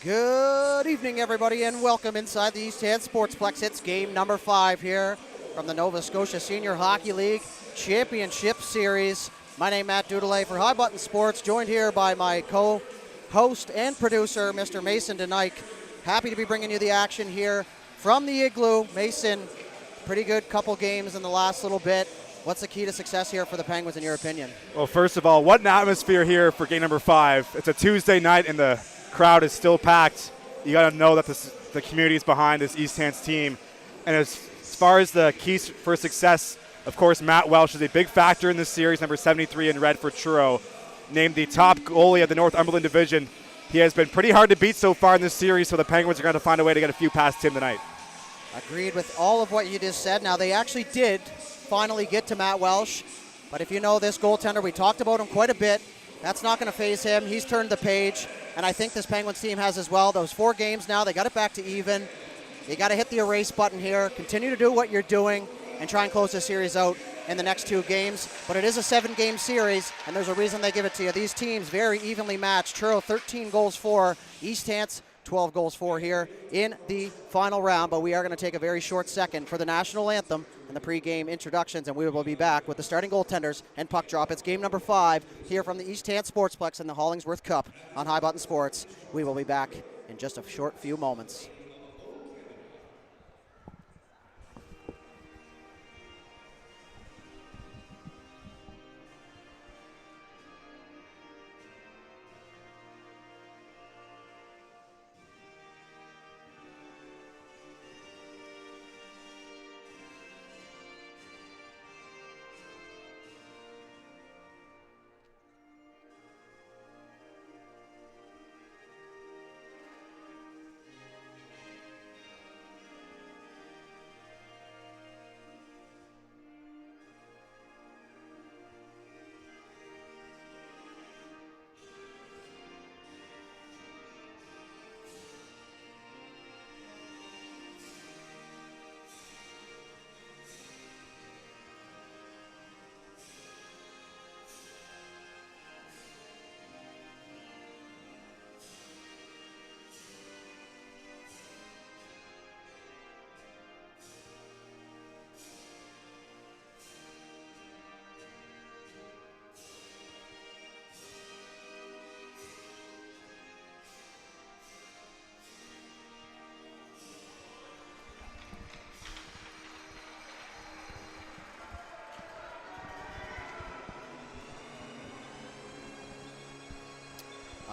Good evening, everybody, and welcome inside the East Hants Sportsplex. It's game number 5 here from the Nova Scotia Senior Hockey League Championship Series. My name is Matt Dudelet for High Button Sports, joined here by my co-host and producer, Mr. Mason DeNike. Happy to be bringing you the action here from the Igloo. Mason, pretty good couple games in the last little bit. What's the key to success here for the Penguins in your opinion? Well, first of all, what an atmosphere here for game number 5. It's a Tuesday night and the crowd is still packed. You got to know that the community is behind this East Hants team. And as far as the keys for success, of course, Matt Welsh is a big factor in this series, number 73 in red for Truro. Named the top goalie of the Northumberland division. He has been pretty hard to beat so far in this series, so the Penguins are going to find a way to get a few past him tonight. Agreed with all of what you just said. Now, they actually did finally get to Matt Welsh, but if you know this goaltender, we talked about him quite a bit. That's not going to faze him. He's turned the page, and I think this Penguins team has as well. Those 4 games now, they got it back to even. You got to hit the erase button here. Continue to do what you're doing and try and close the series out in the next 2 games. But it is a 7-game series, and there's a reason they give it to you. These teams very evenly matched. Truro 13 goals for, East Hants 12 goals for here in the final round. But we are going to take a very short second for the national anthem and the pregame introductions, and we will be back with the starting goaltenders and puck drop. It's game number 5 here from the East Hants Sportsplex in the Hollingsworth Cup on High Button Sports. We will be back in just a short few moments.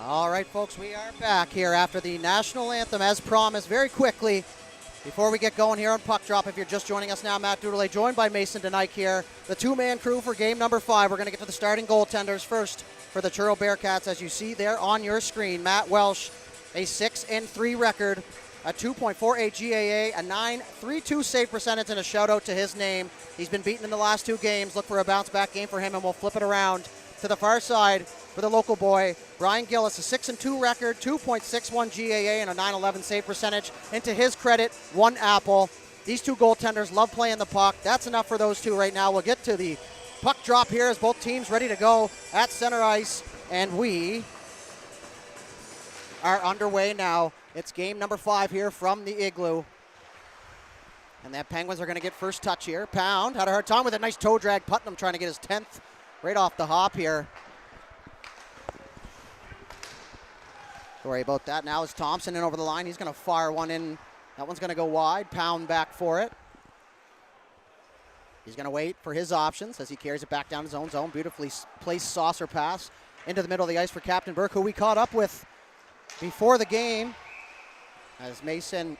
All right, folks, we are back here after the national anthem, as promised, very quickly. Before we get going here on Puck Drop, if you're just joining us now, Matt Dudelet, joined by Mason DeNike here. The 2-man crew for game number 5. We're going to get to the starting goaltenders first for the Truro Bearcats. As you see there on your screen, Matt Welsh, a 6-3 record, a 2.48 GAA, a 9.32 save percentage, and a shout-out to his name. He's been beaten in the last 2 games. Look for a bounce-back game for him, and we'll flip it around to the far side for the local boy, Brian Gillis, a 6-2 record, 2.61 GAA, and a 9.11 save percentage. And to his credit, 1 apple. These 2 goaltenders love playing the puck. That's enough for those 2 right now. We'll get to the puck drop here as both teams ready to go at center ice. And we are underway now. It's game number 5 here from the Igloo. And the Penguins are going to get first touch here. Pound had a hard time with a nice toe drag. Putnam trying to get his 10th right off the hop here. Don't worry about that. Now is Thompson in over the line. He's going to fire one in. That one's going to go wide. Pound back for it. He's going to wait for his options as he carries it back down his own zone. Beautifully placed saucer pass into the middle of the ice for Captain Burke, who we caught up with before the game. As Mason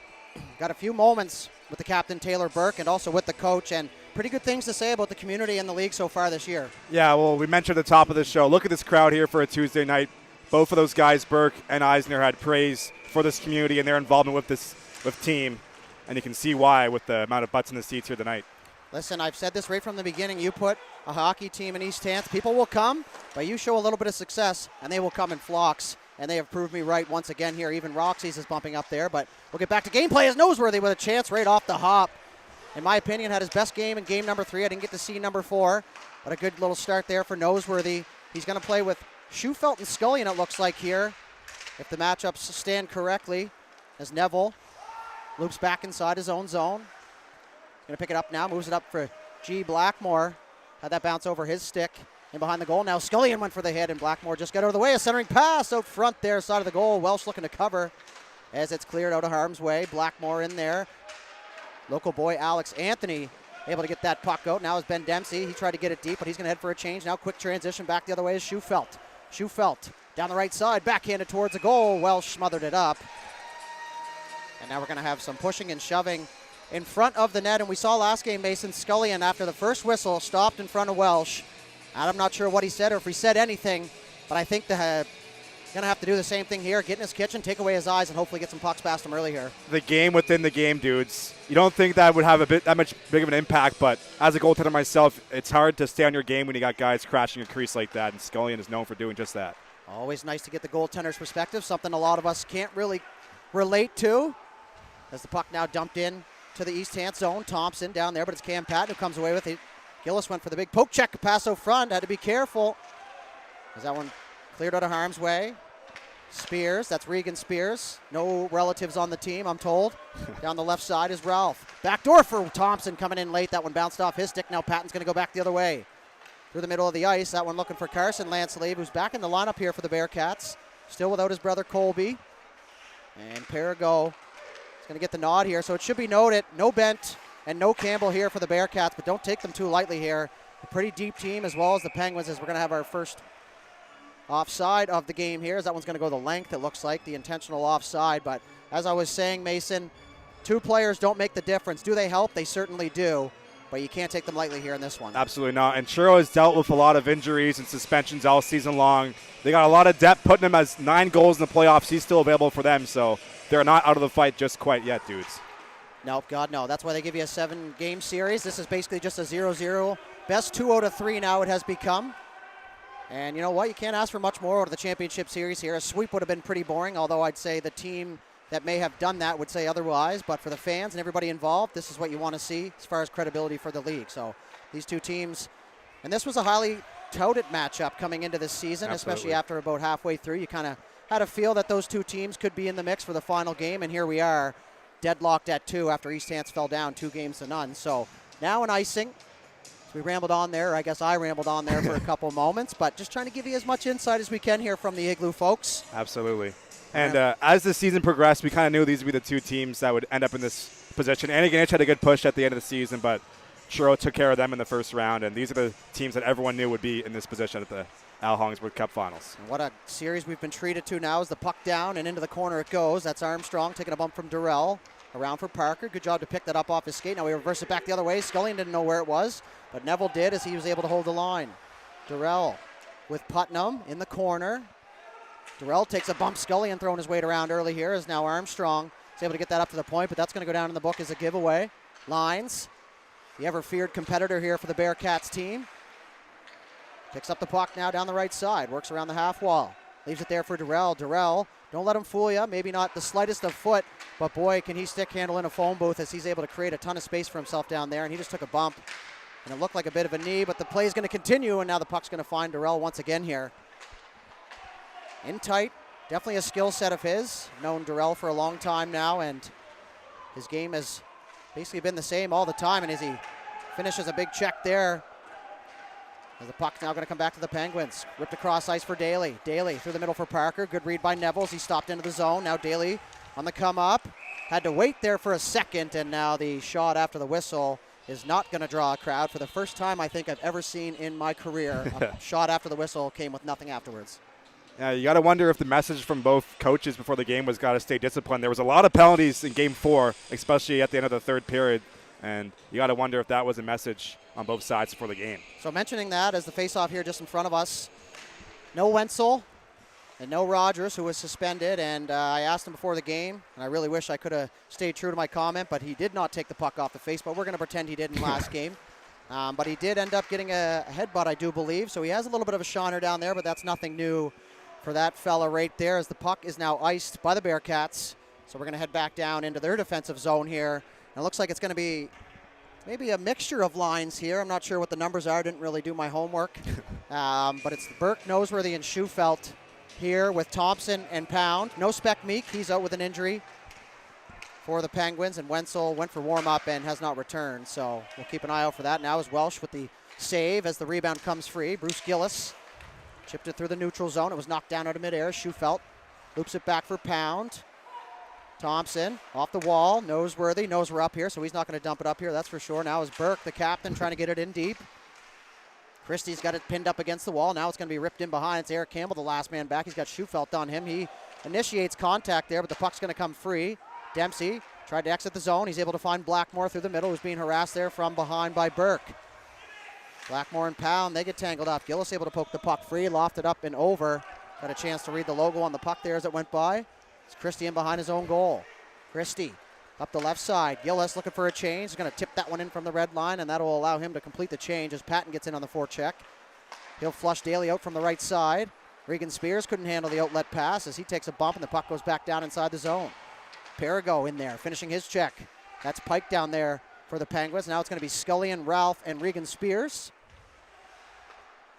got a few moments with the captain, Taylor Burke, and also with the coach, and pretty good things to say about the community and the league so far this year. Yeah, well, we mentioned at the top of the show, look at this crowd here for a Tuesday night. Both of those guys, Burke and Eisner, had praise for this community and their involvement with team, and you can see why with the amount of butts in the seats here tonight. Listen, I've said this right from the beginning. You put a hockey team in East Hants, people will come, but you show a little bit of success, and they will come in flocks. And they have proved me right once again here. Even Roxy's is bumping up there, but we'll get back to gameplay as Noseworthy with a chance right off the hop. In my opinion, had his best game in game number 3. I didn't get to see number 4, but a good little start there for Noseworthy. He's going to play with Schufelt and Scullion, it looks like here. if the matchups stand correctly, as Neville loops back inside his own zone. Going to pick it up now, moves it up for G. Blackmore. Had that bounce over his stick in behind the goal. Now Scullion went for the hit, and Blackmore just got out of the way. A centering pass out front there, side of the goal. Welsh looking to cover as it's cleared out of harm's way. Blackmore in there. Local boy Alex Anthony able to get that puck out. Now is Ben Dempsey. He tried to get it deep, but he's going to head for a change. Now quick transition back the other way is Schufelt. Schufelt down the right side, backhanded towards the goal. Welsh smothered it up. And now we're going to have some pushing and shoving in front of the net. And we saw last game, Mason, Scullion, after the first whistle, stopped in front of Welsh. And I'm not sure what he said or if he said anything, but I think they're going to have to do the same thing here. Get in his kitchen, take away his eyes, and hopefully get some pucks past him early here. The game within the game, dudes. You don't think that would have that much big of an impact, but as a goaltender myself, it's hard to stay on your game when you got guys crashing a crease like that, and Scullion is known for doing just that. Always nice to get the goaltender's perspective, something a lot of us can't really relate to. As the puck now dumped in to the East Hants zone. Thompson down there, but it's Cam Patton who comes away with it. Gillis went for the big poke check, pass out front, had to be careful. As that one cleared out of harm's way. Spears, that's Regan Spears. No relatives on the team, I'm told. Down the left side is Ralph. Backdoor for Thompson coming in late. That one bounced off his stick. Now Patton's going to go back the other way. Through the middle of the ice, that one looking for Carson Lansley, who's back in the lineup here for the Bearcats. Still without his brother Colby. And Perigo is going to get the nod here. So it should be noted, no Bent and no Campbell here for the Bearcats, but don't take them too lightly here. A pretty deep team as well as the Penguins, as we're going to have our first offside of the game here, as that one's going to go the length, it looks like, the intentional offside. But as I was saying, Mason, two players don't make the difference. Do they help? They certainly do. But you can't take them lightly here in this one. Absolutely not. And Truro has dealt with a lot of injuries and suspensions all season long. They got a lot of depth, putting him as 9 goals in the playoffs. He's still available for them, so they're not out of the fight just quite yet, dudes. Nope, God, no. That's why they give you a 7-game series. This is basically just a 0-0. Best 2 out of 3 now it has become. And you know what? You can't ask for much more out of the championship series here. A sweep would have been pretty boring, although I'd say the team that may have done that would say otherwise. But for the fans and everybody involved, this is what you want to see as far as credibility for the league. So these two teams, and this was a highly touted matchup coming into this season, especially after about halfway through. You kind of had a feel that those two teams could be in the mix for the final game, and here we are, deadlocked at 2 after East Hants fell down 2-0. So now an icing. We rambled on there. I guess I rambled on there for a couple moments, but just trying to give you as much insight as we can here from the Igloo folks. Absolutely. And as the season progressed, we kind of knew these would be the two teams that would end up in this position. Antigonish had a good push at the end of the season, but Truro took care of them in the first round, and these are the teams that everyone knew would be in this position at the Al Hollingsworth Cup Finals. And what a series we've been treated to now as the puck down and into the corner it goes. That's Armstrong taking a bump from Durrell. Around for Parker. Good job to pick that up off his skate. Now we reverse it back the other way. Scullion didn't know where it was, but Neville did as he was able to hold the line. Durrell with Putnam in the corner. Durrell takes a bump. Scullion throwing his weight around early here as now Armstrong is able to get that up to the point, but that's going to go down in the book as a giveaway. Lines, the ever-feared competitor here for the Bearcats team. Picks up the puck now down the right side. Works around the half wall. Leaves it there for Durrell. Durrell, don't let him fool you. Maybe not the slightest of foot, but boy, can he stick handle in a phone booth as he's able to create a ton of space for himself down there. And he just took a bump, and it looked like a bit of a knee, but the play is going to continue, and now the puck's going to find Durrell once again here. In tight, definitely a skill set of his. Known Durrell for a long time now, and his game has basically been the same all the time. And as he finishes a big check there, as the puck's now going to come back to the Penguins. Ripped across ice for Daly. Daly through the middle for Parker. Good read by Neville. He stopped into the zone. Now Daly on the come up. Had to wait there for a second, and now the shot after the whistle is not going to draw a crowd. For the first time I think I've ever seen in my career, a shot after the whistle came with nothing afterwards. Yeah, you got to wonder if the message from both coaches before the game was got to stay disciplined. There was a lot of penalties in Game 4, especially at the end of the third period, and you got to wonder if that was a message on both sides before the game. So mentioning that as the face-off here just in front of us, no Wenzel and no Rogers, who was suspended, and I asked him before the game, and I really wish I could have stayed true to my comment, but he did not take the puck off the face, but we're going to pretend he did in last game. But he did end up getting a headbutt, I do believe, so he has a little bit of a shiner down there, but that's nothing new for that fella right there, as the puck is now iced by the Bearcats. So we're going to head back down into their defensive zone here. And it looks like it's going to be maybe a mixture of lines here. I'm not sure what the numbers are. Didn't really do my homework. But it's Burke, Noseworthy, and Schufelt here with Thompson and Pound. No Spec Meek, he's out with an injury for the Penguins, and Wenzel went for warm-up and has not returned, so we'll keep an eye out for that. Now is Welsh with the save as the rebound comes free. Bruce Gillis chipped it through the neutral zone. It was knocked down out of midair. Schufelt loops it back for Pound. Thompson off the wall, Noseworthy knows we're up here, so he's not going to dump it up here, that's for sure. Now is Burke, the captain, trying to get it in deep. Christie's got it pinned up against the wall. Now it's going to be ripped in behind. It's Eric Campbell, the last man back. He's got Schufelt on him. He initiates contact there, but the puck's going to come free. Dempsey tried to exit the zone. He's able to find Blackmore through the middle, who's being harassed there from behind by Burke. Blackmore and Pound, they get tangled up. Gillis able to poke the puck free, lofted up and over. Got a chance to read the logo on the puck there as it went by. It's Christie in behind his own goal. Christie up the left side. Gillis looking for a change. He's going to tip that one in from the red line, and that will allow him to complete the change as Patton gets in on the forecheck. He'll flush Daly out from the right side. Regan Spears couldn't handle the outlet pass as he takes a bump, and the puck goes back down inside the zone. Perigo in there, finishing his check. That's Pike down there for the Penguins. Now it's going to be Scully and Ralph and Regan Spears.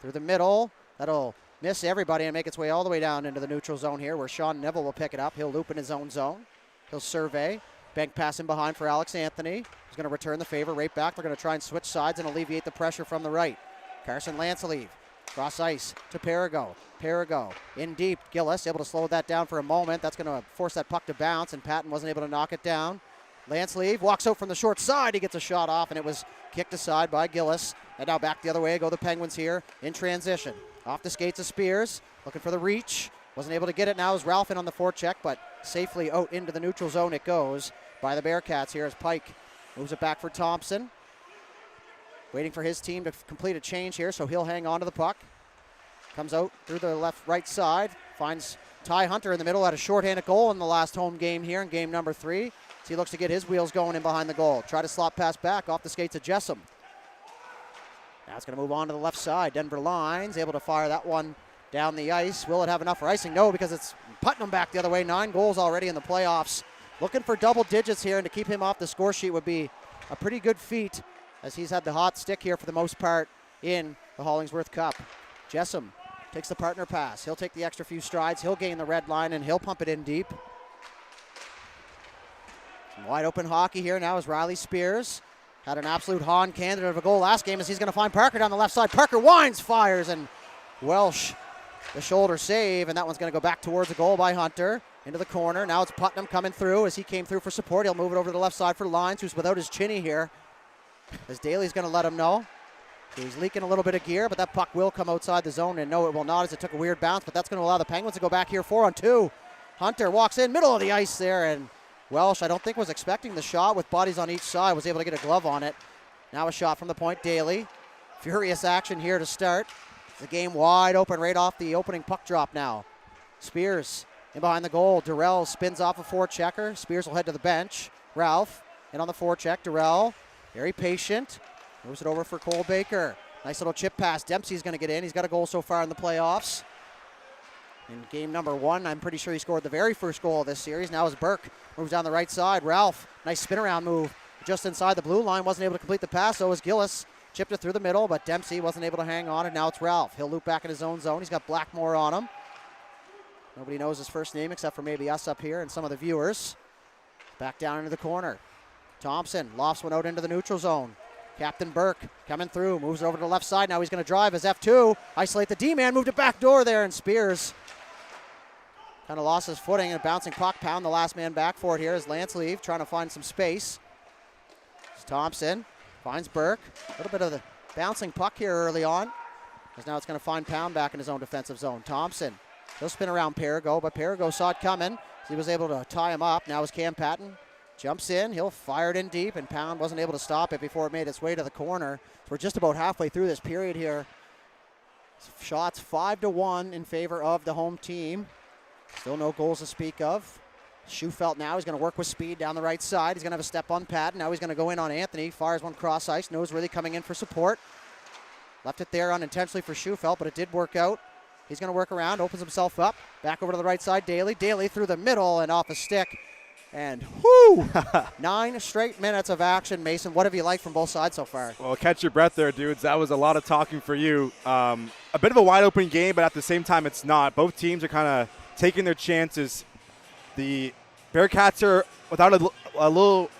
Through the middle. That'll miss everybody and make its way all the way down into the neutral zone here where Sean Neville will pick it up. He'll loop in his own zone. He'll survey. Bank pass in behind for Alex Anthony. He's going to return the favor right back. They're going to try and switch sides and alleviate the pressure from the right. Carson Lancelieve. Cross ice to Perigo. Perigo in deep. Gillis able to slow that down for a moment. That's going to force that puck to bounce, and Patton wasn't able to knock it down. Lancelieve walks out from the short side. He gets a shot off, and it was kicked aside by Gillis. And now back the other way go the Penguins here in transition. Off the skates of Spears. Looking for the reach. Wasn't able to get it. Now is Ralph in on the forecheck, but safely out into the neutral zone it goes by the Bearcats here as Pike moves it back for Thompson. Waiting for his team to complete a change here, so he'll hang on to the puck. Comes out through the right side. Finds Ty Hunter in the middle. Had a shorthanded goal in the last home game here in game number 3. So he looks to get his wheels going in behind the goal. Try to slot pass back off the skates of Jessom. Now it's going to move on to the left side. Denver Lines able to fire that one down the ice. Will it have enough for icing? No, because it's Putnam back the other way. 9 goals already in the playoffs. Looking for double digits here, and to keep him off the score sheet would be a pretty good feat as he's had the hot stick here for the most part in the Hollingsworth Cup. Jessom takes the partner pass. He'll take the extra few strides. He'll gain the red line, and he'll pump it in deep. Some wide open hockey here now as Riley Spears had an absolute Hahn candidate of a goal last game as he's going to find Parker down the left side. Parker winds, fires, and Welsh the shoulder save, and that one's going to go back towards the goal by Hunter. Into the corner. Now it's Putnam coming through as he came through for support. He'll move it over to the left side for Lines, who's without his chinny here. As Daly's going to let him know. So he's leaking a little bit of gear, but that puck will come outside the zone, and no, it will not as it took a weird bounce, but that's going to allow the Penguins to go back here 4-on-2. Hunter walks in, middle of the ice there, and Welsh, I don't think was expecting the shot with bodies on each side, was able to get a glove on it. Now a shot from the point, Daly. Furious action here to start. The game wide open right off the opening puck drop now. Spears in behind the goal. Durrell spins off a forechecker. Spears will head to the bench. Ralph in on the forecheck. Durrell, very patient. Moves it over for Cole Baker. Nice little chip pass. Dempsey's going to get in. He's got a goal so far in the playoffs. In game number 1, I'm pretty sure he scored the very first goal of this series. Now as Burke moves down the right side. Ralph, nice spin around move just inside the blue line. Wasn't able to complete the pass, so was Gillis. Chipped it through the middle, but Dempsey wasn't able to hang on, and now it's Ralph. He'll loop back in his own zone. He's got Blackmore on him. Nobody knows his first name except for maybe us up here and some of the viewers. Back down into the corner. Thompson lofts one out into the neutral zone. Captain Burke coming through, moves it over to the left side. Now he's going to drive as F2. Isolate the D-man, moved it back door there, and Spears kind of lost his footing, and a bouncing puck. Pound the last man back for it here as Lancelieve trying to find some space. It's Thompson finds Burke. A little bit of the bouncing puck here early on, as now it's going to find Pound back in his own defensive zone. Thompson, he'll spin around Perigo, but Perigo saw it coming. So he was able to tie him up. Now is Cam Patton. Jumps in, he'll fire it in deep, and Pound wasn't able to stop it before it made its way to the corner. So we're just about halfway through this period here. Shots 5-1 in favor of the home team. Still no goals to speak of. Schufelt now, he's going to work with speed down the right side. He's going to have a step on Patton. Now he's going to go in on Anthony. Fires one cross ice. Noseworthy coming in for support. Left it there unintentionally for Schufelt, but it did work out. He's going to work around, opens himself up. Back over to the right side, Daly. Daly through the middle and off a stick. And whoo, 9 straight minutes of action. Mason, what have you liked from both sides so far? Well, catch your breath there, dudes. That was a lot of talking for you. A bit of a wide open game, but at the same time, it's not. Both teams are kind of taking their chances. The Bearcats are without a little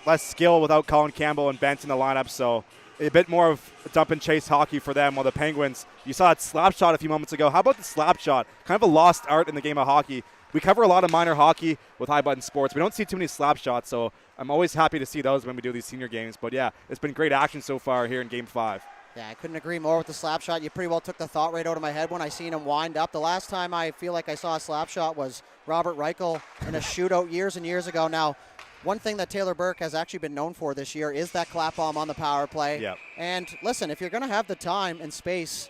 less skill without Colin Campbell and Benson in the lineup, so a bit more of dump and chase hockey for them, while the Penguins, you saw that slap shot a few moments ago. How about the slap shot? Kind of a lost art in the game of hockey. We cover a lot of minor hockey with High Button Sports. We don't see too many slap shots, so I'm always happy to see those when we do these senior games. But, yeah, it's been great action so far here in Game 5. Yeah, I couldn't agree more with the slap shot. You pretty well took the thought right out of my head when I seen him wind up. The last time I feel like I saw a slap shot was Robert Reichel in a shootout years and years ago. Now, one thing that Taylor Burke has actually been known for this year is that clap bomb on the power play. Yep. And listen, if you're going to have the time and space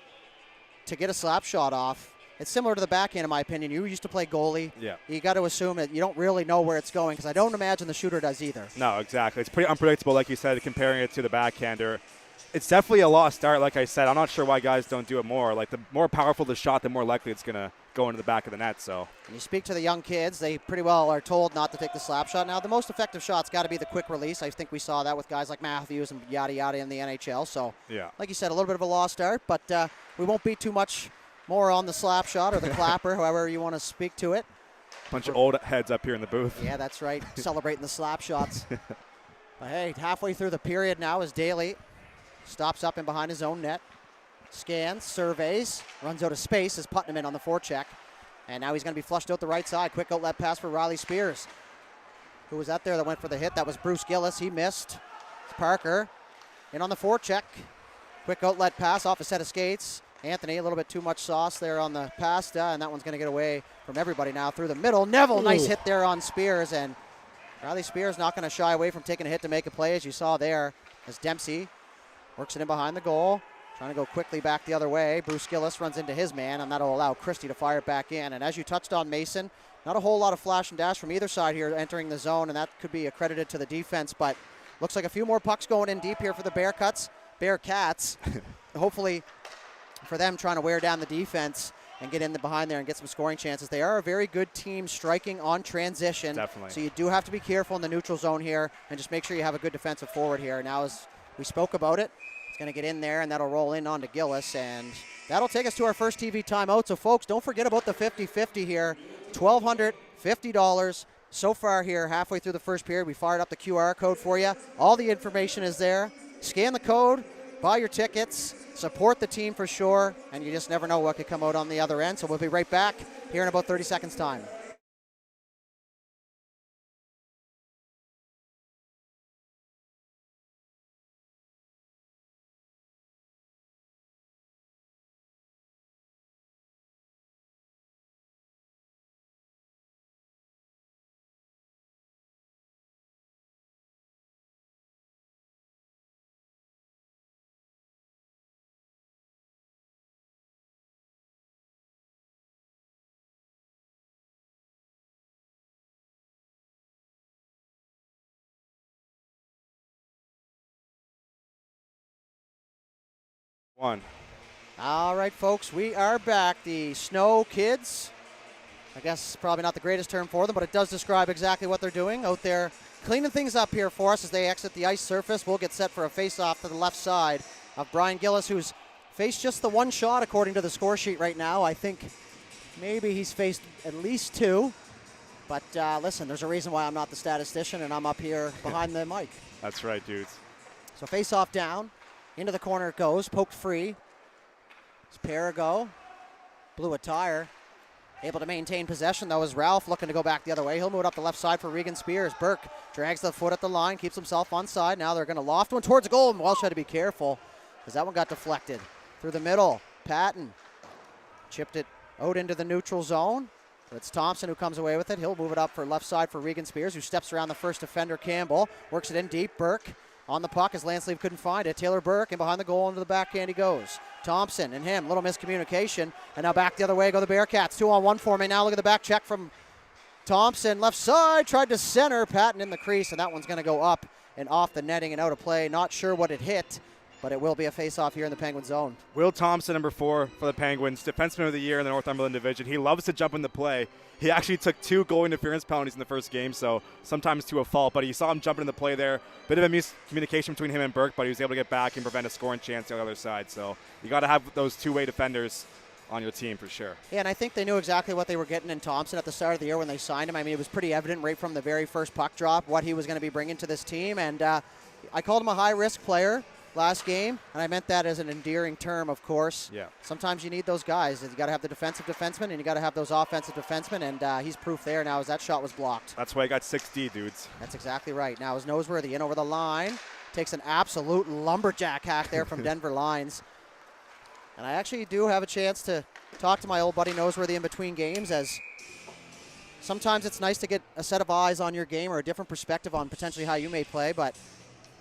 to get a slap shot off, it's similar to the backhand, in my opinion. You used to play goalie. Yeah. You got to assume that you don't really know where it's going, because I don't imagine the shooter does either. No, exactly. It's pretty unpredictable, like you said, comparing it to the backhander. It's definitely a lost art, like I said. I'm not sure why guys don't do it more. Like, the more powerful the shot, the more likely it's going to go into the back of the net. So when you speak to the young kids, they pretty well are told not to take the slap shot. Now, the most effective shot's got to be the quick release. I think we saw that with guys like Matthews and yada yada in the NHL. So, yeah, like you said, a little bit of a lost art, but we won't be too much more on the slap shot or the clapper, however you want to speak to it. Bunch of old heads up here in the booth. Yeah, that's right. Celebrating the slap shots. But hey, halfway through the period now as Daly stops up in behind his own net. Scans, surveys, runs out of space as Putnam in on the forecheck. And now he's going to be flushed out the right side. Quick outlet pass for Riley Spears. Who was that there that went for the hit? That was Bruce Gillis. He missed. It's Parker in on the forecheck. Quick outlet pass off a set of skates. Anthony, a little bit too much sauce there on the pasta, and that one's going to get away from everybody now through the middle. Neville, nice hit there on Spears, and Riley Spears not going to shy away from taking a hit to make a play, as you saw there, as Dempsey works it in behind the goal, trying to go quickly back the other way. Bruce Gillis runs into his man, and that'll allow Christie to fire it back in. And as you touched on, Mason, not a whole lot of flash and dash from either side here entering the zone, and that could be accredited to the defense, but looks like a few more pucks going in deep here for the Bearcats. Hopefully for them trying to wear down the defense and get in behind there and get some scoring chances. They are a very good team striking on transition. Definitely. So you do have to be careful in the neutral zone here and just make sure you have a good defensive forward here. Now, as we spoke about it, it's going to get in there, and that'll roll in onto Gillis, and that'll take us to our first TV timeout. So, folks, don't forget about the 50-50 here. $1,250 so far here halfway through the first period. We fired up the QR code for you. All the information is there. Scan the code, buy your tickets, support the team for sure, and you just never know what could come out on the other end. So we'll be right back here in about 30 seconds' time. One. All right, folks, we are back. The Snow Kids, I guess probably not the greatest term for them, but it does describe exactly what they're doing out there, cleaning things up here for us as they exit the ice surface. We'll get set for a face-off to the left side of Brian Gillis, who's faced just the one shot according to the score sheet right now. I think maybe he's faced at least two. But listen, there's a reason why I'm not the statistician and I'm up here behind the mic. That's right, dudes. So face-off down. Into the corner it goes, poked free. It's Perigo, blew a tire. Able to maintain possession, though, is Ralph looking to go back the other way. He'll move it up the left side for Regan Spears. Burke drags the foot at the line, keeps himself onside. Now they're going to loft one towards the goal, and Welsh had to be careful because that one got deflected. Through the middle, Patton chipped it out into the neutral zone. But it's Thompson who comes away with it. He'll move it up for left side for Regan Spears, who steps around the first defender, Campbell. Works it in deep, Burke. On the puck as Lansleeve couldn't find it. Taylor Burke, and behind the goal into the backhand he goes. Thompson and him, little miscommunication. And now back the other way go the Bearcats. 2-on-1 for me. Now look at the back check from Thompson. Left side, tried to center. Patton in the crease, and that one's going to go up and off the netting and out of play. Not sure what it hit. but it will be a face-off here in the Penguin zone. Will Thompson, number 4 for the Penguins, Defenseman of the Year in the Northumberland Division. He loves to jump in the play. He actually took 2 goal interference penalties in the first game, so sometimes to a fault. But you saw him jumping in the play there. Bit of a miscommunication between him and Burke, but he was able to get back and prevent a scoring chance on the other side. So you got to have those two-way defenders on your team for sure. Yeah, and I think they knew exactly what they were getting in Thompson at the start of the year when they signed him. I mean, it was pretty evident right from the very first puck drop what he was going to be bringing to this team. And I called him a high-risk player last game, and I meant that as an endearing term, of course. Yeah. Sometimes you need those guys. You got to have the defensive defenseman, and you got to have those offensive defensemen, and he's proof there now as that shot was blocked. That's why he got 6D, dudes. That's exactly right. Now is Noseworthy in over the line. Takes an absolute lumberjack hack there from Denver Lines. And I actually do have a chance to talk to my old buddy Noseworthy in between games, as sometimes it's nice to get a set of eyes on your game or a different perspective on potentially how you may play, but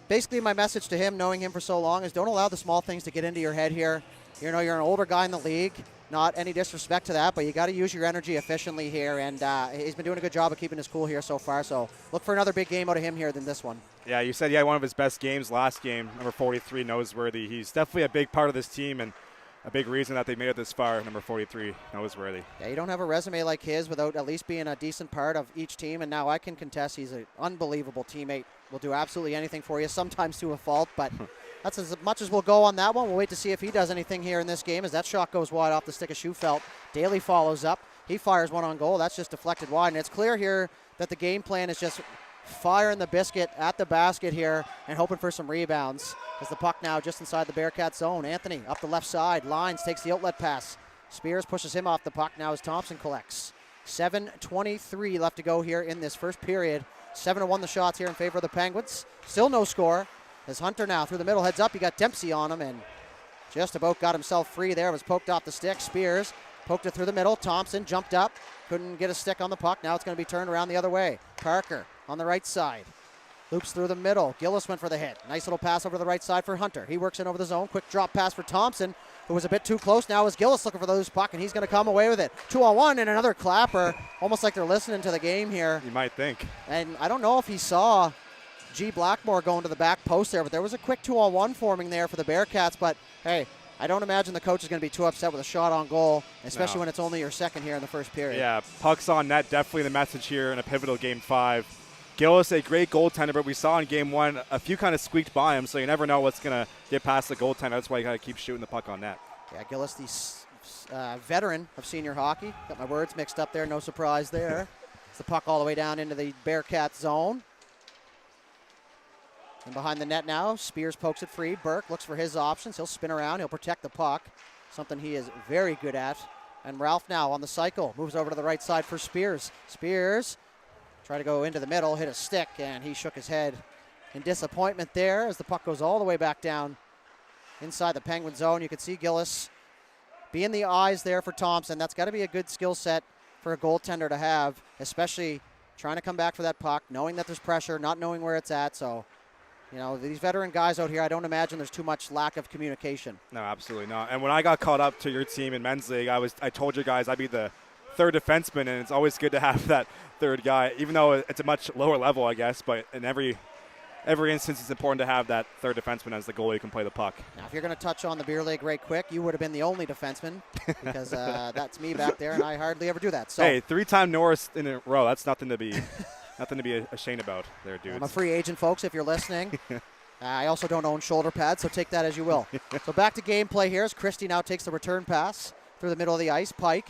basically my message to him, knowing him for so long, is don't allow the small things to get into your head here. You know, you're an older guy in the league. Not any disrespect to that, but you got to use your energy efficiently here, and he's been doing a good job of keeping his cool here so far, so look for another big game out of him here than this one. Yeah, you said he had one of his best games last game, number 43, Noseworthy. He's definitely a big part of this team and a big reason that they made it this far, number 43, Noseworthy. Yeah, you don't have a resume like his without at least being a decent part of each team, and now I can contest he's an unbelievable teammate. Will do absolutely anything for you, sometimes to a fault, but that's as much as we'll go on that one. We'll wait to see if he does anything here in this game as that shot goes wide off the stick of Schufelt. Daly follows up. He fires one on goal. That's just deflected wide, and it's clear here that the game plan is just firing the biscuit at the basket here and hoping for some rebounds. As the puck now just inside the Bearcats zone. Anthony up the left side. Lines takes the outlet pass. Spears pushes him off the puck now as Thompson collects. 7:23 left to go here in this first period. 7-1 the shots here in favor of the Penguins. Still no score. As Hunter now through the middle heads up. He got Dempsey on him and just about got himself free there. Was poked off the stick. Spears poked it through the middle. Thompson jumped up. Couldn't get a stick on the puck. Now it's going to be turned around the other way. Parker on the right side. Loops through the middle. Gillis went for the hit. Nice little pass over to the right side for Hunter. He works in over the zone. Quick drop pass for Thompson, who was a bit too close. Now is Gillis looking for the loose puck, and he's going to come away with it. 2-on-1 and another clapper. Almost like they're listening to the game here. You might think. And I don't know if he saw G. Blackmore going to the back post there, but there was a quick 2-on-1 forming there for the Bearcats. But, hey, I don't imagine the coach is going to be too upset with a shot on goal, especially when it's only your second here in the first period. Yeah, pucks on net, definitely the message here in a pivotal Game 5. Gillis, a great goaltender, but we saw in Game 1 a few kind of squeaked by him, so you never know what's going to get past the goaltender. That's why you got to keep shooting the puck on net. Yeah, Gillis, the veteran of senior hockey. Got my words mixed up there, no surprise there. It's the puck all the way down into the Bearcat zone. And behind the net now, Spears pokes it free. Burke looks for his options. He'll spin around. He'll protect the puck, something he is very good at. And Ralph now on the cycle. Moves over to the right side for Spears. Spears tried to go into the middle, hit a stick, and he shook his head in disappointment there as the puck goes all the way back down inside the Penguin zone. You can see Gillis being the eyes there for Thompson. That's got to be a good skill set for a goaltender to have, especially trying to come back for that puck, knowing that there's pressure, not knowing where it's at. So, you know, these veteran guys out here, I don't imagine there's too much lack of communication. No, absolutely not. And when I got called up to your team in men's league, I told you guys I'd be the third defenseman, and it's always good to have that third guy, even though it's a much lower level, I guess. But in every instance, it's important to have that third defenseman as the goalie who can play the puck. Now, if you're going to touch on the beer league right quick, you would have been the only defenseman because that's me back there, and I hardly ever do that. So, hey, 3-time Norris in a row. That's nothing to be ashamed about there, dudes. I'm a free agent, folks, if you're listening. I also don't own shoulder pads, so take that as you will. So back to gameplay here as Christie now takes the return pass through the middle of the ice. Pike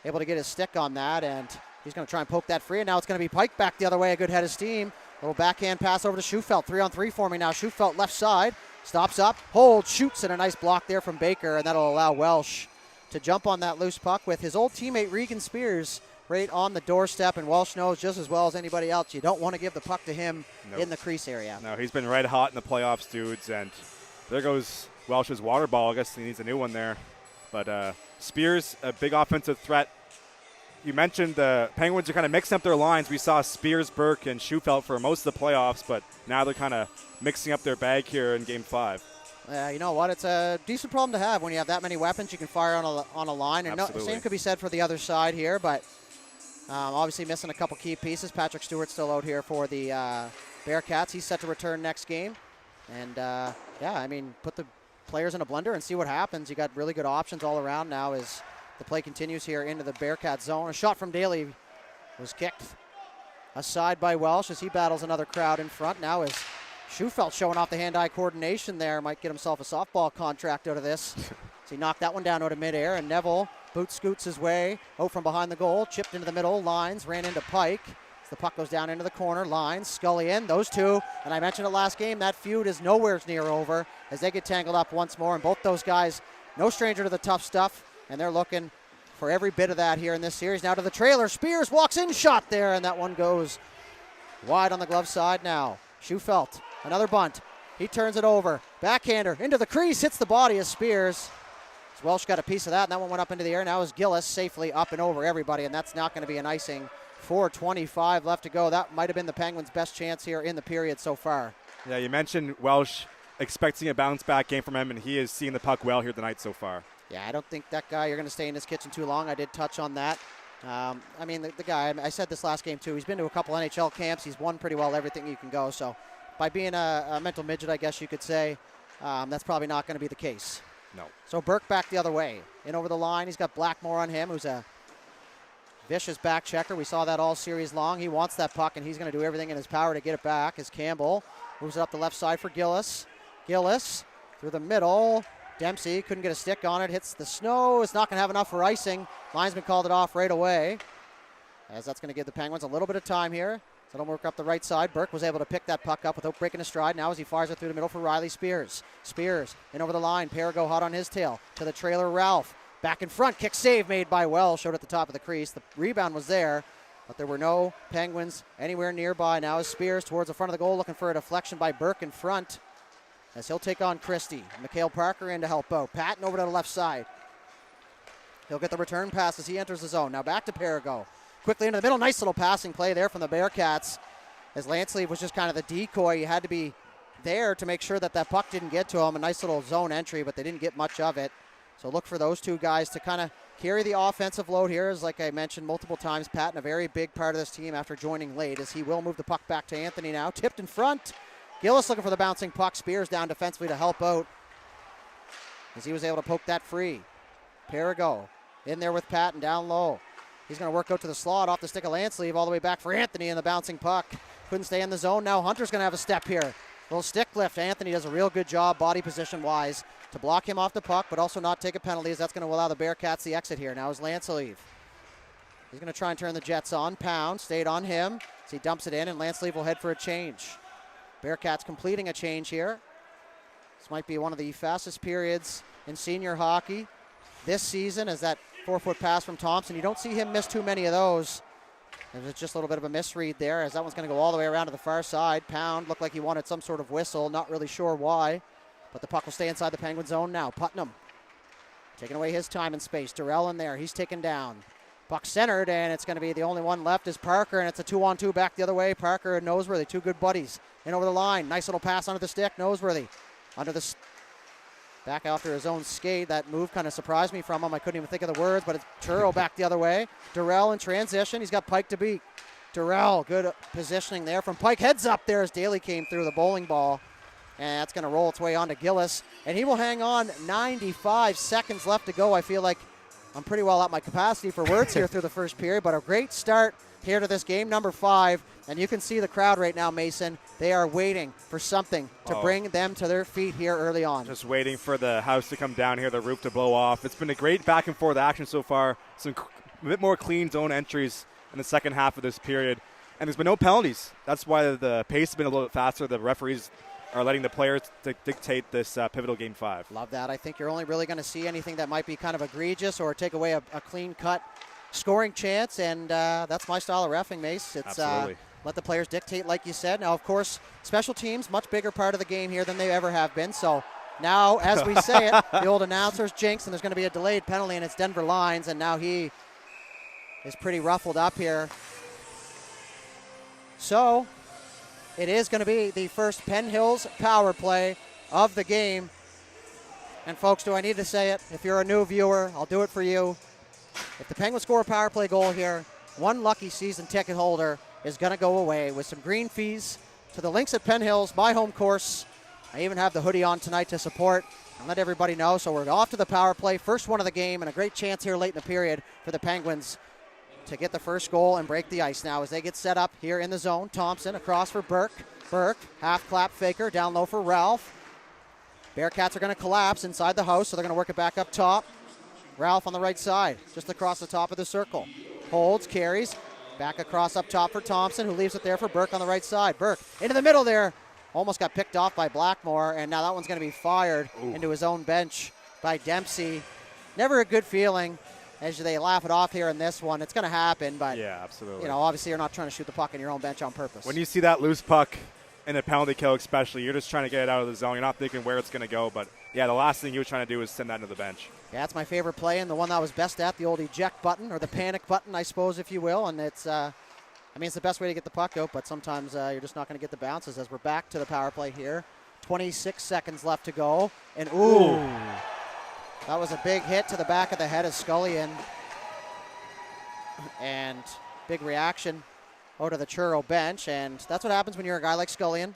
able to get his stick on that, and he's going to try and poke that free, and now it's going to be Pike back the other way. A good head of steam. Little backhand pass over to Schufelt. 3-on-3 forming now. Schufelt left side. Stops up, holds, shoots, and a nice block there from Baker, and that'll allow Welsh to jump on that loose puck with his old teammate Regan Spears right on the doorstep, and Welsh knows just as well as anybody else you don't want to give the puck to him in the crease area. No, he's been red hot in the playoffs, dudes, and there goes Welsh's water ball. I guess he needs a new one there. But Spears, a big offensive threat. You mentioned the Penguins are kind of mixing up their lines. We saw Spears, Burke, and Schufelt for most of the playoffs, but now they're kind of mixing up their bag here in Game 5. You know what? It's a decent problem to have when you have that many weapons you can fire on a line. And the same could be said for the other side here, but obviously missing a couple key pieces. Patrick Stewart's still out here for the Bearcats. He's set to return next game. And, yeah, I mean, put the players in a blender and see what happens. You got really good options all around now as the play continues here into the Bearcat zone. A shot from Daly was kicked aside by Welsh as he battles another crowd in front. Now is Schufelt showing off the hand-eye coordination there. Might get himself a softball contract out of this. So he knocked that one down out of midair, and Neville boot scoots his way out from behind the goal, chipped into the middle, Lines ran into Pike. As the puck goes down into the corner, Lines, Scully in, those two. And I mentioned it last game, that feud is nowhere near over as they get tangled up once more. And both those guys, no stranger to the tough stuff, and they're looking for every bit of that here in this series. Now to the trailer, Spears walks in, shot there, and that one goes wide on the glove side now. Schufelt, another bunt. He turns it over. Backhander into the crease, hits the body of Spears. Welsh got a piece of that, and that one went up into the air. Now is Gillis safely up and over everybody, and that's not going to be an icing. 4:25 left to go. That might have been the Penguins' best chance here in the period so far. Yeah, you mentioned Welsh expecting a bounce-back game from him, and he is seeing the puck well here tonight so far. Yeah, I don't think that guy, you're going to stay in his kitchen too long. I did touch on that. I mean, the guy, I said this last game too, he's been to a couple NHL camps. He's won pretty well everything you can go. So by being a mental midget, I guess you could say, that's probably not going to be the case. No. So Burke back the other way. In over the line, he's got Blackmore on him, who's a vicious back checker. We saw that all series long. He wants that puck, and he's going to do everything in his power to get it back as Campbell moves it up the left side for Gillis. Gillis through the middle. Dempsey couldn't get a stick on it. Hits the snow. It's not going to have enough for icing. Linesman called it off right away, as that's going to give the Penguins a little bit of time here. So it'll work up the right side. Burke was able to pick that puck up without breaking a stride. Now as he fires it through the middle for Riley Spears. Spears in over the line. Perigo hot on his tail. To the trailer, Ralph. Back in front. Kick save made by Welsh. Showed at the top of the crease. The rebound was there, but there were no Penguins anywhere nearby. Now as Spears towards the front of the goal, looking for a deflection by Burke in front, as he'll take on Christie. Mikhail Parker in to help out. Patton over to the left side. He'll get the return pass as he enters the zone. Now back to Perigo. Quickly into the middle. Nice little passing play there from the Bearcats, as Lansley was just kind of the decoy. You had to be there to make sure that that puck didn't get to him. A nice little zone entry, but they didn't get much of it. So look for those two guys to kind of carry the offensive load here. As like I mentioned multiple times, Patton, a very big part of this team after joining late, as he will move the puck back to Anthony now. Tipped in front. Gillis looking for the bouncing puck. Spears down defensively to help out, as he was able to poke that free. Perigo in there with Patton down low. He's going to work out to the slot off the stick of Lansley, all the way back for Anthony, and the bouncing puck couldn't stay in the zone. Now Hunter's going to have a step here. Little stick lift. Anthony does a real good job body position-wise to block him off the puck, but also not take a penalty, as that's going to allow the Bearcats the exit here. Now is Lansley. He's going to try and turn the Jets on. Pound stayed on him, so he dumps it in, and Lansley will head for a change. Bearcats completing a change here. This might be one of the fastest periods in senior hockey this season, as that 4-foot pass from Thompson. You don't see him miss too many of those. It was just a little bit of a misread there, as that one's going to go all the way around to the far side. Pound looked like he wanted some sort of whistle, not really sure why, but the puck will stay inside the Penguin zone now. Putnam taking away his time and space. Durrell in there, he's taken down. Puck centered, and it's going to be the only one left is Parker, and it's a 2-on-2 back the other way. Parker and Noseworthy, two good buddies, in over the line. Nice little pass under the stick. Noseworthy under the back after his own skate. That move kind of surprised me from him. I couldn't even think of the words, but it's Truro back the other way. Durrell in transition. He's got Pike to beat. Durrell, good positioning there from Pike. Heads up there as Daly came through the bowling ball. And that's going to roll its way onto Gillis. And he will hang on. 95 seconds left to go. I feel like I'm pretty well at my capacity for words here through the first period, but a great start here to this game number 5. And you can see the crowd right now, Mason. They are waiting for something to bring them to their feet here early on. Just waiting for the house to come down here, the roof to blow off. It's been a great back and forth action so far. Some a bit more clean zone entries in the second half of this period. And there's been no penalties. That's why the pace has been a little bit faster. The referees are letting the players dictate this pivotal Game 5. Love that. I think you're only really going to see anything that might be kind of egregious or take away a clean-cut scoring chance, and that's my style of reffing, Mace. It's Absolutely. Let the players dictate, like you said. Now, of course, special teams, much bigger part of the game here than they ever have been. So now, as we say it, the old announcer's jinx, and there's going to be a delayed penalty, and it's Denver Lines, and now he is pretty ruffled up here. So it is going to be the first Penn Hills power play of the game. And, folks, do I need to say it? If you're a new viewer, I'll do it for you. If the Penguins score a power play goal here, one lucky season ticket holder is going to go away with some green fees to the Lynx at Penn Hills, my home course, I even have the hoodie on tonight to support and let everybody know. So we're off to the power play. First one of the game, and a great chance here late in the period for the Penguins to get the first goal and break the ice now as they get set up here in the zone. Thompson across for Burke. Burke, half clap faker, down low for Ralph. Bearcats are going to collapse inside the house, so they're going to work it back up top. Ralph on the right side, just across the top of the circle. Holds, carries, back across up top for Thompson, who leaves it there for Burke on the right side. Burke into the middle there. Almost got picked off by Blackmore, and now that one's going to be fired into his own bench by Dempsey. Never a good feeling as they laugh it off here in this one. It's going to happen, but yeah, absolutely. You know, obviously you're not trying to shoot the puck in your own bench on purpose. When you see that loose puck in a penalty kill especially, you're just trying to get it out of the zone. You're not thinking where it's going to go, but yeah, the last thing you were trying to do is send that to the bench. Yeah, that's my favorite play, and the one that I was best at, the old eject button, or the panic button, I suppose, if you will. And it's, I mean, it's the best way to get the puck out, but sometimes you're just not going to get the bounces as we're back to the power play here. 26 seconds left to go. And, ooh, that was a big hit to the back of the head of Scullion. And big reaction out of the Truro bench, and that's what happens when you're a guy like Scullion.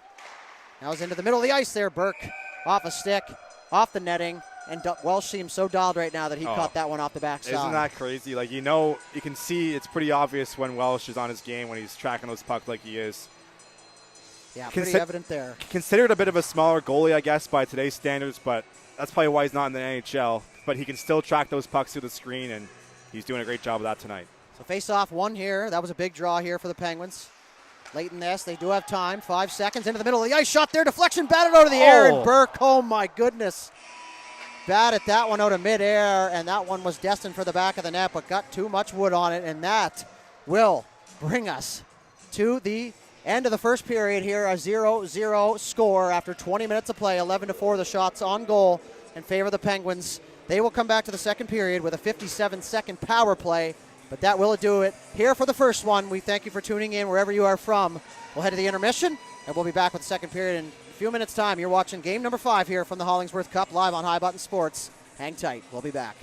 Now he's into the middle of the ice there. Burke off a stick, off the netting, and Welsh seems so dialed right now that he caught that one off the backside. Isn't that crazy? Like, you know, you can see it's pretty obvious when Welsh is on his game, when he's tracking those pucks like he is. Yeah, pretty evident there. Considered a bit of a smaller goalie, I guess, by today's standards, but that's probably why he's not in the NHL. But he can still track those pucks through the screen, and he's doing a great job of that tonight. So face-off one here. That was a big draw here for the Penguins. Late in this, they do have time. 5 seconds into the middle of the ice. Shot there, deflection, batted out of the air, and Burke, oh my goodness. Batted that one out of midair, and that one was destined for the back of the net, but got too much wood on it, and that will bring us to the end of the first period here. A 0-0 score after 20 minutes of play. 11-4 the shots on goal in favor of the Penguins. They will come back to the second period with a 57-second power play. But that will do it here for the first one. We thank you for tuning in wherever you are from. We'll head to the intermission, and we'll be back with the second period in a few minutes' time. You're watching game number 5 here from the Hollingsworth Cup live on High Button Sports. Hang tight. We'll be back.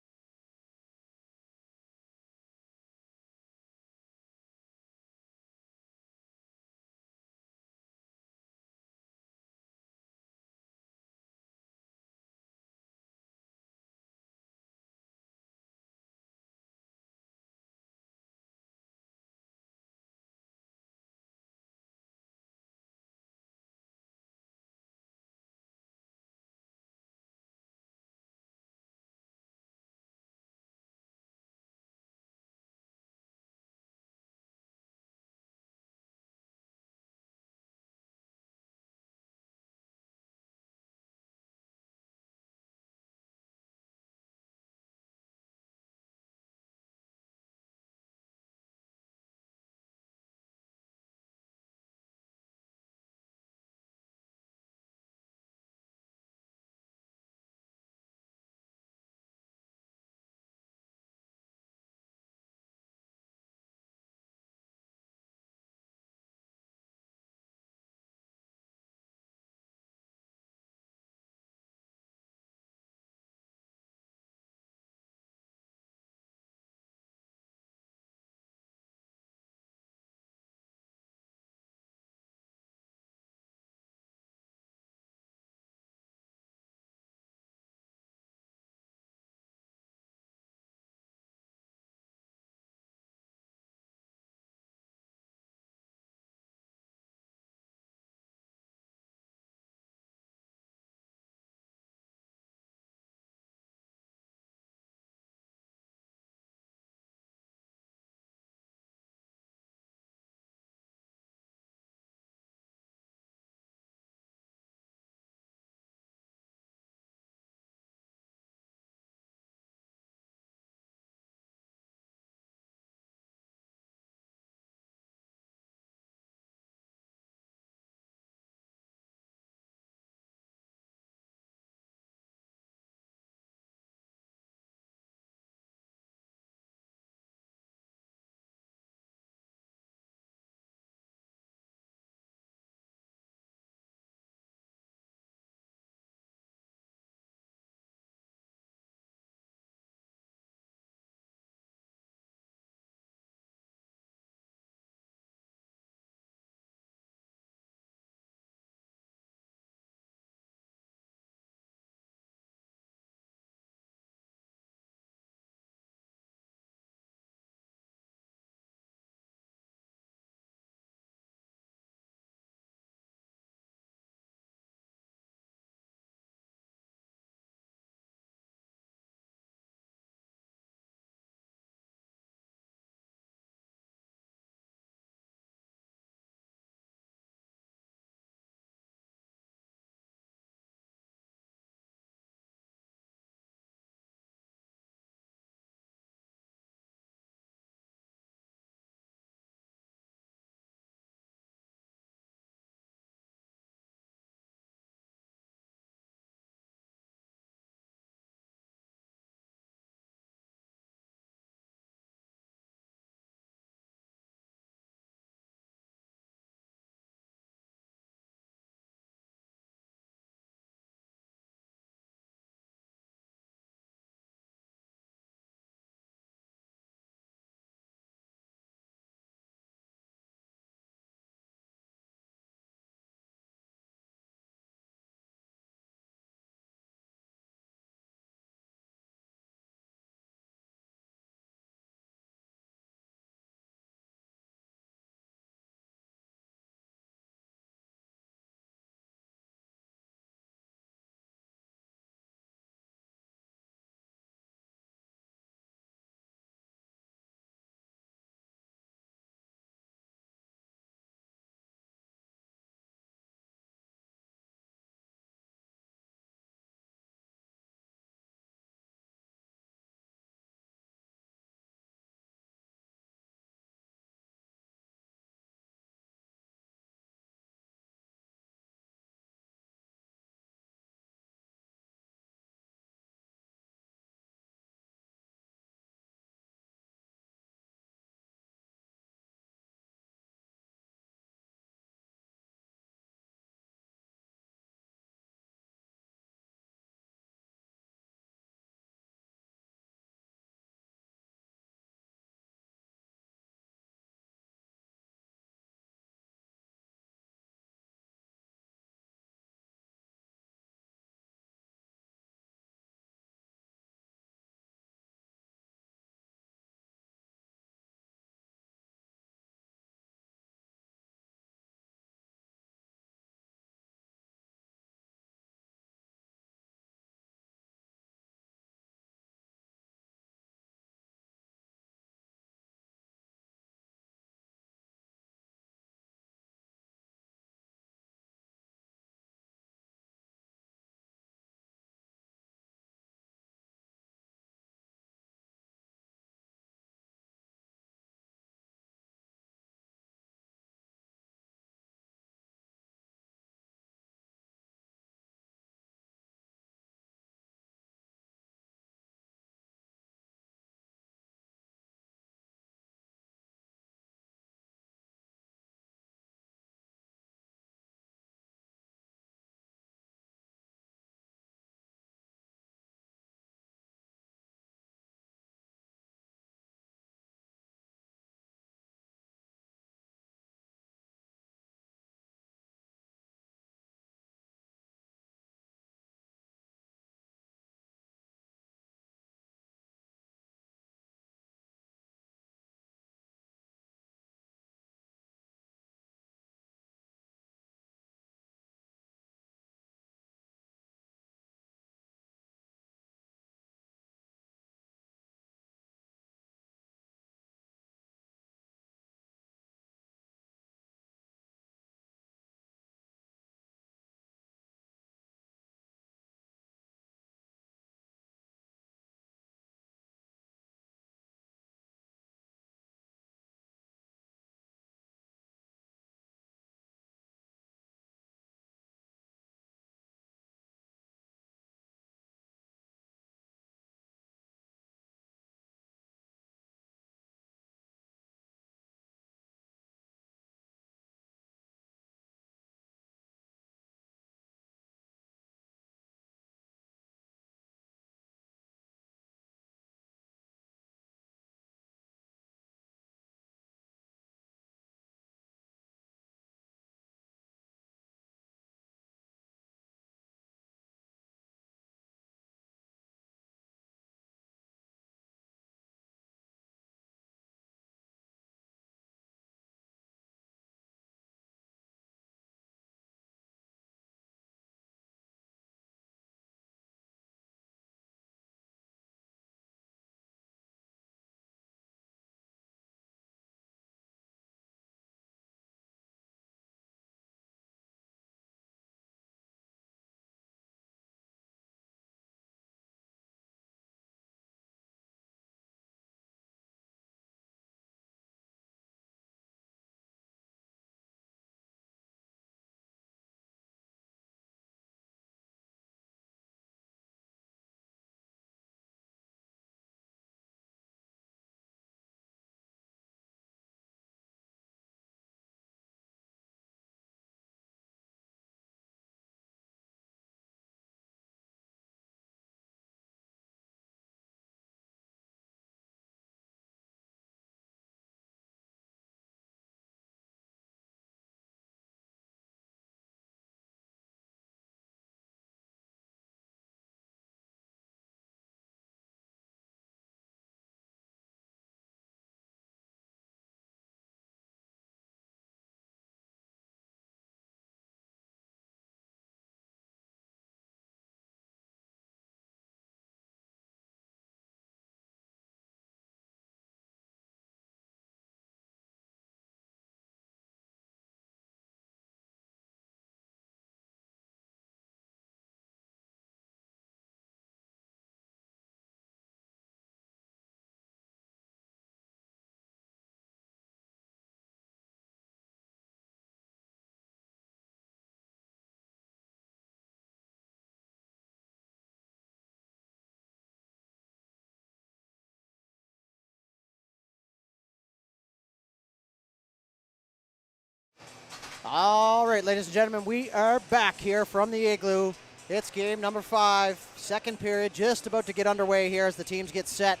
All right, ladies and gentlemen, we are back here from the Igloo. It's game number 5, second period, just about to get underway here as the teams get set.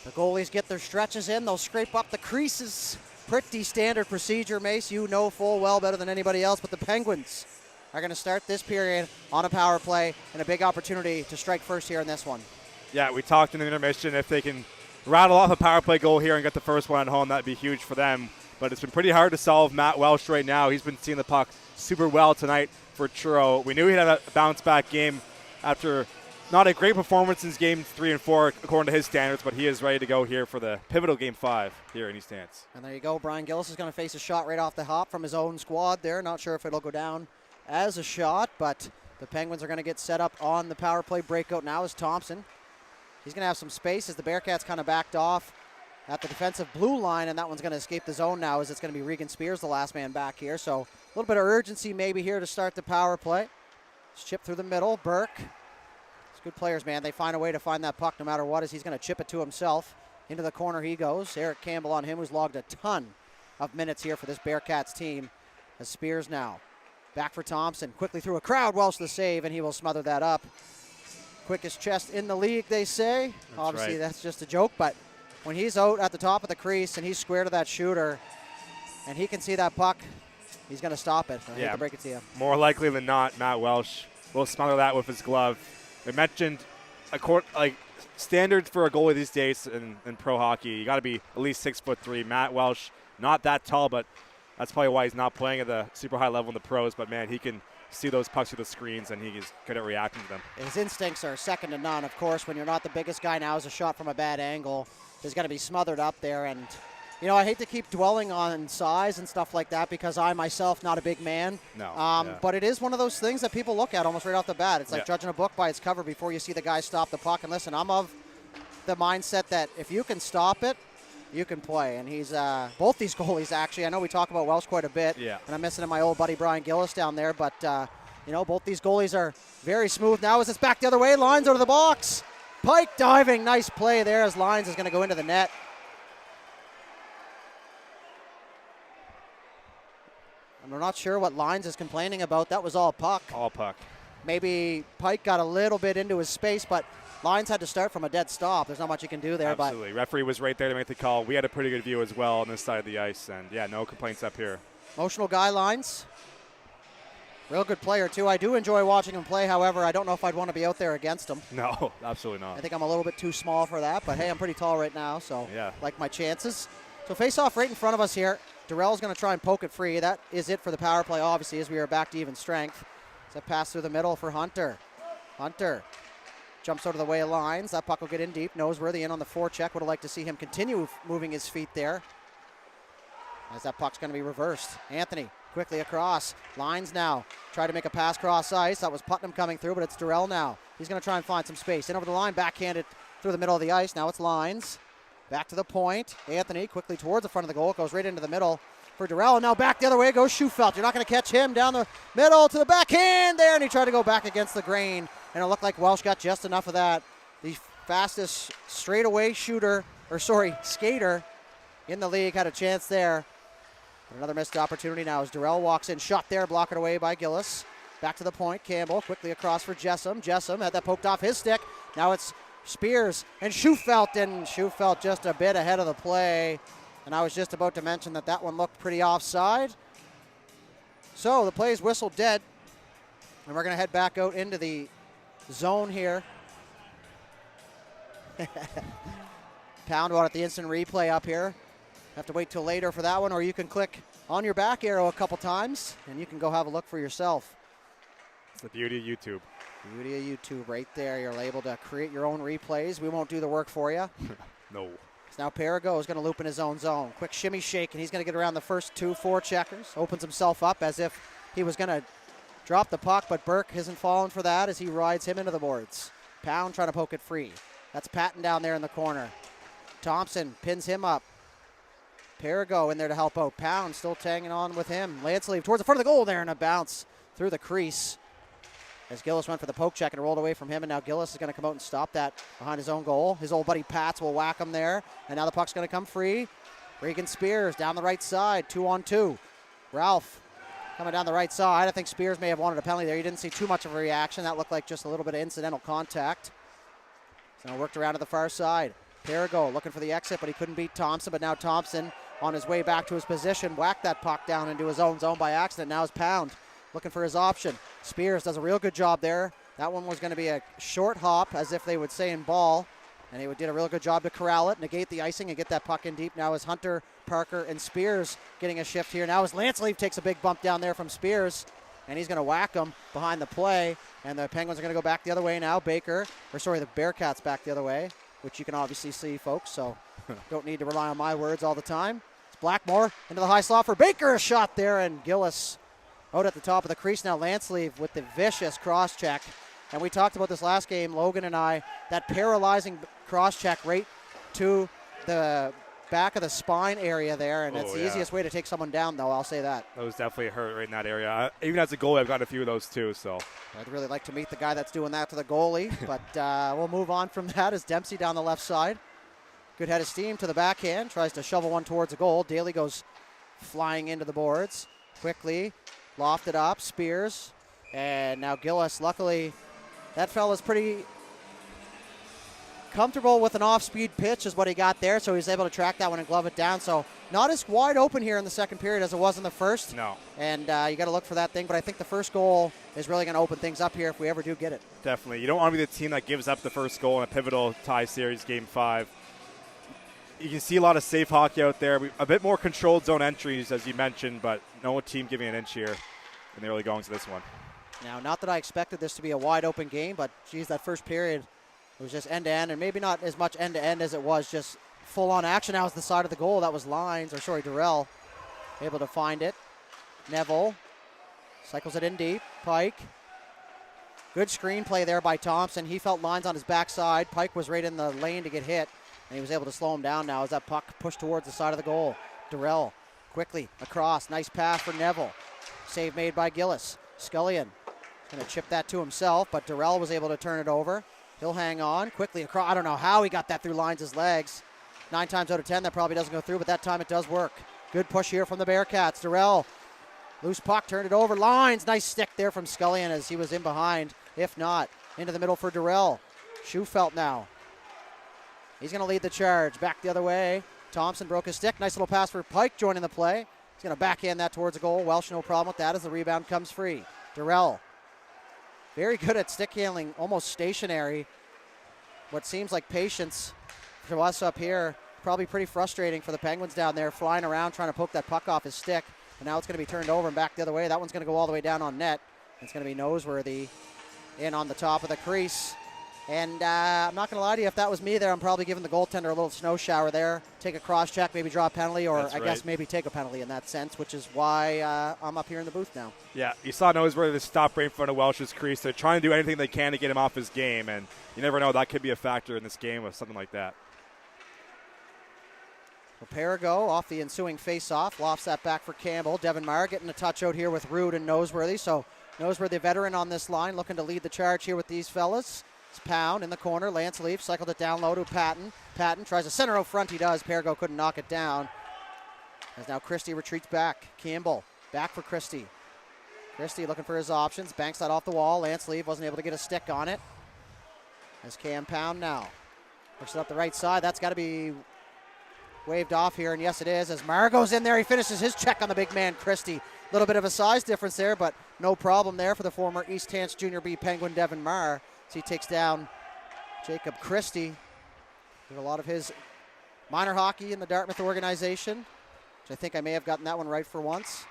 The goalies get their stretches in. They'll scrape up the creases. Pretty standard procedure, Mace. You know full well better than anybody else, but the Penguins are going to start this period on a power play and a big opportunity to strike first here in this one. Yeah, we talked in the intermission. If they can rattle off a power play goal here and get the first one at home, that'd be huge for them. But it's been pretty hard to solve Matt Welsh right now. He's been seeing the puck super well tonight for Truro. We knew he'd have a bounce-back game after not a great performance in games 3 and 4, according to his standards, but he is ready to go here for the pivotal game 5 here in East Hants. And there you go. Brian Gillis is going to face a shot right off the hop from his own squad there. Not sure if it'll go down as a shot, but the Penguins are going to get set up on the power play breakout now as Thompson. He's going to have some space as the Bearcats kind of backed off at the defensive blue line, and that one's going to escape the zone now as it's going to be Regan Spears, the last man back here. So a little bit of urgency maybe here to start the power play. It's chipped through the middle. Burke. It's good players, man. They find a way to find that puck no matter what as he's going to chip it to himself. Into the corner he goes. Eric Campbell on him, who's logged a ton of minutes here for this Bearcats team. As Spears now back for Thompson. Quickly through a crowd. Welsh the save, and he will smother that up. Quickest chest in the league, they say. Obviously, right. That's just a joke, but when he's out at the top of the crease and he's square to that shooter and he can see that puck, he's going to stop it. I hate to break it to you. More likely than not, Matt Welsh will smother that with his glove. I mentioned standards for a goalie these days in pro hockey. You got to be at least 6'3". Matt Welsh, not that tall, but that's probably why he's not playing at the super high level in the pros. But man, he can see those pucks through the screens, and he's good at reacting to them. His instincts are second to none. Of course, when you're not the biggest guy now, as a shot from a bad angle is going to be smothered up there. And, you know, I hate to keep dwelling on size and stuff like that because I myself not a big man. No. But it is one of those things that people look at almost right off the bat. It's like judging a book by its cover before you see the guy stop the puck. And listen, I'm of the mindset that if you can stop it, you can play. And he's both these goalies, actually. I know we talk about Welsh quite a bit. Yeah. And I'm missing my old buddy Brian Gillis down there. But, you know, both these goalies are very smooth now as it's back the other way. Lines out of the box. Pike diving. Nice play there as Lines is going to go into the net. I'm not sure what Lines is complaining about. That was all puck. All puck. Maybe Pike got a little bit into his space, but Lines had to start from a dead stop. There's not much you can do there. Absolutely. Referee was right there to make the call. We had a pretty good view as well on this side of the ice. And, yeah, no complaints up here. Emotional guy, Lines. Real good player, too. I do enjoy watching him play. However, I don't know if I'd want to be out there against him. No, absolutely not. I think I'm a little bit too small for that. But, hey, I'm pretty tall right now, so like my chances. So face-off right in front of us here. Durrell's going to try and poke it free. That is it for the power play, obviously, as we are back to even strength. It's a pass through the middle for Hunter. Hunter jumps out of the way of Lines. That puck will get in deep. Noseworthy in on the forecheck. Would have liked to see him continue moving his feet there. As that puck's going to be reversed. Anthony quickly across. Lines now. Try to make a pass cross ice. That was Putnam coming through, but it's Durrell now. He's going to try and find some space. In over the line, backhanded through the middle of the ice. Now it's Lines. Back to the point. Anthony quickly towards the front of the goal. It goes right into the middle for Durrell. And now back the other way goes Schufelt. You're not going to catch him down the middle to the backhand there. And he tried to go back against the grain. And it looked like Welsh got just enough of that. The fastest straightaway skater in the league had a chance there. But another missed opportunity now as Durrell walks in. Shot there, blocked it away by Gillis. Back to the point. Campbell quickly across for Jessom. Jessom had that poked off his stick. Now it's Spears and Schufelt just a bit ahead of the play. And I was just about to mention that one looked pretty offside. So the play is whistled dead. And we're going to head back out into the zone here. Pound one at the instant replay up here. Have to wait till later for that one, or you can click on your back arrow a couple times and you can go have a look for yourself. It's the beauty of YouTube. Beauty of YouTube right there. You're able to create your own replays. We won't do the work for you. No. So now Perigo is going to loop in his own zone. Quick shimmy shake, and he's going to get around the first 2-4 checkers. Opens himself up as if he was going to drop the puck, but Burke hasn't fallen for that as he rides him into the boards. Pound trying to poke it free. That's Patton down there in the corner. Thompson pins him up. Perigo in there to help out. Pound still tagging on with him. Lanceleave towards the front of the goal there, and a bounce through the crease. As Gillis went for the poke check and rolled away from him, and now Gillis is going to come out and stop that behind his own goal. His old buddy Pats will whack him there, and now the puck's going to come free. Regan Spears down the right side, 2-on-2. Ralph Coming down the right side. I think Spears may have wanted a penalty there. You didn't see too much of a reaction. That looked like just a little bit of incidental contact. So worked around to the far side. Perigo looking for the exit, but he couldn't beat Thompson. But now Thompson on his way back to his position, whacked that puck down into his own zone by accident. Now is Pound looking for his option. Spears does a real good job there. That one was going to be a short hop, as if they would say in ball. And he did a real good job to corral it, negate the icing, and get that puck in deep. Now is Hunter, Parker, and Spears getting a shift here. Now as Lanceleaf takes a big bump down there from Spears, and he's going to whack him behind the play. And the Penguins are going to go back the other way now. The Bearcats back the other way, which you can obviously see, folks, so don't need to rely on my words all the time. It's Blackmore into the high slot for Baker. A shot there, and Gillis out at the top of the crease. Now Lanceleaf with the vicious cross-check. And we talked about this last game, Logan and I, that paralyzing cross-check right to the back of the spine area there, and it's the easiest way to take someone down, though, I'll say that. That was definitely a hurt right in that area. Even as a goalie, I've got a few of those too. So I'd really like to meet the guy that's doing that to the goalie, but we'll move on from that as Dempsey down the left side. Good head of steam to the backhand, tries to shovel one towards the goal. Daly goes flying into the boards. Quickly lofted up, Spears, and now Gillis, luckily, that fella's pretty comfortable with an off-speed pitch is what he got there, so he's able to track that one and glove it down. So not as wide open here in the second period as it was in the first. No. And you got to look for that thing, but I think the first goal is really going to open things up here if we ever do get it. Definitely. You don't want to be the team that gives up the first goal in a pivotal tie series, Game 5. You can see a lot of safe hockey out there. A bit more controlled zone entries, as you mentioned, but no team giving an inch here in the early goings of this one. Now, not that I expected this to be a wide-open game, but, geez, that first period was just end-to-end, and maybe not as much end-to-end as it was just full-on action. Now was the side of the goal. That was Durrell able to find it. Neville cycles it in deep. Pike. Good screenplay there by Thompson. He felt lines on his backside. Pike was right in the lane to get hit, and he was able to slow him down now as that puck pushed towards the side of the goal. Durrell quickly across. Nice pass for Neville. Save made by Gillis. Scullion going to chip that to himself, but Durrell was able to turn it over. He'll hang on quickly across. I don't know how he got that through Lines' legs. 9 times out of 10, that probably doesn't go through, but that time it does work. Good push here from the Bearcats. Durrell, loose puck, turned it over. Lines, nice stick there from Scullion as he was in behind. If not, into the middle for Durrell. Schufelt now. He's going to lead the charge. Back the other way. Thompson broke his stick. Nice little pass for Pike joining the play. He's going to backhand that towards a goal. Welsh, no problem with that as the rebound comes free. Durrell, very good at stick handling, almost stationary. What seems like patience to us up here. Probably pretty frustrating for the Penguins down there, flying around trying to poke that puck off his stick. And now it's going to be turned over and back the other way. That one's going to go all the way down on net. It's going to be Noseworthy in on the top of the crease. And I'm not going to lie to you, if that was me there, I'm probably giving the goaltender a little snow shower there. Take a cross-check, maybe draw a penalty, or I guess maybe take a penalty in that sense, which is why I'm up here in the booth now. Yeah, you saw Noseworthy stop right in front of Welsh's crease. They're trying to do anything they can to get him off his game, and you never know, that could be a factor in this game with something like that. Perigo off the ensuing face-off, lofts that back for Campbell. Devin Meyer getting a touch out here with Rude and Noseworthy, so Noseworthy, veteran on this line, looking to lead the charge here with these fellas. Pound in the corner. Lanceleaf cycled it down low to Patton. Patton tries to center out front. He does. Perigo couldn't knock it down. As now Christie retreats back. Campbell back for Christie. Christie looking for his options. Banks that off the wall. Lanceleaf wasn't able to get a stick on it. As Cam Pound now pushes it up the right side. That's got to be waved off here, and yes it is. As Meyer goes in there, he finishes his check on the big man Christie. A little bit of a size difference there, but no problem there for the former East Hants Junior B Penguin Devin Meyer. So he takes down Jacob Christie. Did a lot of his minor hockey in the Dartmouth organization, which I think I may have gotten that one right for once.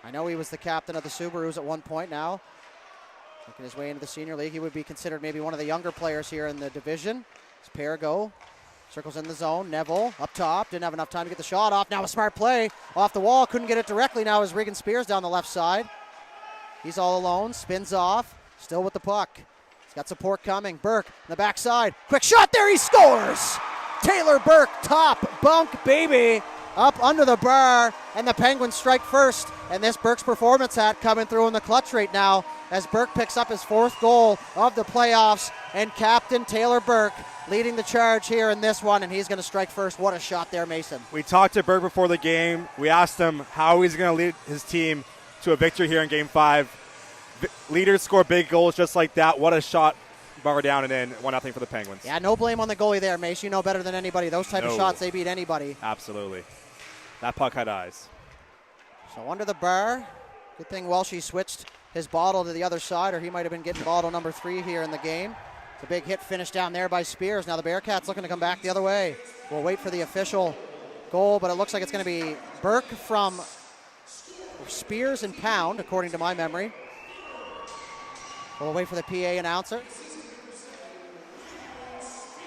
I know he was the captain of the Subarus at one point now. Making his way into the senior league. He would be considered maybe one of the younger players here in the division. It's Perigo. Circles in the zone. Neville up top. Didn't have enough time to get the shot off. Now a smart play. Off the wall. Couldn't get it directly. Now is Regan Spears down the left side. He's all alone. Spins off. Still with the puck. He's got support coming. Burke on the backside. Quick shot there. He scores. Taylor Burke, top bunk, baby. Up under the bar. And the Penguins strike first. And this Burke's performance hat coming through in the clutch right now as Burke picks up his 4th goal of the playoffs. And Captain Taylor Burke leading the charge here in this one. And he's going to strike first. What a shot there, Mason. We talked to Burke before the game. We asked him how he's going to lead his team to a victory here in Game 5. Leaders score big goals just like that. What a shot. Bar down and in. 1-0 for the Penguins. Yeah, no blame on the goalie there, Mace. You know better than anybody. Those type of shots, they beat anybody. Absolutely. That puck had eyes. So under the bar. Good thing Welshie switched his bottle to the other side, or he might have been getting bottle number 3 here in the game. It's a big hit finish down there by Spears. Now the Bearcats looking to come back the other way. We'll wait for the official goal, but it looks like it's going to be Burke from Spears and Pound, according to my memory. We'll wait for the PA announcer.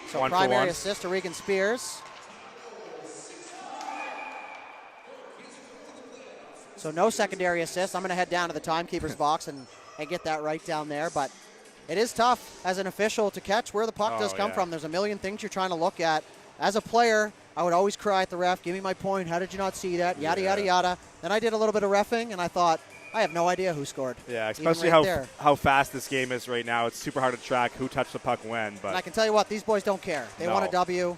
So primary assist to Regan Spears. So no secondary assist. I'm going to head down to the timekeeper's box and get that right down there. But it is tough as an official to catch where the puck does come from. There's a million things you're trying to look at. As a player, I would always cry at the ref, give me my point, how did you not see that, yada, yada, yada. Then I did a little bit of reffing, and I thought, I have no idea who scored. Yeah, especially how fast this game is right now. It's super hard to track who touched the puck when. But and I can tell you what, these boys don't care. They want a W.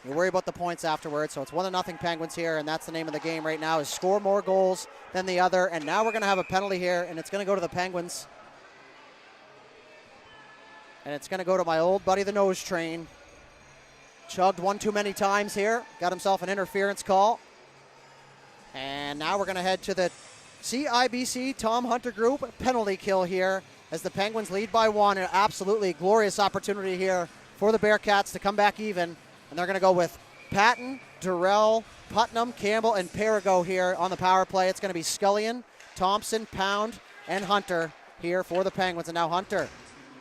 You worry about the points afterwards. So it's 1-0 Penguins here, and that's the name of the game right now, is score more goals than the other. And now we're going to have a penalty here, and it's going to go to the Penguins. And it's going to go to my old buddy, the nose train. Chugged one too many times here. Got himself an interference call. And now we're going to head to the CIBC Tom Hunter Group penalty kill here as the Penguins lead by 1. An absolutely glorious opportunity here for the Bearcats to come back even. And they're going to go with Patton, Durrell, Putnam, Campbell, and Perigo here on the power play. It's going to be Scullion, Thompson, Pound, and Hunter here for the Penguins. And now Hunter,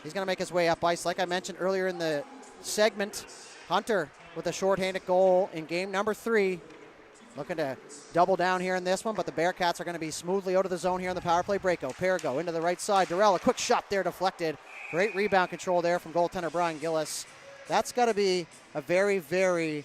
he's going to make his way up ice. Like I mentioned earlier in the segment, Hunter with a shorthanded goal in game number 3. Looking to double down here in this one, but the Bearcats are going to be smoothly out of the zone here on the power play. Breako, Perigo into the right side. Durrell, a quick shot there deflected. Great rebound control there from goaltender Brian Gillis. That's got to be a very, very,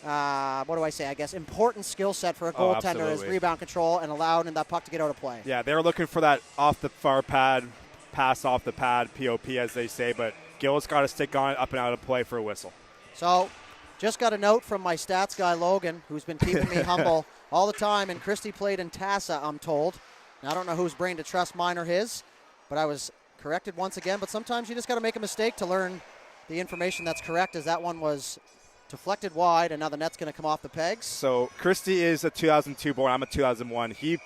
important skill set for a goaltender is rebound control and allowing that puck to get out of play. Yeah, they were looking for that off the far pad, pass off the pad, POP as they say, but Gillis got a stick on it, up and out of play for a whistle. So just got a note from my stats guy, Logan, who's been keeping me humble all the time, and Christie played in Tassa, I'm told. Now, I don't know whose brain to trust, mine or his, but I was corrected once again. But sometimes you just got to make a mistake to learn the information that's correct, as that one was deflected wide, and now the net's going to come off the pegs. So Christie is a 2002 born. I'm a 2001. He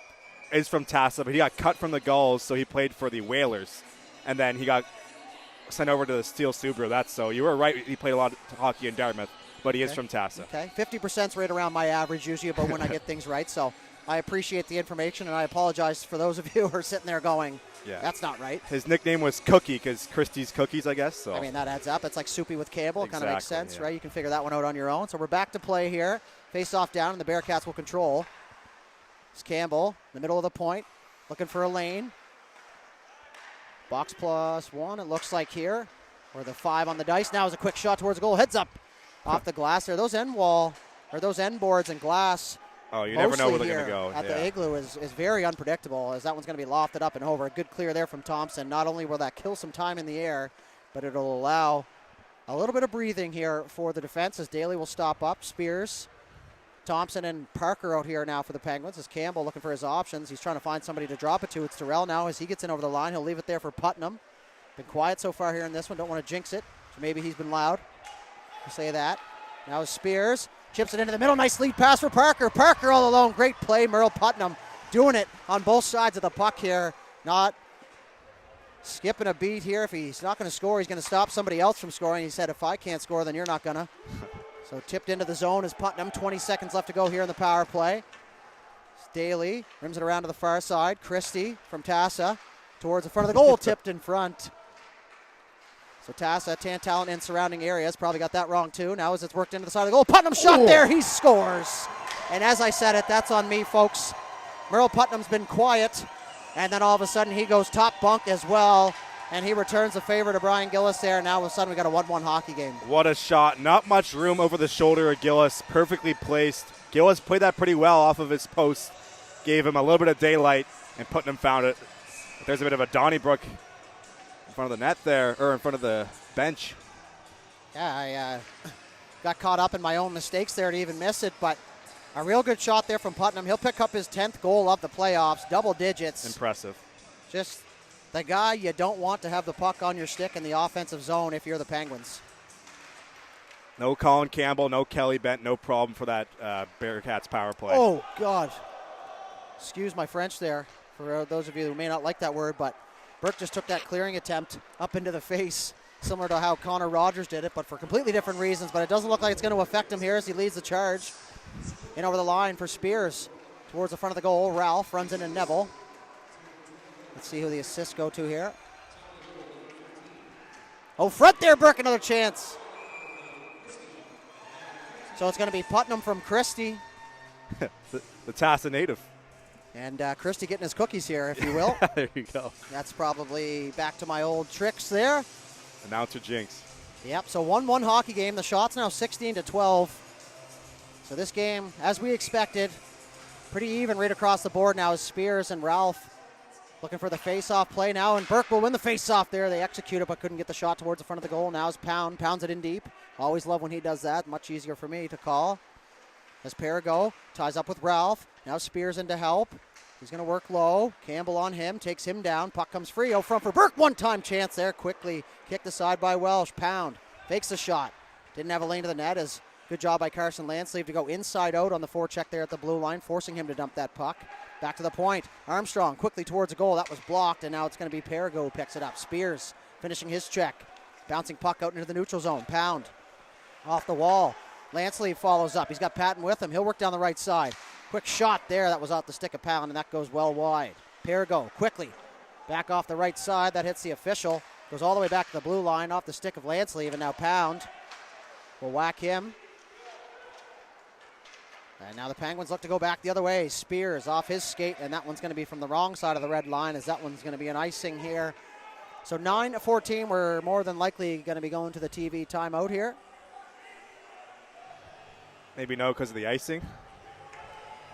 is from Tassa, but he got cut from the Gulls, so he played for the Whalers. And then he got sent over to the Steel Subaru. That's so. You were right. He played a lot of hockey in Dartmouth. But he is from Tassa. Okay, 50%'s right around my average usually about when I get things right. So I appreciate the information, and I apologize for those of you who are sitting there going, that's not right. His nickname was Cookie because Christie's Cookies, I guess. So. I mean, that adds up. It's like Soupy with Campbell. It kind of makes sense, right? You can figure that one out on your own. So we're back to play here. Face off down, and the Bearcats will control. It's Campbell in the middle of the point, looking for a lane. Box +1, it looks like here. Or the 5 on the dice. Now is a quick shot towards the goal. Heads up. Off the glass there. Those end boards and glass. Oh, you never know where they're going to go. At the Igloo is very unpredictable, as that one's going to be lofted up and over. A good clear there from Thompson. Not only will that kill some time in the air, but it'll allow a little bit of breathing here for the defense as Daly will stop up. Spears, Thompson, and Parker out here now for the Penguins. As Campbell looking for his options. He's trying to find somebody to drop it to. It's Durrell now as he gets in over the line. He'll leave it there for Putnam. Been quiet so far here in this one. Don't want to jinx it. So maybe he's been loud. We'll say that. Now Spears chips it into the middle. Nice lead pass for Parker. Parker all alone. Great play. Merle Putnam doing it on both sides of the puck here. Not skipping a beat here. If he's not going to score, he's going to stop somebody else from scoring. He said, if I can't score, then you're not going to. So tipped into the zone is Putnam. 20 seconds left to go here in the power play. Daly rims it around to the far side. Christie from Tassa towards the front of the goal. Tipped in front. So Tassa, Tantalent in surrounding areas. Probably got that wrong too. Now as it's worked into the side of the goal. Putnam shot there. He scores. And as I said it, that's on me, folks. Merle Putnam's been quiet. And then all of a sudden he goes top bunk as well. And he returns the favor to Brian Gillis there. Now all of a sudden we got a 1-1 hockey game. What a shot. Not much room over the shoulder of Gillis. Perfectly placed. Gillis played that pretty well off of his post. Gave him a little bit of daylight. And Putnam found it. But there's a bit of a Donnybrook in front of the net there, or in front of the bench. Yeah, I got caught up in my own mistakes there to even miss it, but A real good shot there from Putnam. He'll pick up his 10th goal of the playoffs, double digits. Impressive. Just the guy you don't want to have the puck on your stick in the offensive zone if you're the Penguins. No Colin Campbell, no Kelly Bent, no problem for that Bearcats power play. Oh, God. Excuse my French there for those of you who may not like that word, but Burke just took that clearing attempt up into the face, similar to how Connor Rogers did it, but for completely different reasons. But it doesn't look like it's going to affect him here as he leads the charge. In over the line for Spears towards the front of the goal. Ralph runs into Neville. Let's see who the assists go to here. Oh, front there, Burke, another chance. So it's going to be Putnam from Christie. the Tassa native. And Christie getting his cookies here, if you will. There you go. That's probably back to my old tricks there. Announcer jinx. Yep, so 1-1 hockey game. The shot's now 16-12. So this game, as we expected, pretty even right across the board now as Spears and Ralph looking for the face-off play now, and Burke will win the face-off there. They execute it but couldn't get the shot towards the front of the goal. Now is pounds it in deep. Always love when he does that. Much easier for me to call. As Perigo ties up with Ralph. Now Spears in to help. He's going to work low. Campbell on him, takes him down. Puck comes free. Oh, front for Burke. One-time chance there. Quickly kicked aside by Welsh. Pound fakes the shot. Didn't have a lane to the net as good job by Carson Landsleeve to go inside out on the forecheck there at the blue line, forcing him to dump that puck. Back to the point. Armstrong quickly towards a goal. That was blocked, and now it's going to be Perigo who picks it up. Spears finishing his check. Bouncing puck out into the neutral zone. Pound off the wall. Landsleeve follows up. He's got Patton with him. He'll work down the right side. Quick shot there. That was off the stick of Pound, and that goes well wide. Perigo quickly back off the right side. That hits the official. Goes all the way back to the blue line off the stick of Landsleeve, and now Pound will whack him. And now the Penguins look to go back the other way. Spears off his skate, and that one's going to be from the wrong side of the red line as that one's going to be an icing here. So 9-14, we're more than likely going to be going to the TV timeout here. Maybe no because of the icing.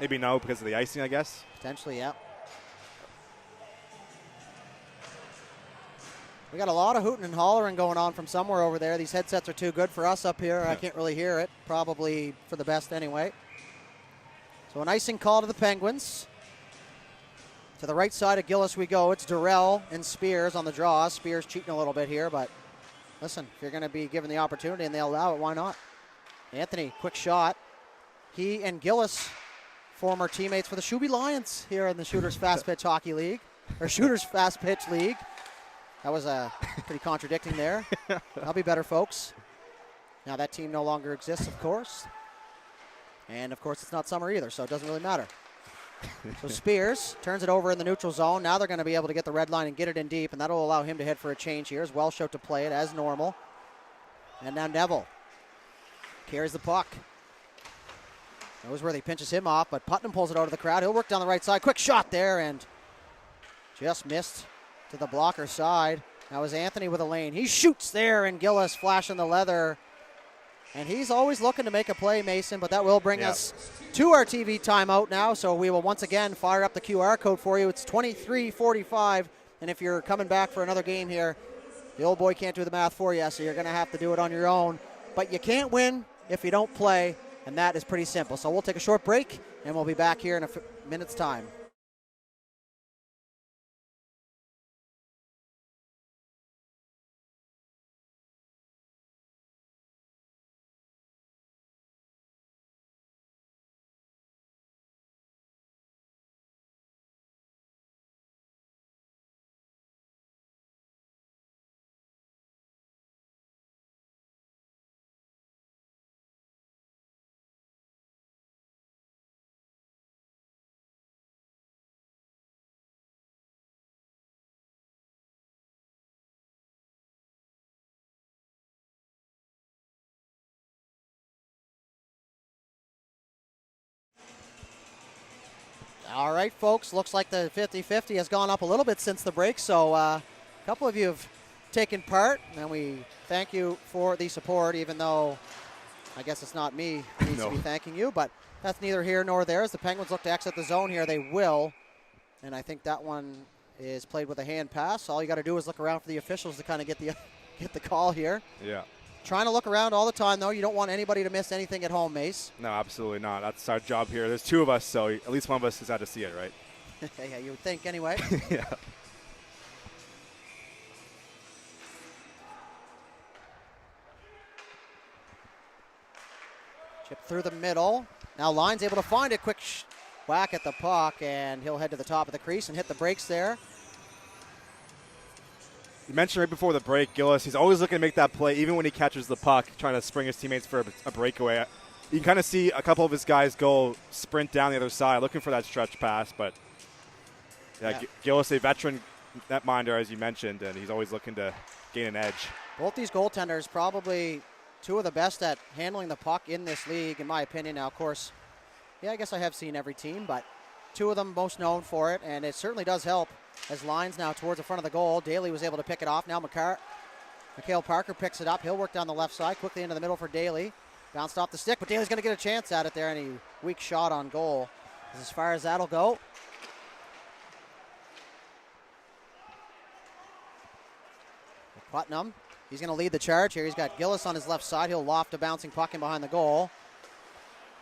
Maybe no because of the icing, I guess. Potentially, yeah. We got a lot of hooting and hollering going on from somewhere over there. These headsets are too good for us up here. I can't really hear it. Probably for the best anyway. So an icing call to the Penguins. To the right side of Gillis we go. It's Durrell and Spears on the draw. Spears cheating a little bit here, but listen, if you're going to be given the opportunity and they'll allow it, why not? Anthony, quick shot. He and Gillis, former teammates for the Shuby Lions here in the Shooters Fast Pitch Hockey League, or Shooters Fast Pitch League. That was pretty contradicting there. That'll be better, folks. Now that team no longer exists, of course. And, of course, it's not summer either, so it doesn't really matter. So Spears turns it over in the neutral zone. Now they're going to be able to get the red line and get it in deep, and that'll allow him to head for a change here as Welsh out to play it as normal. And now Neville carries the puck. Noseworthy pinches him off, but Putnam pulls it out of the crowd. He'll work down the right side. Quick shot there, and just missed to the blocker side. Now is Anthony with a lane. He shoots there, and Gillis flashing the leather. And he's always looking to make a play, Mason, but that will bring us to our TV timeout now. So we will once again fire up the QR code for you. It's 23:45, and if you're coming back for another game here, the old boy can't do the math for you, so you're going to have to do it on your own. But you can't win if you don't play, and that is pretty simple. So we'll take a short break, and we'll be back here in a minute's time. All right, folks, looks like the 50-50 has gone up a little bit since the break, so a couple of you have taken part, and we thank you for the support, even though I guess it's not me who needs to be thanking you, but that's neither here nor there. As the Penguins look to exit the zone here, they will, and I think that one is played with a hand pass. All you got to do is look around for the officials to kind of get the call here. Yeah. Trying to look around all the time, though. You don't want anybody to miss anything at home, Mace. No, absolutely not. That's our job here. There's 2 of us, so at least one of us has had to see it, right? Yeah, you would think anyway. Yeah. Chip through the middle. Now Lyons able to find a quick whack at the puck, and he'll head to the top of the crease and hit the brakes there. You mentioned right before the break, Gillis, he's always looking to make that play, even when he catches the puck, trying to spring his teammates for a breakaway. You can kind of see a couple of his guys go sprint down the other side, looking for that stretch pass. But, yeah. Gillis, a veteran netminder, as you mentioned, and he's always looking to gain an edge. Both these goaltenders probably 2 of the best at handling the puck in this league, in my opinion. Now, of course, yeah, I guess I have seen every team, but 2 of them most known for it, and it certainly does help. As Lyons now towards the front of the goal. Daly was able to pick it off. Now Mikhail Parker picks it up. He'll work down the left side. Quickly into the middle for Daly. Bounced off the stick, but Daly's going to get a chance at it there, and a weak shot on goal. As far as that'll go. Putnam, he's going to lead the charge here. He's got Gillis on his left side. He'll loft a bouncing puck in behind the goal.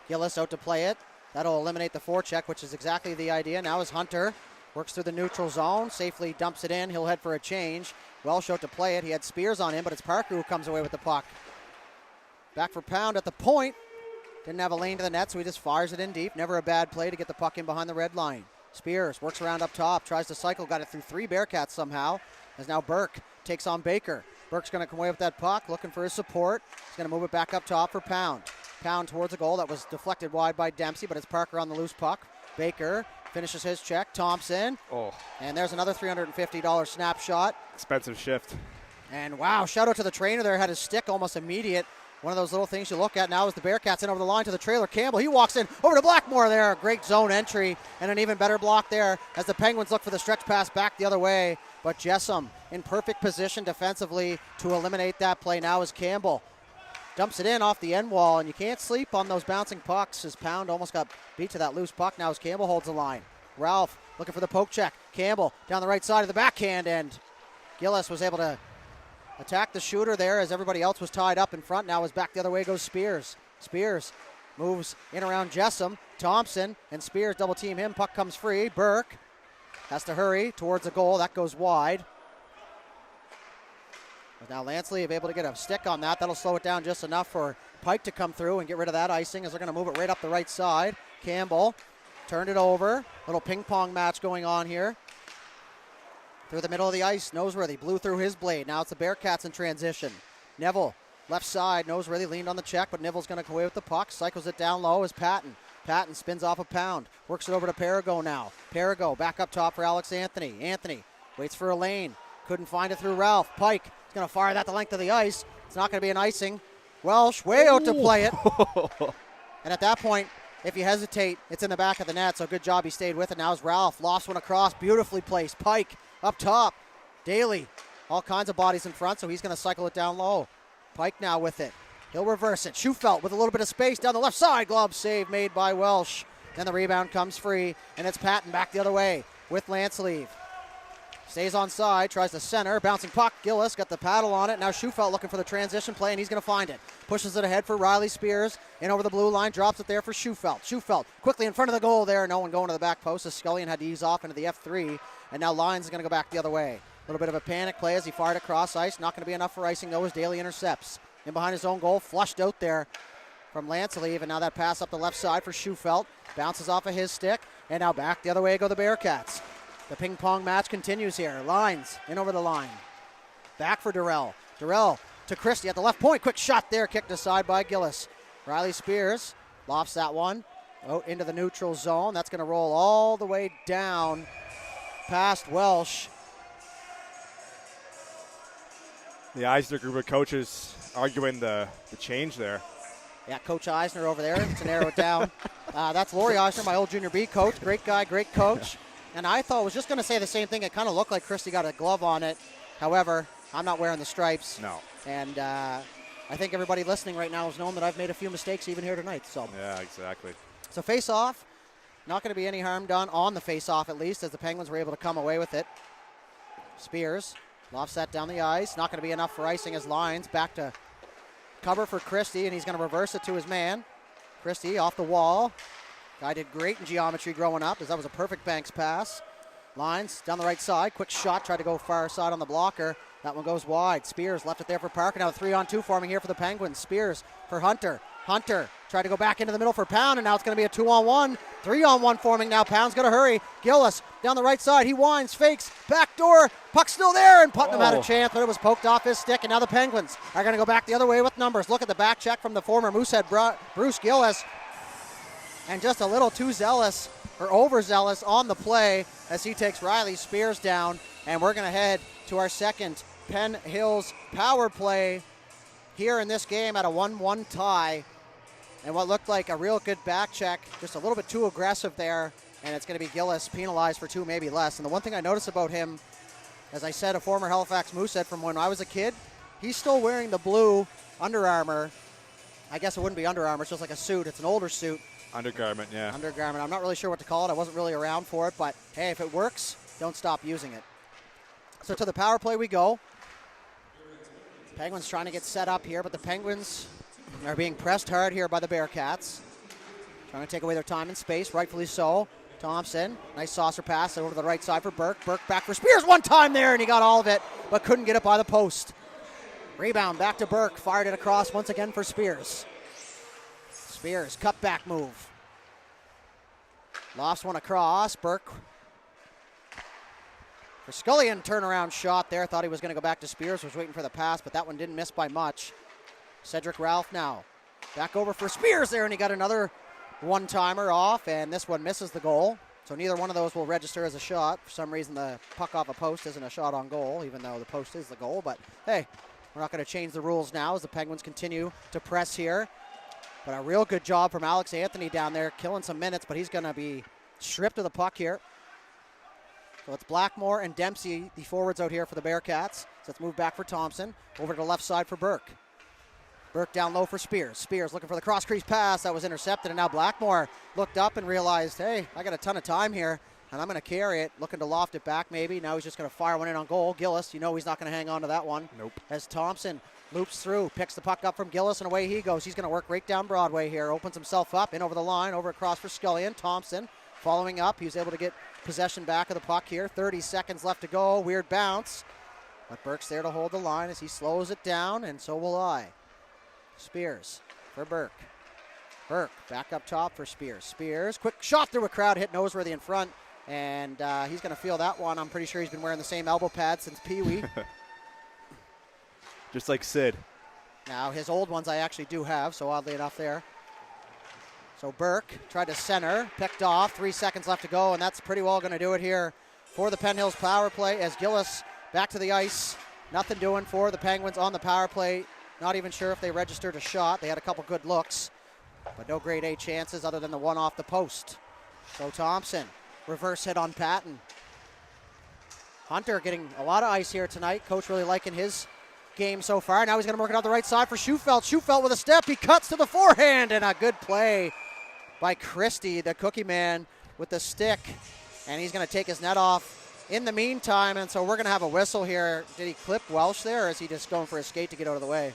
Gillis out to play it. That'll eliminate the forecheck, which is exactly the idea. Now is Hunter. Works through the neutral zone, safely dumps it in. He'll head for a change. Welsh out to play it. He had Spears on him, but it's Parker who comes away with the puck. Back for Pound at the point. Didn't have a lane to the net, so he just fires it in deep. Never a bad play to get the puck in behind the red line. Spears works around up top, tries to cycle, got it through 3 Bearcats somehow. As now Burke takes on Baker. Burke's going to come away with that puck, looking for his support. He's going to move it back up top for Pound. Pound towards a goal that was deflected wide by Dempsey, but it's Parker on the loose puck. Baker finishes his check. Thompson. Oh. And there's another $350 snapshot. Expensive shift. And wow, shout out to the trainer there. Had his stick almost immediate. One of those little things you look at now is the Bearcats in over the line to the trailer. Campbell, he walks in over to Blackmore there. Great zone entry and an even better block there as the Penguins look for the stretch pass back the other way. But Jessam in perfect position defensively to eliminate that play. Now is Campbell. Dumps it in off the end wall, and you can't sleep on those bouncing pucks as Pound almost got beat to that loose puck. Now as Campbell holds the line. Ralph looking for the poke check. Campbell down the right side of the backhand, and Gillis was able to attack the shooter there as everybody else was tied up in front. Now as back the other way goes Spears. Spears moves in around Jessam. Thompson and Spears double team him. Puck comes free. Burke has to hurry towards the goal. That goes wide. But now Lansley able to get a stick on that. That'll slow it down just enough for Pike to come through and get rid of that icing as they're going to move it right up the right side. Campbell turned it over. Little ping pong match going on here. Through the middle of the ice, Noseworthy blew through his blade. Now it's the Bearcats in transition. Neville, left side. Noseworthy leaned on the check, but Neville's going to come away with the puck. Cycles it down low as Patton. Patton spins off a Pound. Works it over to Perigo now. Perigo back up top for Alex Anthony. Anthony waits for a lane. Couldn't find it through Ralph. Pike is going to fire that the length of the ice. It's not going to be an icing. Welsh way out to play it. And at that point, if you hesitate, it's in the back of the net, so good job he stayed with it. Now is Ralph. Lofts one across. Beautifully placed. Pike up top. Daly. All kinds of bodies in front, so he's going to cycle it down low. Pike now with it. He'll reverse it. Schufelt with a little bit of space down the left side. Glove save made by Welsh. Then the rebound comes free, and it's Patton back the other way with Lanceleave. Stays on side, tries to center, bouncing puck. Gillis got the paddle on it. Now Schufelt looking for the transition play, and he's going to find it. Pushes it ahead for Riley Spears. In over the blue line, drops it there for Schufelt. Schufelt quickly in front of the goal there. No one going to the back post as Scullion had to ease off into the F3, and now Lyons is going to go back the other way. A little bit of a panic play as he fired across ice. Not going to be enough for icing, though, as Daly intercepts. In behind his own goal, flushed out there from Lanceleave, and now that pass up the left side for Schufelt. Bounces off of his stick, and now back the other way go the Bearcats. The ping pong match continues here. Lyons in over the line. Back for Durrell. Durrell to Christie at the left point. Quick shot there, kicked aside by Gillis. Riley Spears lofts that one out into the neutral zone. That's going to roll all the way down past Welsh. The Eisner group of coaches arguing the change there. Yeah, Coach Eisner over there to narrow it down. That's Laurie Eisner, my old junior B coach. Great guy, great coach. And I thought I was just going to say the same thing. It kind of looked like Christie got a glove on it. However, I'm not wearing the stripes. No. And I think everybody listening right now has known that I've made a few mistakes even here tonight. So yeah, exactly. So face-off. Not going to be any harm done on the face-off at least, as the Penguins were able to come away with it. Spears lofts that down the ice. Not going to be enough for icing as Lyons back to cover for Christie, and he's going to reverse it to his man. Christie off the wall. Guy did great in geometry growing up, as that was a perfect Banks pass. Lines down the right side. Quick shot, tried to go far side on the blocker. That one goes wide. Spears left it there for Parker. Now a 3-on-2 forming here for the Penguins. Spears for Hunter. Hunter tried to go back into the middle for Pound, and now it's going to be a 2-on-1. 3-on-1 forming now. Pound's going to hurry. Gillis down the right side. He winds, fakes, back door. Puck's still there, and Putnam had a chance, but it was poked off his stick, and now the Penguins are going to go back the other way with numbers. Look at the back check from the former Moosehead Bruce Gillis, and just a little too zealous or overzealous on the play as he takes Riley Spears down, and we're going to head to our second Penn Hills power play here in this game at a 1-1 tie. And what looked like a real good back check, just a little bit too aggressive there, and it's going to be Gillis penalized for 2, maybe less. And the one thing I noticed about him, as I said, a former Halifax Moosehead from when I was a kid, he's still wearing the blue Under Armour. I guess it wouldn't be Under Armour, it's just like a suit. It's an older suit. Undergarment, yeah. Undergarment. I'm not really sure what to call it. I wasn't really around for it, but hey, if it works, don't stop using it. So to the power play we go. Penguins trying to get set up here, but the Penguins are being pressed hard here by the Bearcats. Trying to take away their time and space, rightfully so. Thompson, nice saucer pass over to the right side for Burke. Burke back for Spears one time there, and he got all of it, but couldn't get it by the post. Rebound back to Burke, fired it across once again for Spears. Spears, cutback move. Lost one across, Burke. For Scullion, turnaround shot there. Thought he was going to go back to Spears, was waiting for the pass, but that one didn't miss by much. Cedric Ralph now. Back over for Spears there, and he got another one-timer off, and this one misses the goal. So neither one of those will register as a shot. For some reason, the puck off a post isn't a shot on goal, even though the post is the goal. But hey, we're not going to change the rules now as the Penguins continue to press here. But a real good job from Alex Anthony down there, killing some minutes, but he's going to be stripped of the puck here. So it's Blackmore and Dempsey, the forwards out here for the Bearcats. So let's move back for Thompson. Over to the left side for Burke. Burke down low for Spears. Spears looking for the cross-crease pass. That was intercepted, and now Blackmore looked up and realized, hey, I got a ton of time here, and I'm going to carry it. Looking to loft it back maybe. Now he's just going to fire one in on goal. Gillis, you know he's not going to hang on to that one. Nope. As Thompson loops through, picks the puck up from Gillis, and away he goes. He's going to work right down Broadway here. Opens himself up, in over the line, over across for Scullion. Thompson following up. He was able to get possession back of the puck here. 30 seconds left to go. Weird bounce. But Burke's there to hold the line as he slows it down, and so will I. Spears for Burke. Burke back up top for Spears. Spears, quick shot through a crowd, hit noseworthy in front, and he's going to feel that one. I'm pretty sure he's been wearing the same elbow pad since Pee Wee. Just like Sid. Now, his old ones I actually do have, so oddly enough there. So Burke tried to center, picked off, 3 seconds left to go, and that's pretty well going to do it here for the Penn Hills power play as Gillis back to the ice. Nothing doing for the Penguins on the power play. Not even sure if they registered a shot. They had a couple good looks, but no grade A chances other than the one off the post. So Thompson, reverse hit on Patton. Hunter getting a lot of ice here tonight. Coach really liking his game so far. Now he's going to work it out the right side for Schufelt. Schufelt with a step. He cuts to the forehand, and a good play by Christie, the cookie man, with the stick. And he's going to take his net off in the meantime, and so we're going to have a whistle here. Did he clip Welsh there, or is he just going for a skate to get out of the way?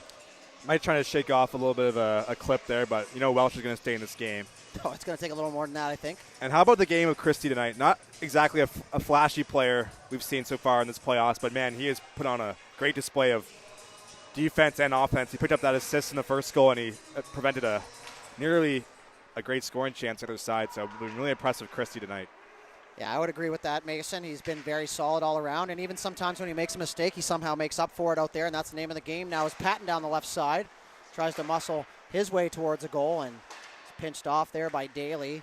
Might try to shake off a little bit of a clip there, but you know Welsh is going to stay in this game. Oh, it's going to take a little more than that, I think. And how about the game of Christie tonight? Not exactly a flashy player we've seen so far in this playoffs, but man, he has put on a great display of defense and offense. He picked up that assist in the first goal, and he prevented nearly a great scoring chance on the other side. So really impressive Christie tonight. Yeah, I would agree with that, Mason. He's been very solid all around, and even sometimes when he makes a mistake, he somehow makes up for it out there, and that's the name of the game now is Patton down the left side. Tries to muscle his way towards a goal, and it's pinched off there by Daly.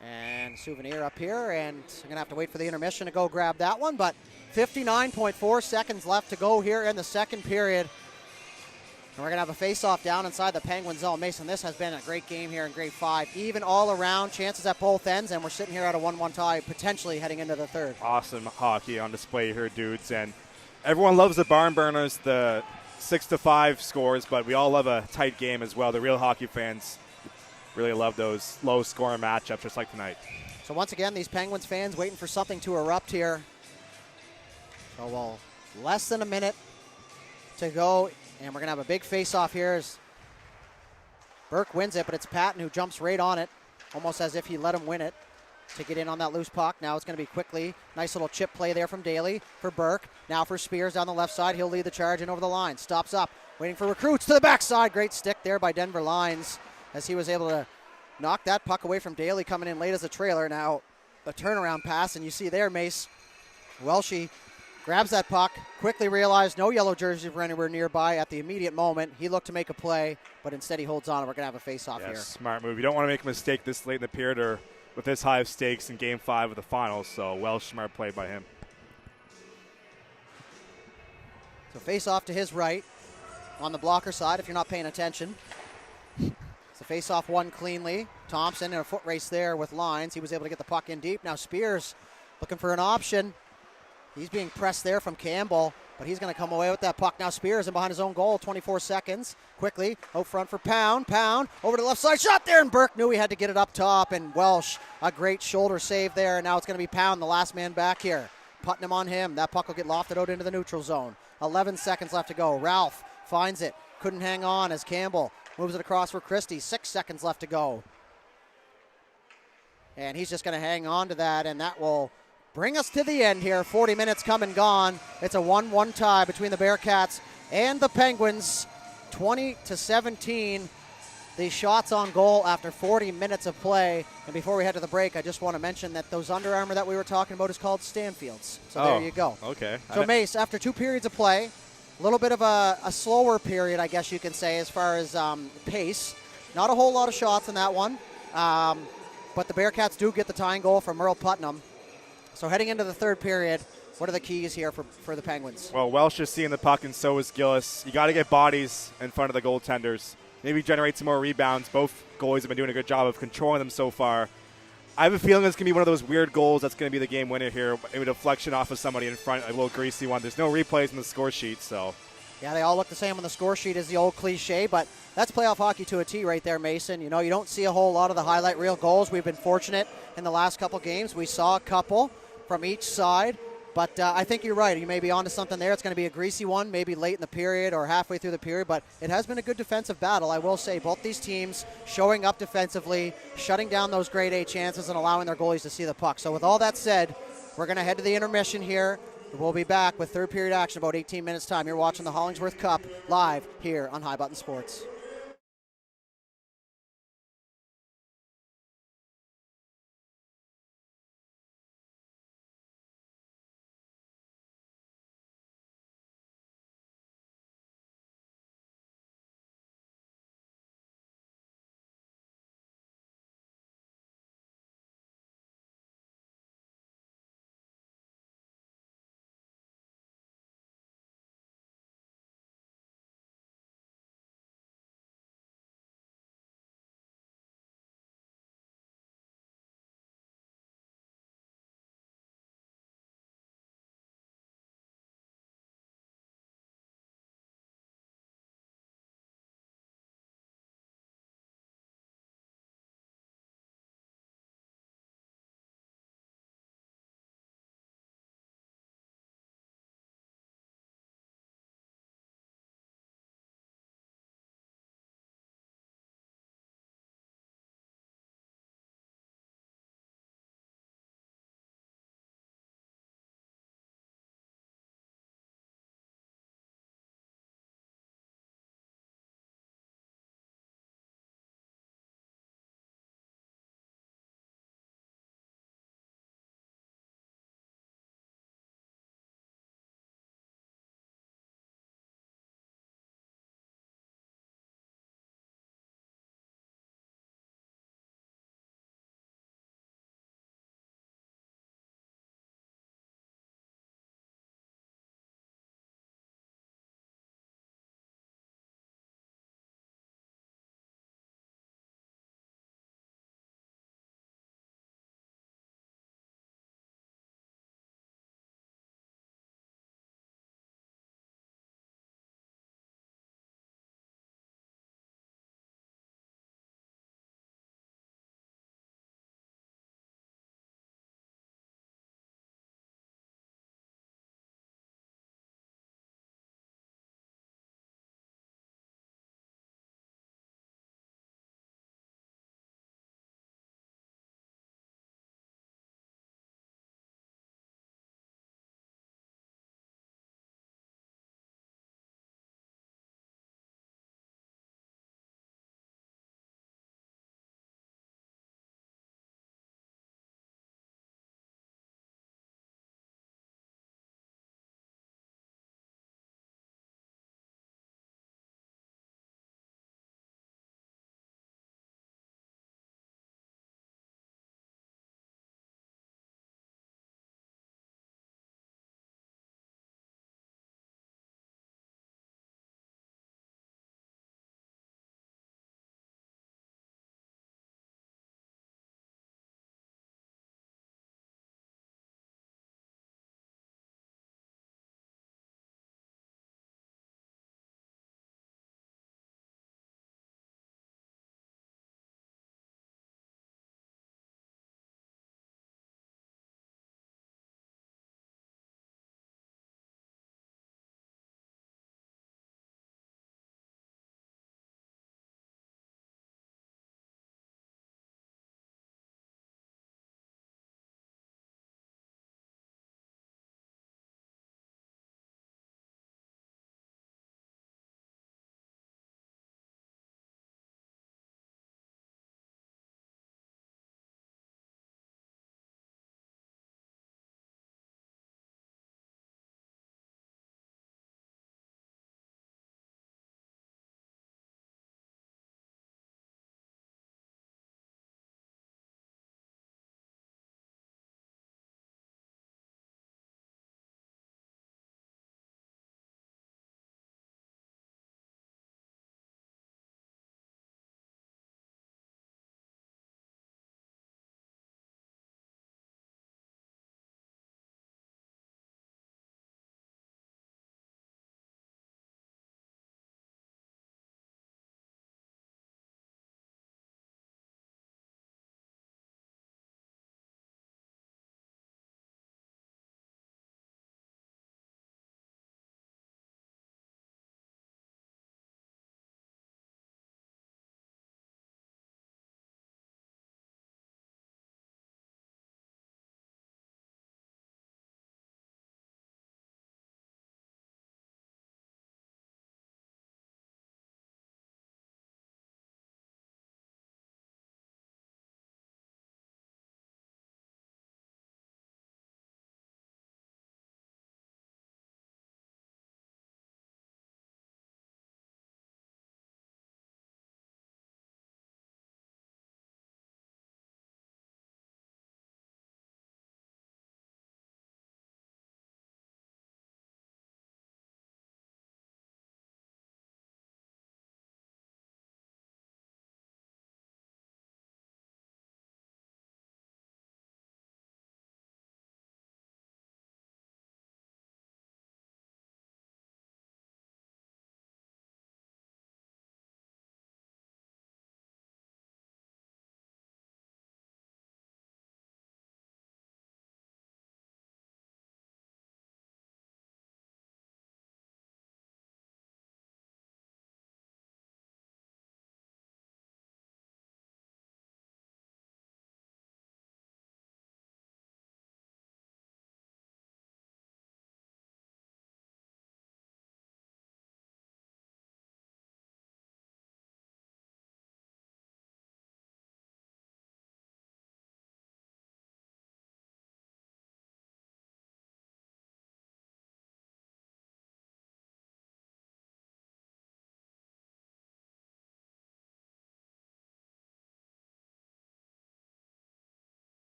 And Souvenir up here, and I'm going to have to wait for the intermission to go grab that one, but 59.4 seconds left to go here in the second period. And we're going to have a face-off down inside the Penguin zone. Mason, this has been a great game here in Grade 5. Even all around, chances at both ends, and we're sitting here at a 1-1 tie, potentially heading into the third. Awesome hockey on display here, dudes. And everyone loves the barn burners, the 6-5 scores, but we all love a tight game as well. The real hockey fans really love those low-scoring matchups just like tonight. So once again, these Penguins fans waiting for something to erupt here. So less than a minute to go And we're going to have a big face-off here as Burke wins it, but it's Patton who jumps right on it, almost as if he let him win it to get in on that loose puck. Now it's going to be quickly. Nice little chip play there from Daly for Burke. Now for Spears down the left side. He'll lead the charge in over the line. Stops up, waiting for recruits to the backside. Great stick there by Denver Lines as he was able to knock that puck away from Daly coming in late as a trailer. Now a turnaround pass, and you see there, Mace, Welshie grabs that puck, quickly realized no yellow jerseys were anywhere nearby at the immediate moment. He looked to make a play, but instead he holds on, and we're going to have a face-off here. Smart move. You don't want to make a mistake this late in the period or with this high of stakes in Game 5 of the finals, so smart play by him. So face-off to his right on the blocker side if you're not paying attention. So face-off won cleanly. Thompson in a foot race there with Lines. He was able to get the puck in deep. Now Spears looking for an option. He's being pressed there from Campbell, but he's going to come away with that puck. Now Spears in behind his own goal, 24 seconds. Quickly, out front for Pound, over to the left side, shot there, and Burke knew he had to get it up top, and Welsh, a great shoulder save there, and now it's going to be Pound, the last man back here. Putnam on him. That puck will get lofted out into the neutral zone. 11 seconds left to go. Ralph finds it, couldn't hang on as Campbell moves it across for Christie. 6 seconds left to go. And he's just going to hang on to that, and that will bring us to the end here. 40 minutes come and gone. It's a 1-1 tie between the Bearcats and the Penguins. 20-17. The shots on goal after 40 minutes of play. And before we head to the break, I just want to mention that those Under Armour that we were talking about is called Stanfields. So there you go. Okay. So Mace, after 2 periods of play, a little bit of a slower period, I guess you can say, as far as pace. Not a whole lot of shots in that one. But the Bearcats do get the tying goal from Merle Putnam. So heading into the third period, what are the keys here for the Penguins? Well, Welsh is seeing the puck, and so is Gillis. You got to get bodies in front of the goaltenders. Maybe generate some more rebounds. Both goalies have been doing a good job of controlling them so far. I have a feeling it's going to be one of those weird goals that's going to be the game winner here. Maybe a deflection off of somebody in front, a little greasy one. There's no replays in the score sheet, so. Yeah, they all look the same on the score sheet as the old cliche, but that's playoff hockey to a T right there, Mason. You know, you don't see a whole lot of the highlight reel goals. We've been fortunate in the last couple games. We saw a couple from each side, but I think you're right. You may be onto something there. It's going to be a greasy one, maybe late in the period or halfway through the period, but it has been a good defensive battle. I will say both these teams showing up defensively, shutting down those grade A chances and allowing their goalies to see the puck. So with all that said, we're going to head to the intermission here. We'll be back with third period action about 18 minutes time. You're watching the Hollingsworth Cup live here on High Button Sports.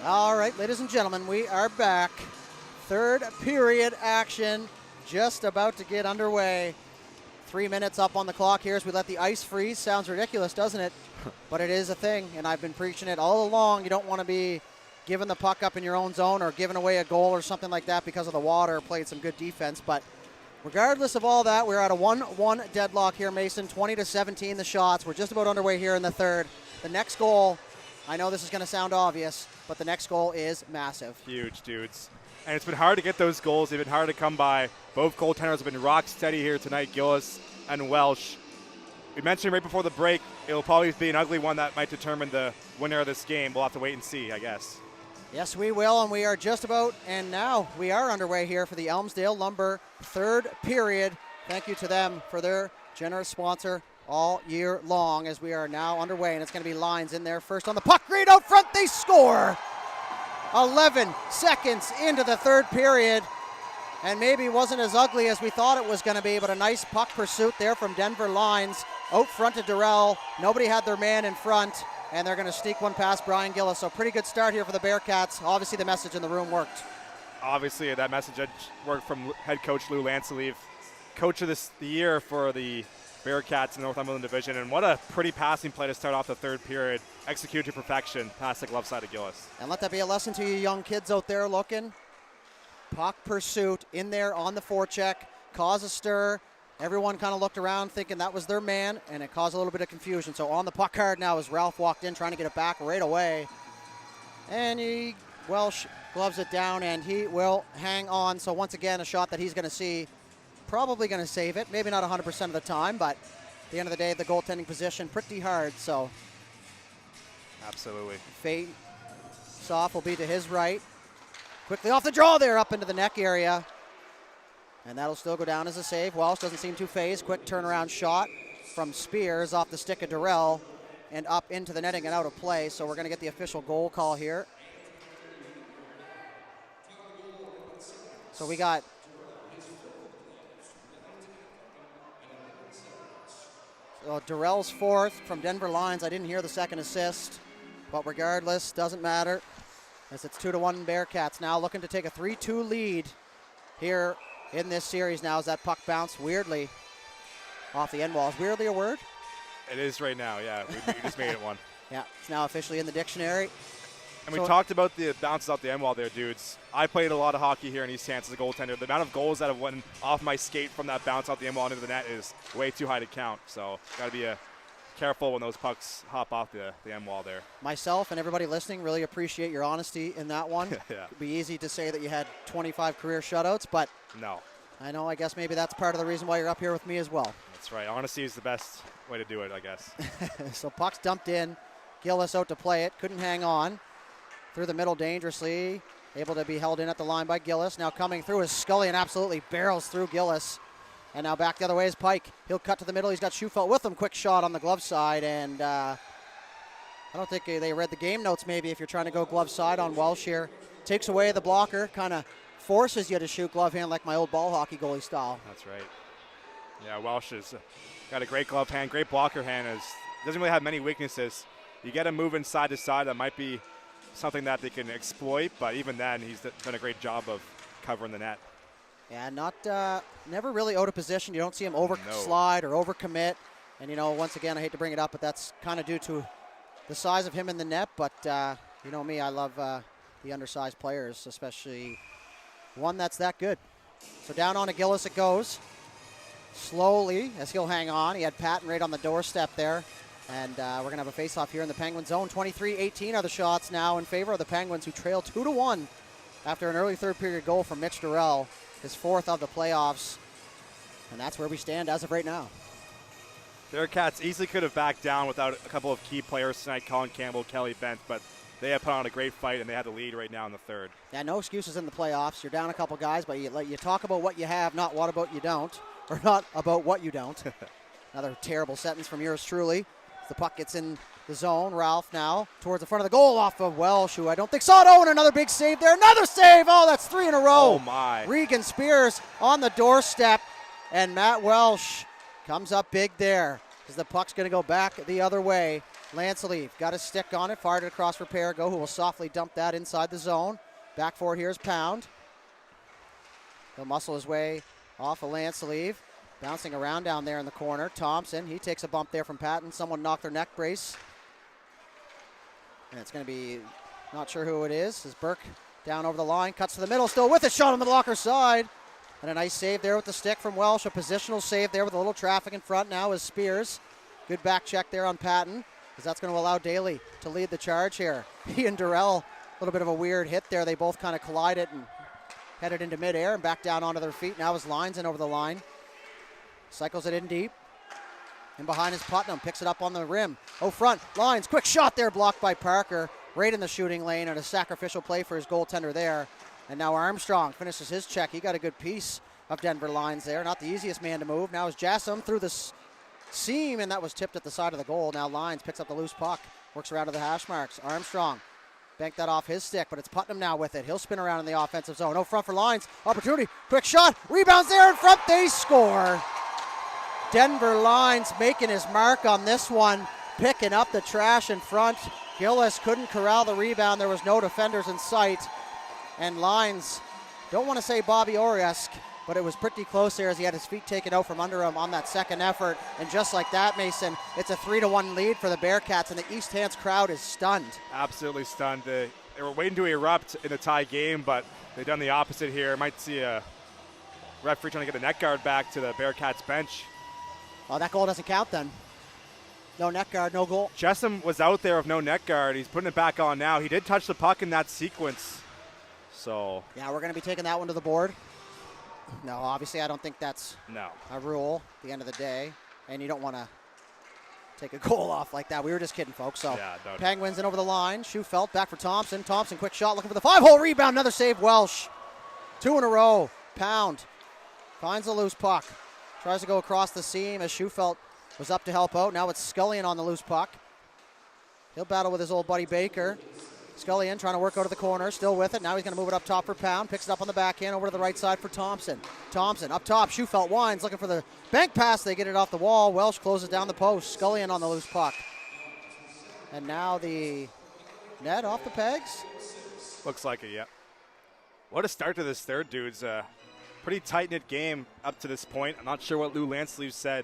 All right, ladies and gentlemen, we are back. Third period action just about to get underway. 3 minutes up on the clock here as we let the ice freeze. Sounds ridiculous, doesn't it? But it is a thing, and I've been preaching it all along. You don't want to be giving the puck up in your own zone or giving away a goal or something like that because of the water. Played some good defense, but regardless of all that, we're at a 1-1 deadlock here, Mason. 20-17 the shots. We're just about underway here in the third. The next goal, I know this is going to sound obvious, but the next goal is massive. Huge, dudes. And it's been hard to get those goals. They've been hard to come by. Both goaltenders have been rock steady here tonight, Gillis and Welsh. We mentioned right before the break, it'll probably be an ugly one that might determine the winner of this game. We'll have to wait and see, I guess. Yes, we will, and we are just about, and now we are underway here for the Elmsdale Lumber third period. Thank you to them for their generous sponsor all year long as we are now underway, and it's going to be Lines in there first on the puck. Great out front, they score! 11 seconds into the third period, and maybe wasn't as ugly as we thought it was going to be, but a nice puck pursuit there from Denver Lines. Out front to Durrell. Nobody had their man in front, and they're going to sneak one past Brian Gillis. So pretty good start here for the Bearcats. Obviously the message in the room worked. Obviously that message worked from head coach Lou Lancelieve, coach of the year for the Bearcats in the Northumberland Division, and what a pretty passing play to start off the third period. Execute to perfection, past the glove side of Gillis. And let that be a lesson to you young kids out there looking. Puck pursuit in there on the forecheck, cause a stir. Everyone kind of looked around thinking that was their man, and it caused a little bit of confusion. So on the puck card now as Ralph walked in trying to get it back right away. And Welsh gloves it down, and he will hang on. So once again, a shot that he's going to see. Probably going to save it. Maybe not 100% of the time, but at the end of the day, the goaltending position pretty hard. So absolutely. Face-off will be to his right. Quickly off the draw there, up into the neck area. And that'll still go down as a save. Welsh doesn't seem too phased. Quick turnaround shot from Spears off the stick of Durrell and up into the netting and out of play. So we're going to get the official goal call here. So we got Durrell's fourth from Denver Lines. I didn't hear the second assist, but regardless, doesn't matter as it's 2-1 Bearcats now looking to take a 3-2 lead here in this series now as that puck bounced weirdly off the end wall. Is weirdly a word? It is right now, yeah. We just made it one. Yeah, it's now officially in the dictionary. And we talked about the bounces off the end wall there, dudes. I played a lot of hockey here in East Hants as a goaltender. The amount of goals that have went off my skate from that bounce off the end wall into the net is way too high to count. So got to be careful when those pucks hop off the end wall there. Myself and everybody listening really appreciate your honesty in that one. Yeah. It'd be easy to say that you had 25 career shutouts, but no. I know, I guess maybe that's part of the reason why you're up here with me as well. That's right. Honesty is the best way to do it, I guess. So puck's dumped in. Gillis out to play it. Couldn't hang on. Through the middle dangerously. Able to be held in at the line by Gillis. Now coming through is Scully and absolutely barrels through Gillis. And now back the other way is Pike. He'll cut to the middle. He's got Schufelt with him. Quick shot on the glove side. And I don't think they read the game notes maybe if you're trying to go glove side on Welsh here. Takes away the blocker. Kind of forces you to shoot glove hand like my old ball hockey goalie style. That's right. Yeah, Welsh has got a great glove hand, great blocker hand. Doesn't really have many weaknesses. You get him moving side to side. That might be something that they can exploit, but even then, he's done a great job of covering the net. Yeah, never really out of position. You don't see him slide or overcommit. And, once again, I hate to bring it up, but that's kind of due to the size of him in the net. But, you know me, I love the undersized players, especially one that's that good. So down on to Gillis it goes. Slowly, as he'll hang on. He had Patton right on the doorstep there. And we're going to have a face-off here in the Penguin zone. 23-18 are the shots now in favor of the Penguins, who trail 2-1 after an early third-period goal from Mitch Durrell, his fourth of the playoffs. And that's where we stand as of right now. Bearcats easily could have backed down without a couple of key players tonight, Colin Campbell, Kelly Bent, but they have put on a great fight, and they have the lead right now in the third. Yeah, no excuses in the playoffs. You're down a couple guys, but you talk about what you have, not what about you don't, or not about what you don't. Another terrible sentence from yours truly. The puck gets in the zone. Ralph now towards the front of the goal off of Welsh, who I don't think saw it. Oh, and another big save there. Another save. Oh, that's 3 in a row. Oh, my. Regan Spears on the doorstep, and Matt Welsh comes up big there because the puck's going to go back the other way. Lanceleave got a stick on it, fired it across for Perigo, who will softly dump that inside the zone. Back for it here is Pound. He'll muscle his way off of Lanceleave. Bouncing around down there in the corner. Thompson, he takes a bump there from Patton. Someone knocked their neck brace. And it's going to be, not sure who it is. As Burke down over the line, cuts to the middle, still with it, shot on the blocker side. And a nice save there with the stick from Welsh. A positional save there with a little traffic in front now is Spears. Good back check there on Patton, because that's going to allow Daly to lead the charge here. He and Durrell, a little bit of a weird hit there. They both kind of collided and headed into midair and back down onto their feet. Now his Lyons in over the line. Cycles it in deep. And behind is Putnam. Picks it up on the rim. Oh, front. Lyons. Quick shot there. Blocked by Parker. Right in the shooting lane. And a sacrificial play for his goaltender there. And now Armstrong finishes his check. He got a good piece of Denver Lyons there. Not the easiest man to move. Now is Jassam through the seam. And that was tipped at the side of the goal. Now Lyons picks up the loose puck. Works around to the hash marks. Armstrong. Banked that off his stick, but it's Putnam now with it. He'll spin around in the offensive zone. No front for Lyons. Opportunity. Quick shot. Rebounds there in front. They score. Denver Lyons making his mark on this one, picking up the trash in front. Gillis couldn't corral the rebound. There was no defenders in sight. And Lyons, don't want to say Bobby Orr-esque, but it was pretty close there as he had his feet taken out from under him on that second effort. And just like that, Mason, it's a 3-1 lead for the Bearcats, and the East Hants crowd is stunned. Absolutely stunned. They were waiting to erupt in a tie game, but they've done the opposite here. Might see a referee trying to get the net guard back to the Bearcats bench. Oh, that goal doesn't count then. No net guard, no goal. Jessam was out there with no net guard. He's putting it back on now. He did touch the puck in that sequence. So yeah, we're going to be taking that one to the board. No, obviously I don't think that's a rule at the end of the day. And you don't want to take a goal off like that. We were just kidding, folks. So yeah, Penguins in over the line. Schufelt back for Thompson. Thompson, quick shot, looking for the 5-hole rebound. Another save, Welsh. 2 in a row. Pound finds a loose puck. Tries to go across the seam as Schufelt was up to help out. Now it's Scullion on the loose puck. He'll battle with his old buddy Baker. Scullion trying to work out of the corner, still with it. Now he's going to move it up top for Pound. Picks it up on the backhand over to the right side for Thompson. Thompson up top. Schufelt winds, looking for the bank pass. They get it off the wall. Welsh closes down the post. Scullion on the loose puck. And now the net off the pegs. Looks like it, yeah. What a start to this third, dudes. Pretty tight-knit game up to this point. I'm not sure what Lou Lanceleave said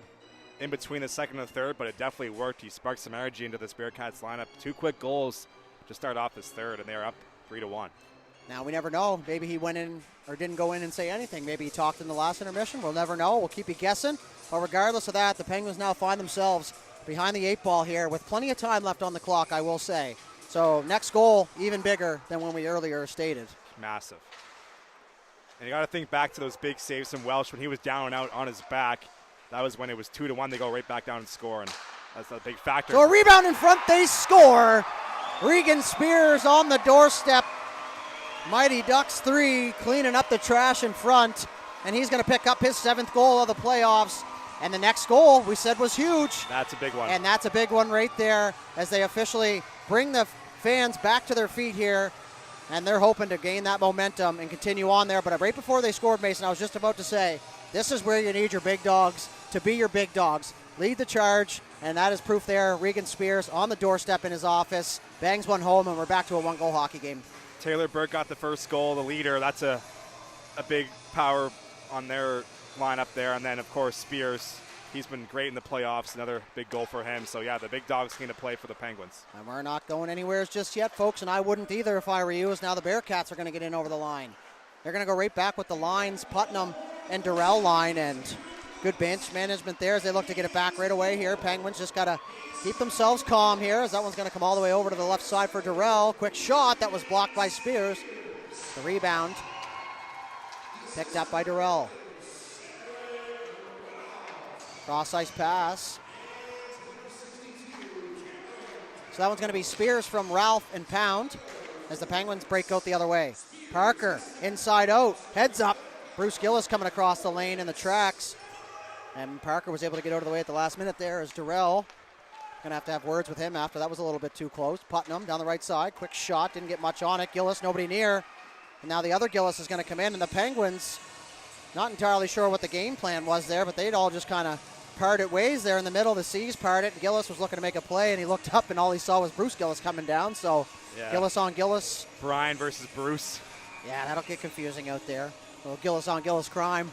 in between the second and the third, but it definitely worked. He sparked some energy into this Bearcats lineup. 2 quick goals to start off this third, and they're up 3-1. Now we never know. Maybe he went in or didn't go in and say anything. Maybe he talked in the last intermission. We'll never know. We'll keep you guessing. But regardless of that, the Penguins now find themselves behind the 8 ball here with plenty of time left on the clock, I will say. So next goal, even bigger than when we earlier stated. Massive. And you got to think back to those big saves from Welsh when he was down and out on his back. That was when it was 2-1. They go right back down and score, and that's a big factor. So a rebound in front, they score. Regan Spears on the doorstep. Mighty Ducks 3 cleaning up the trash in front, and he's going to pick up his 7th goal of the playoffs. And the next goal we said was huge. That's a big one. And that's a big one right there as they officially bring the fans back to their feet here. And they're hoping to gain that momentum and continue on there. But right before they scored, Mason, I was just about to say, this is where you need your big dogs to be your big dogs. Lead the charge, and that is proof there. Regan Spears on the doorstep in his office, bangs one home, and we're back to a 1-goal hockey game. Taylor Burke got the first goal, the leader. That's a big power on their lineup there. And then, of course, Spears. He's been great in the playoffs. Another big goal for him. So, yeah, the big dogs need to play for the Penguins. And we're not going anywhere just yet, folks, and I wouldn't either if I were you, as now the Bearcats are going to get in over the line. They're going to go right back with the lines, Putnam and Durrell line, and good bench management there as they look to get it back right away here. Penguins just got to keep themselves calm here as that one's going to come all the way over to the left side for Durrell. Quick shot. That was blocked by Spears. The rebound picked up by Durrell. Cross-ice pass. So that one's going to be Spears from Ralph and Pound as the Penguins break out the other way. Parker, inside out, heads up. Bruce Gillis coming across the lane in the tracks. And Parker was able to get out of the way at the last minute there as Durrell. Going to have words with him after that was a little bit too close. Putnam down the right side, quick shot, didn't get much on it. Gillis, nobody near. And now the other Gillis is going to come in, and the Penguins, not entirely sure what the game plan was there, but they'd all just kind of parted ways there in the middle. The seas parted. Gillis was looking to make a play, and he looked up, and all he saw was Bruce Gillis coming down. So Gillis on Gillis. Brian versus Bruce. Yeah, that'll get confusing out there. So Gillis on Gillis crime.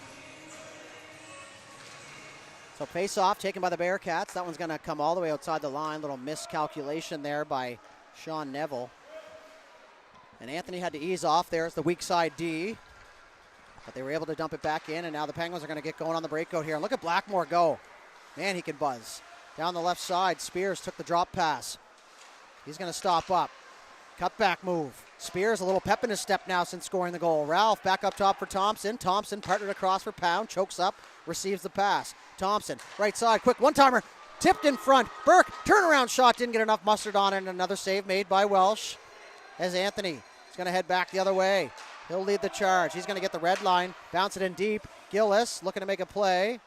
So face off taken by the Bearcats. That one's going to come all the way outside the line. Little miscalculation there by Sean Neville. And Anthony had to ease off there as the weak side D. But they were able to dump it back in, and now the Penguins are going to get going on the breakout here. And look at Blackmore go. Man, he can buzz. Down the left side, Spears took the drop pass. He's going to stop up. Cutback move. Spears a little pep in his step now since scoring the goal. Ralph back up top for Thompson. Thompson partnered across for Pound. Chokes up, receives the pass. Thompson, right side, quick one-timer. Tipped in front. Burke, turnaround shot, didn't get enough mustard on it. And another save made by Welsh as Anthony is going to head back the other way. He'll lead the charge. He's going to get the red line, bounce it in deep. Gillis looking to make a play.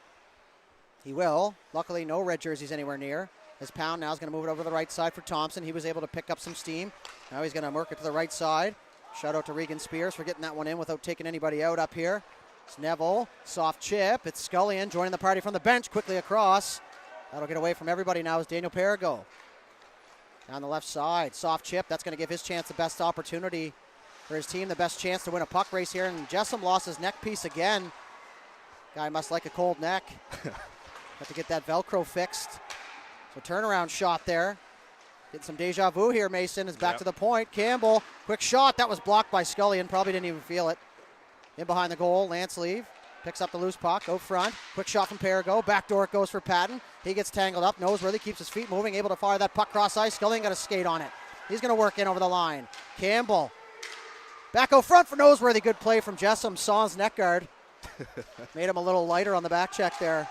He will. Luckily, no red jerseys anywhere near. As Pound now is going to move it over to the right side for Thompson. He was able to pick up some steam. Now he's going to work it to the right side. Shout out to Regan Spears for getting that one in without taking anybody out up here. It's Neville, soft chip. It's Scullion joining the party from the bench, quickly across. That'll get away from everybody now as Daniel Perigo. Down the left side, soft chip. That's going to give his chance the best opportunity for his team, the best chance to win a puck race here. And Jessom lost his neck piece again. Guy must like a cold neck. Have to get that Velcro fixed. So turnaround shot there. Getting some deja vu here, Mason is back to the point. Campbell, quick shot. That was blocked by Scullion. Probably didn't even feel it. In behind the goal, Lance Leave picks up the loose puck, out front. Quick shot from Perigo. Backdoor it goes for Patton. He gets tangled up. Noseworthy keeps his feet moving, able to fire that puck cross ice. Scullion got a skate on it. He's going to work in over the line. Campbell. Back out front for Noseworthy. Good play from Jessom. Sans neck guard. Made him a little lighter on the back check there.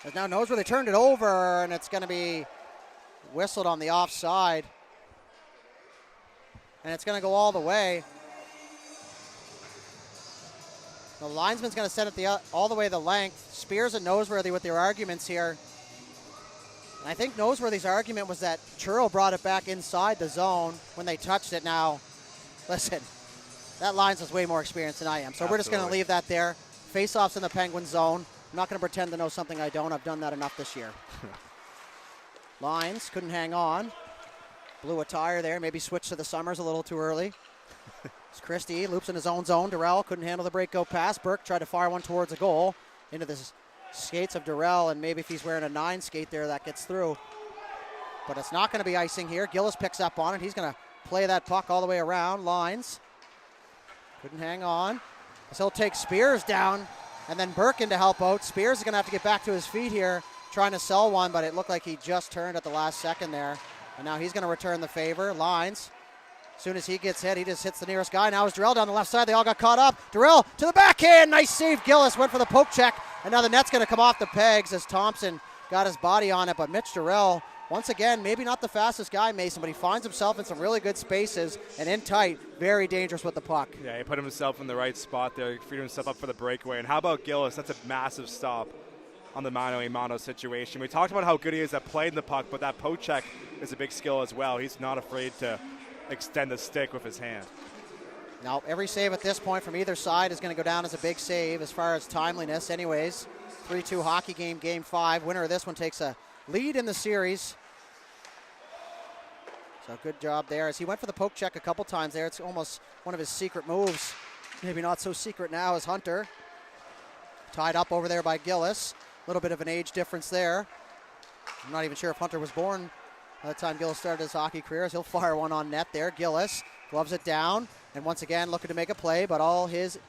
As now Noseworthy turned it over, and it's going to be whistled on the offside. And it's going to go all the way. The linesman's going to send it all the way the length. Spears and Noseworthy with their arguments here. And I think Noseworthy's argument was that Truro brought it back inside the zone when they touched it. Now, listen, that linesman's way more experienced than I am. So we're just going to leave that there. Face-offs in the Penguin zone. I'm not going to pretend to know something I don't. I've done that enough this year. Lines couldn't hang on. Blew a tire there. Maybe switched to the Summers a little too early. It's Christie loops in his own zone. Durrell couldn't handle the break-go pass. Burke tried to fire one towards a goal into the skates of Durrell, and maybe if he's wearing a 9 skate there, that gets through. But it's not going to be icing here. Gillis picks up on it. He's going to play that puck all the way around. Lines couldn't hang on. So he'll take Spears down, and then Burke in to help out. Spears is going to have to get back to his feet here, trying to sell one, but it looked like he just turned at the last second there. And now he's going to return the favor. Lines. As soon as he gets hit, he just hits the nearest guy. Now it's Durrell down the left side. They all got caught up. Durrell to the backhand. Nice save. Gillis went for the poke check. And now the net's going to come off the pegs as Thompson got his body on it. But Mitch Durrell, once again, maybe not the fastest guy, Mason, but he finds himself in some really good spaces and in tight, very dangerous with the puck. Yeah, he put himself in the right spot there, freed himself up for the breakaway. And how about Gillis? That's a massive stop on the mano-a-mano situation. We talked about how good he is at playing the puck, but that poke check is a big skill as well. He's not afraid to extend the stick with his hand. Now, every save at this point from either side is going to go down as a big save as far as timeliness. Anyways, 3-2 hockey game, game 5. Winner of this one takes a lead in the series. So good job there as he went for the poke check a couple times there. It's almost one of his secret moves. Maybe not so secret now as Hunter. Tied up over there by Gillis. A little bit of an age difference there. I'm not even sure if Hunter was born by the time Gillis started his hockey career, as he'll fire one on net there. Gillis gloves it down, and once again looking to make a play, but all his,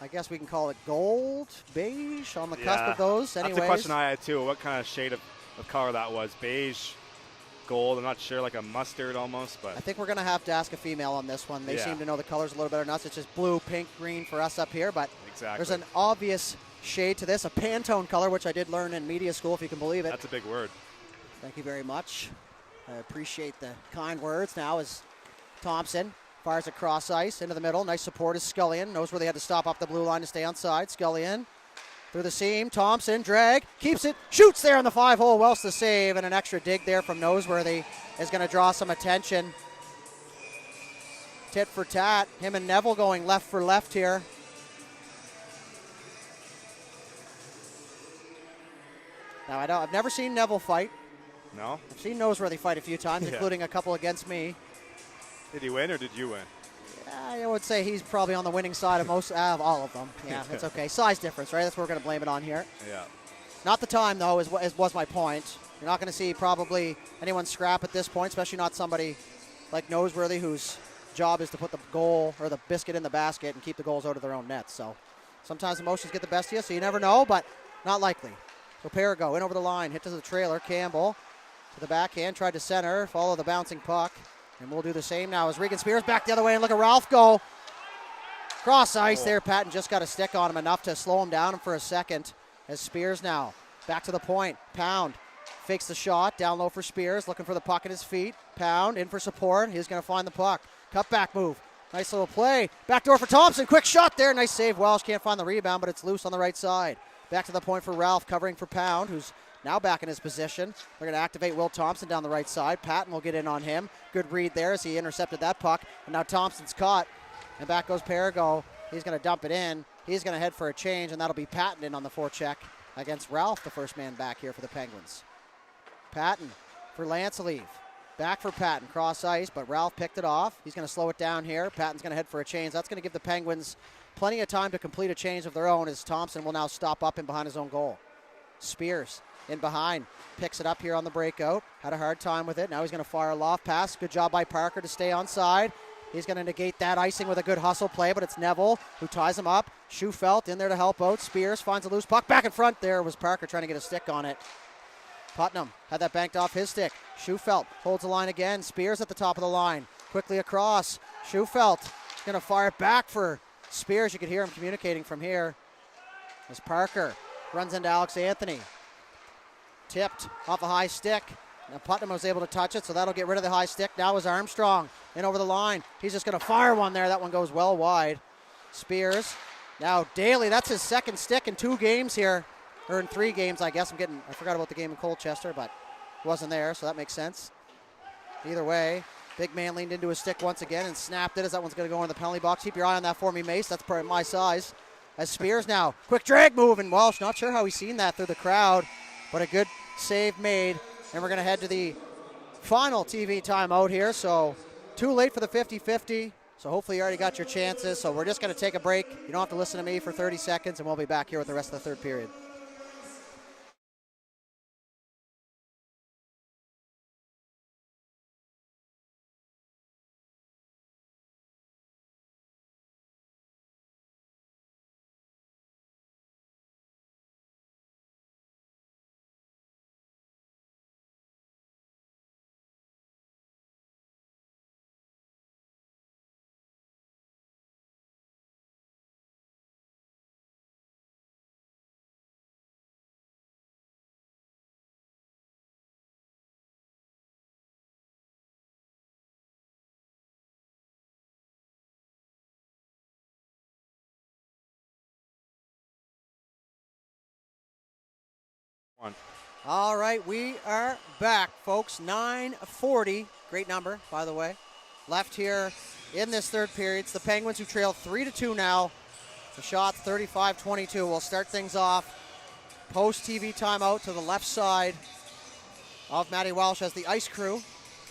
I guess we can call it gold, beige, on the cusp of those. Anyways. That's a question I had too. What kind of shade of color that was? Beige, gold, I'm not sure, like a mustard almost. But I think we're going to have to ask a female on this one. They seem to know the colors a little better than us. It's just blue, pink, green for us up here, but there's an obvious shade to this, a Pantone color, which I did learn in media school, if you can believe it. That's a big word. Thank you very much. I appreciate the kind words. Now as Thompson fires across ice into the middle. Nice support is Scullion. Knows where they had to stop off the blue line to stay on side. Scullion through the seam. Thompson, drag, keeps it, shoots there in the 5-hole. Welsh the save, and an extra dig there from Noseworthy is going to draw some attention. Tit for tat. Him and Neville going left for left here. Now, I've never seen Neville fight. No? I've seen Noseworthy fight a few times, Yeah. including a couple against me. Did he win or did you win? I would say he's probably on the winning side of most of all of them. Yeah, it's okay. Size difference, right? That's what we're going to blame it on here. Yeah. Not the time, though, was my point. You're not going to see probably anyone scrap at this point, especially not somebody like Noseworthy, whose job is to put the goal or the biscuit in the basket and keep the goals out of their own net. So sometimes emotions get the best of you, so you never know, but not likely. So Perigo in over the line, hit to the trailer. Campbell to the backhand, tried to center, follow the bouncing puck. And we'll do the same now as Regan Spears back the other way, and look at Ralph go. Cross ice there. Patton just got a stick on him enough to slow him down for a second. As Spears now back to the point. Pound fakes the shot. Down low for Spears. Looking for the puck at his feet. Pound in for support. He's going to find the puck. Cutback move. Nice little play. Backdoor for Thompson. Quick shot there. Nice save. Welsh can't find the rebound, but it's loose on the right side. Back to the point for Ralph, covering for Pound, who's now back in his position. They're going to activate Will Thompson down the right side. Patton will get in on him. Good read there as he intercepted that puck. And now Thompson's caught. And back goes Perigo. He's going to dump it in. He's going to head for a change, and that'll be Patton in on the forecheck against Ralph, the first man back here for the Penguins. Patton for Lanceleave. Back for Patton. Cross ice, but Ralph picked it off. He's going to slow it down here. Patton's going to head for a change. That's going to give the Penguins plenty of time to complete a change of their own, as Thompson will now stop up in behind his own goal. Spears in behind, picks it up here on the breakout. Had a hard time with it. Now he's going to fire a loft pass. Good job by Parker to stay onside. He's going to negate that icing with a good hustle play, but it's Neville who ties him up. Schufelt in there to help out. Spears finds a loose puck. Back in front there was Parker trying to get a stick on it. Putnam had that banked off his stick. Schufelt holds the line again. Spears at the top of the line. Quickly across. Schufelt going to fire it back for Spears. You could hear him communicating from here. As Parker runs into Alex Anthony. Tipped off a high stick. Now Putnam was able to touch it, so that'll get rid of the high stick. Now is Armstrong in over the line. He's just going to fire one there. That one goes well wide. Spears. Now Daly, that's his second stick in 2 games here. Or in 3 games, I guess. I forgot about the game in Colchester, but wasn't there, so that makes sense. Either way, big man leaned into his stick once again and snapped it as that one's going to go in the penalty box. Keep your eye on that for me, Mace. That's probably my size. As Spears now, quick drag move, and Welsh, not sure how he's seen that through the crowd, but a good save made. And we're going to head to the final TV timeout here, so too late for the 50-50. So hopefully you already got your chances. So we're just going to take a break. You don't have to listen to me for 30 seconds, and we'll be back here with the rest of the third period. All right, we are back, folks. 9:40, great number, by the way, left here in this third period. It's the Penguins who trail 3-2 now. The shot 35-22. We'll start things off. Post-TV timeout to the left side of Matty Welsh as the ice crew.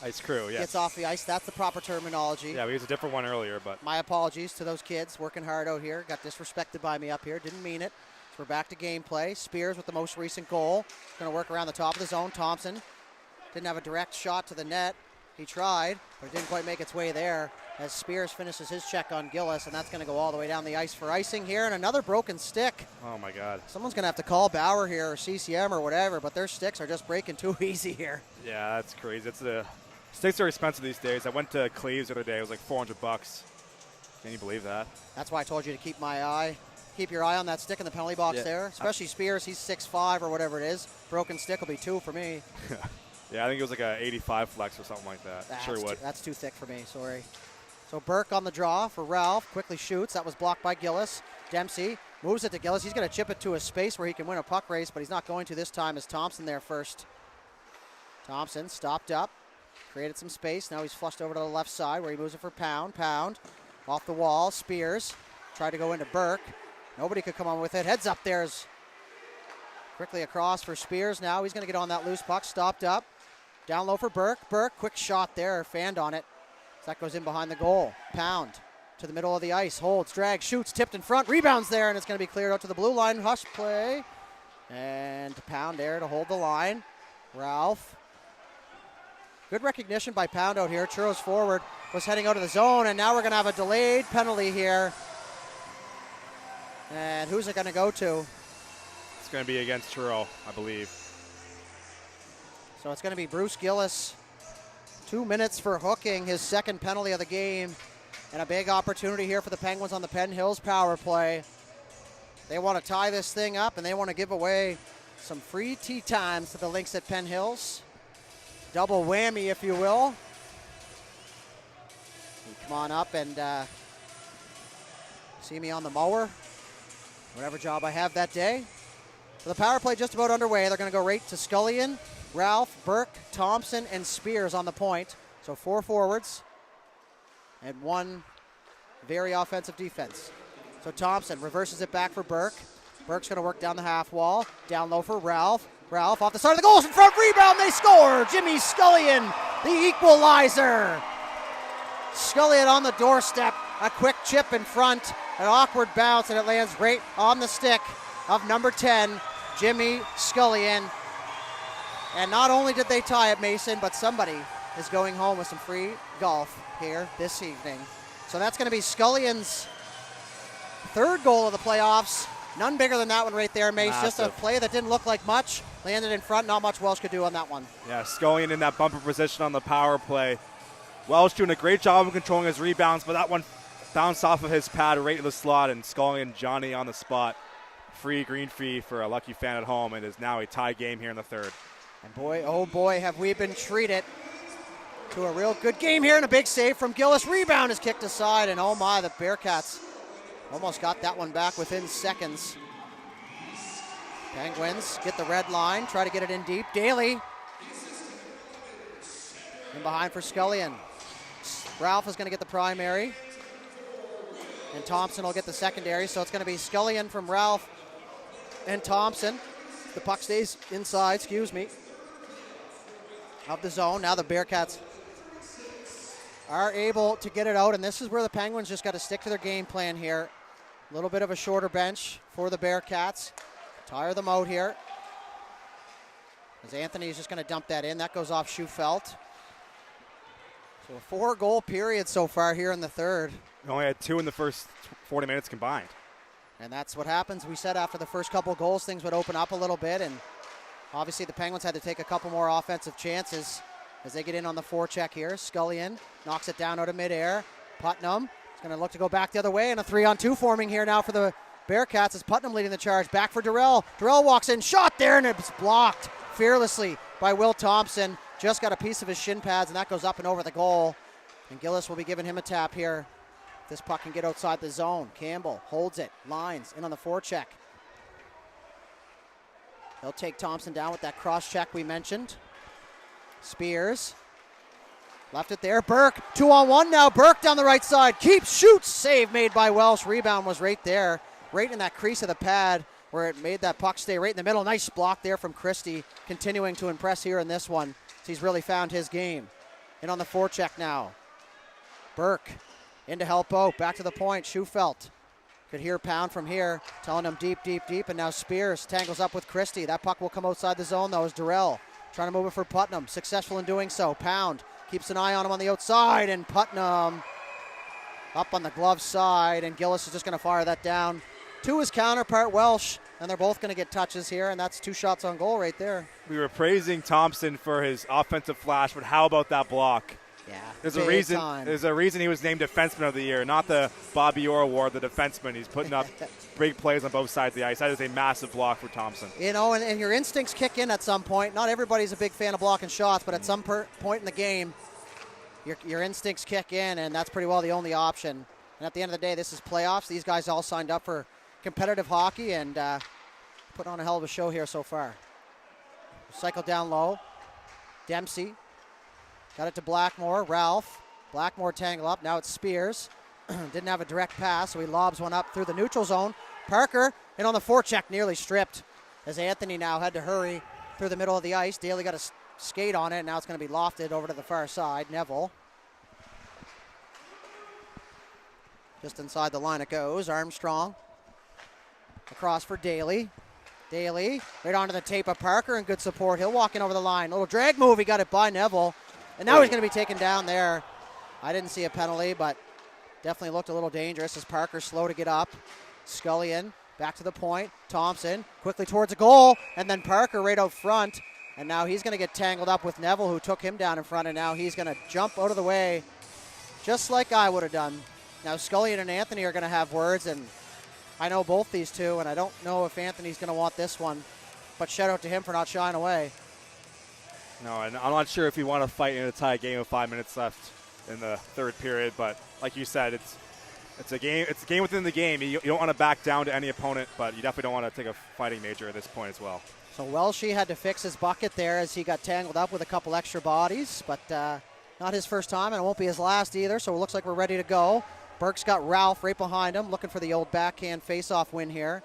Ice crew, yes. Gets off the ice. That's the proper terminology. Yeah, we used a different one earlier, but. My apologies to those kids working hard out here. Got disrespected by me up here. Didn't mean it. We're back to gameplay. Spears with the most recent goal. Going to work around the top of the zone. Thompson didn't have a direct shot to the net. He tried, but it didn't quite make its way there as Spears finishes his check on Gillis, and that's going to go all the way down the ice for icing here, and another broken stick. Oh, my God. Someone's going to have to call Bauer here or CCM or whatever, but their sticks are just breaking too easy here. Yeah, that's crazy. Sticks are expensive these days. I went to Cleves the other day. It was like $400. Can you believe that? That's why I told you to keep your eye on that stick in the penalty box there, especially Spears. He's 6'5" or whatever it is. Broken stick will be 2 for me. Yeah, I think it was like a 85 flex or something like that. Sure would. That's too thick for me, sorry. So Burke on the draw for Ralph. Quickly shoots. That was blocked by Gillis. Dempsey moves it to Gillis. He's going to chip it to a space where he can win a puck race, but he's not going to this time as Thompson there first. Thompson stopped up, created some space. Now he's flushed over to the left side where he moves it for Pound. Pound off the wall. Spears tried to go into Burke. Nobody could come on with it. Heads up there as Quickly across for Spears now. He's going to get on that loose puck. Stopped up. Down low for Burke. Burke, quick shot there. Fanned on it. That goes in behind the goal. Pound to the middle of the ice. Holds, drags, shoots, tipped in front. Rebounds there, and it's going to be cleared out to the blue line. Hush play. And Pound there to hold the line. Ralph. Good recognition by Pound out here. Turo's forward was heading out of the zone, and now we're going to have a delayed penalty here. And who's it going to go to? It's going to be against Truro, I believe. So it's going to be Bruce Gillis. 2 minutes for hooking, his second penalty of the game. And a big opportunity here for the Penguins on the Penn Hills power play. They want to tie this thing up, and they want to give away some free tee times to the Lynx at Penn Hills. Double whammy, if you will. You come on up and see me on the mower. Whatever job I have that day. So the power play just about underway. They're going to go right to Scullion, Ralph, Burke, Thompson, and Spears on the point. So 4 forwards and 1 very offensive defense. So Thompson reverses it back for Burke. Burke's going to work down the half wall. Down low for Ralph. Ralph off the side of the goals in front. Rebound. They score. Jimmy Scullion, the equalizer. Scullion on the doorstep. A quick chip in front. An awkward bounce, and it lands right on the stick of number 10, Jimmy Scullion. And not only did they tie it, Mason, but somebody is going home with some free golf here this evening. So that's going to be Scullion's 3rd goal of the playoffs. None bigger than that one right there, Mace. Massive. Just a play that didn't look like much. Landed in front. Not much Welsh could do on that one. Yeah, Scullion in that bumper position on the power play. Welsh doing a great job of controlling his rebounds, but that one bounced off of his pad right to the slot, and Scullion, Johnny on the spot. Free, green free for a lucky fan at home. It is now a tie game here in the 3rd. And boy, oh boy, have we been treated to a real good game here, and a big save from Gillis. Rebound is kicked aside, and oh my, the Bearcats almost got that one back within seconds. Penguins get the red line, try to get it in deep. Daly in behind for Scullion. Ralph is going to get the primary, and Thompson will get the secondary, so it's going to be Scullion from Ralph and Thompson. The puck stays inside, of the zone. Now the Bearcats are able to get it out, and this is where the Penguins just got to stick to their game plan here. A little bit of a shorter bench for the Bearcats. Tire them out here. As Anthony's just going to dump that in. That goes off Schufelt. So a 4-goal period so far here in the 3rd. We only had 2 in the first 40 minutes combined. And that's what happens. We said after the first couple of goals, things would open up a little bit, and obviously the Penguins had to take a couple more offensive chances as they get in on the forecheck here. Scullion knocks it down out of midair. Putnam is going to look to go back the other way, and a 3-on-2 forming here now for the Bearcats as Putnam leading the charge. Back for Durrell. Durrell walks in, shot there, and it's blocked fearlessly by Will Thompson. Just got a piece of his shin pads, and that goes up and over the goal. And Gillis will be giving him a tap here. This puck can get outside the zone. Campbell holds it, lines in on the forecheck. They'll take Thompson down with that cross check we mentioned. Spears left it there. Burke, 2-on-1 now. Burke down the right side. Keeps, shoots. Save made by Welsh. Rebound was right there, right in that crease of the pad where it made that puck stay right in the middle. Nice block there from Christie, continuing to impress here in this one. He's really found his game. In on the forecheck now. Burke in to help out. Back to the point. Schufelt. Could hear Pound from here, telling him deep, deep, deep. And now Spears tangles up with Christie. That puck will come outside the zone, though, as Durrell trying to move it for Putnam. Successful in doing so. Pound keeps an eye on him on the outside, and Putnam up on the glove side, and Gillis is just going to fire that down to his counterpart, Welsh. And they're both going to get touches here, and that's 2 shots on goal right there. We were praising Thompson for his offensive flash, but how about that block? Yeah, There's a reason he was named Defenseman of the Year, not the Bobby Orr Award, the defenseman. He's putting up big plays on both sides of the ice. That is a massive block for Thompson. You know, and your instincts kick in at some point. Not everybody's a big fan of blocking shots, but at some point in the game, your instincts kick in, and that's pretty well the only option. And at the end of the day, this is playoffs. These guys all signed up for competitive hockey and put on a hell of a show here so far. Cycle down low. Dempsey. Got it to Blackmore. Ralph. Blackmore tangle up. Now it's Spears. Didn't have a direct pass, so he lobs one up through the neutral zone. Parker in on the forecheck, nearly stripped as Anthony now had to hurry through the middle of the ice. Daly got a skate on it, and now it's going to be lofted over to the far side. Neville. Just inside the line it goes. Armstrong. Across for Daly. Daly right onto the tape of Parker, and good support. He'll walk in over the line. Little drag move. He got it by Neville. And now he's going to be taken down there. I didn't see a penalty, but definitely looked a little dangerous as Parker slow to get up. Scullion back to the point. Thompson quickly towards a goal. And then Parker right out front. And now he's going to get tangled up with Neville, who took him down in front. And now he's going to jump out of the way just like I would have done. Now Scullion and Anthony are going to have words, and I know both these two, and I don't know if Anthony's going to want this one, but shout out to him for not shying away. No, and I'm not sure if you want to fight in a tie game with 5 minutes left in the third period, but like you said, it's a game. It's a game within the game. You don't want to back down to any opponent, but you definitely don't want to take a fighting major at this point as well. So Welshie had to fix his bucket there as he got tangled up with a couple extra bodies, but not his first time, and it won't be his last either, so it looks like we're ready to go. Burke's got Ralph right behind him, looking for the old backhand face-off win here.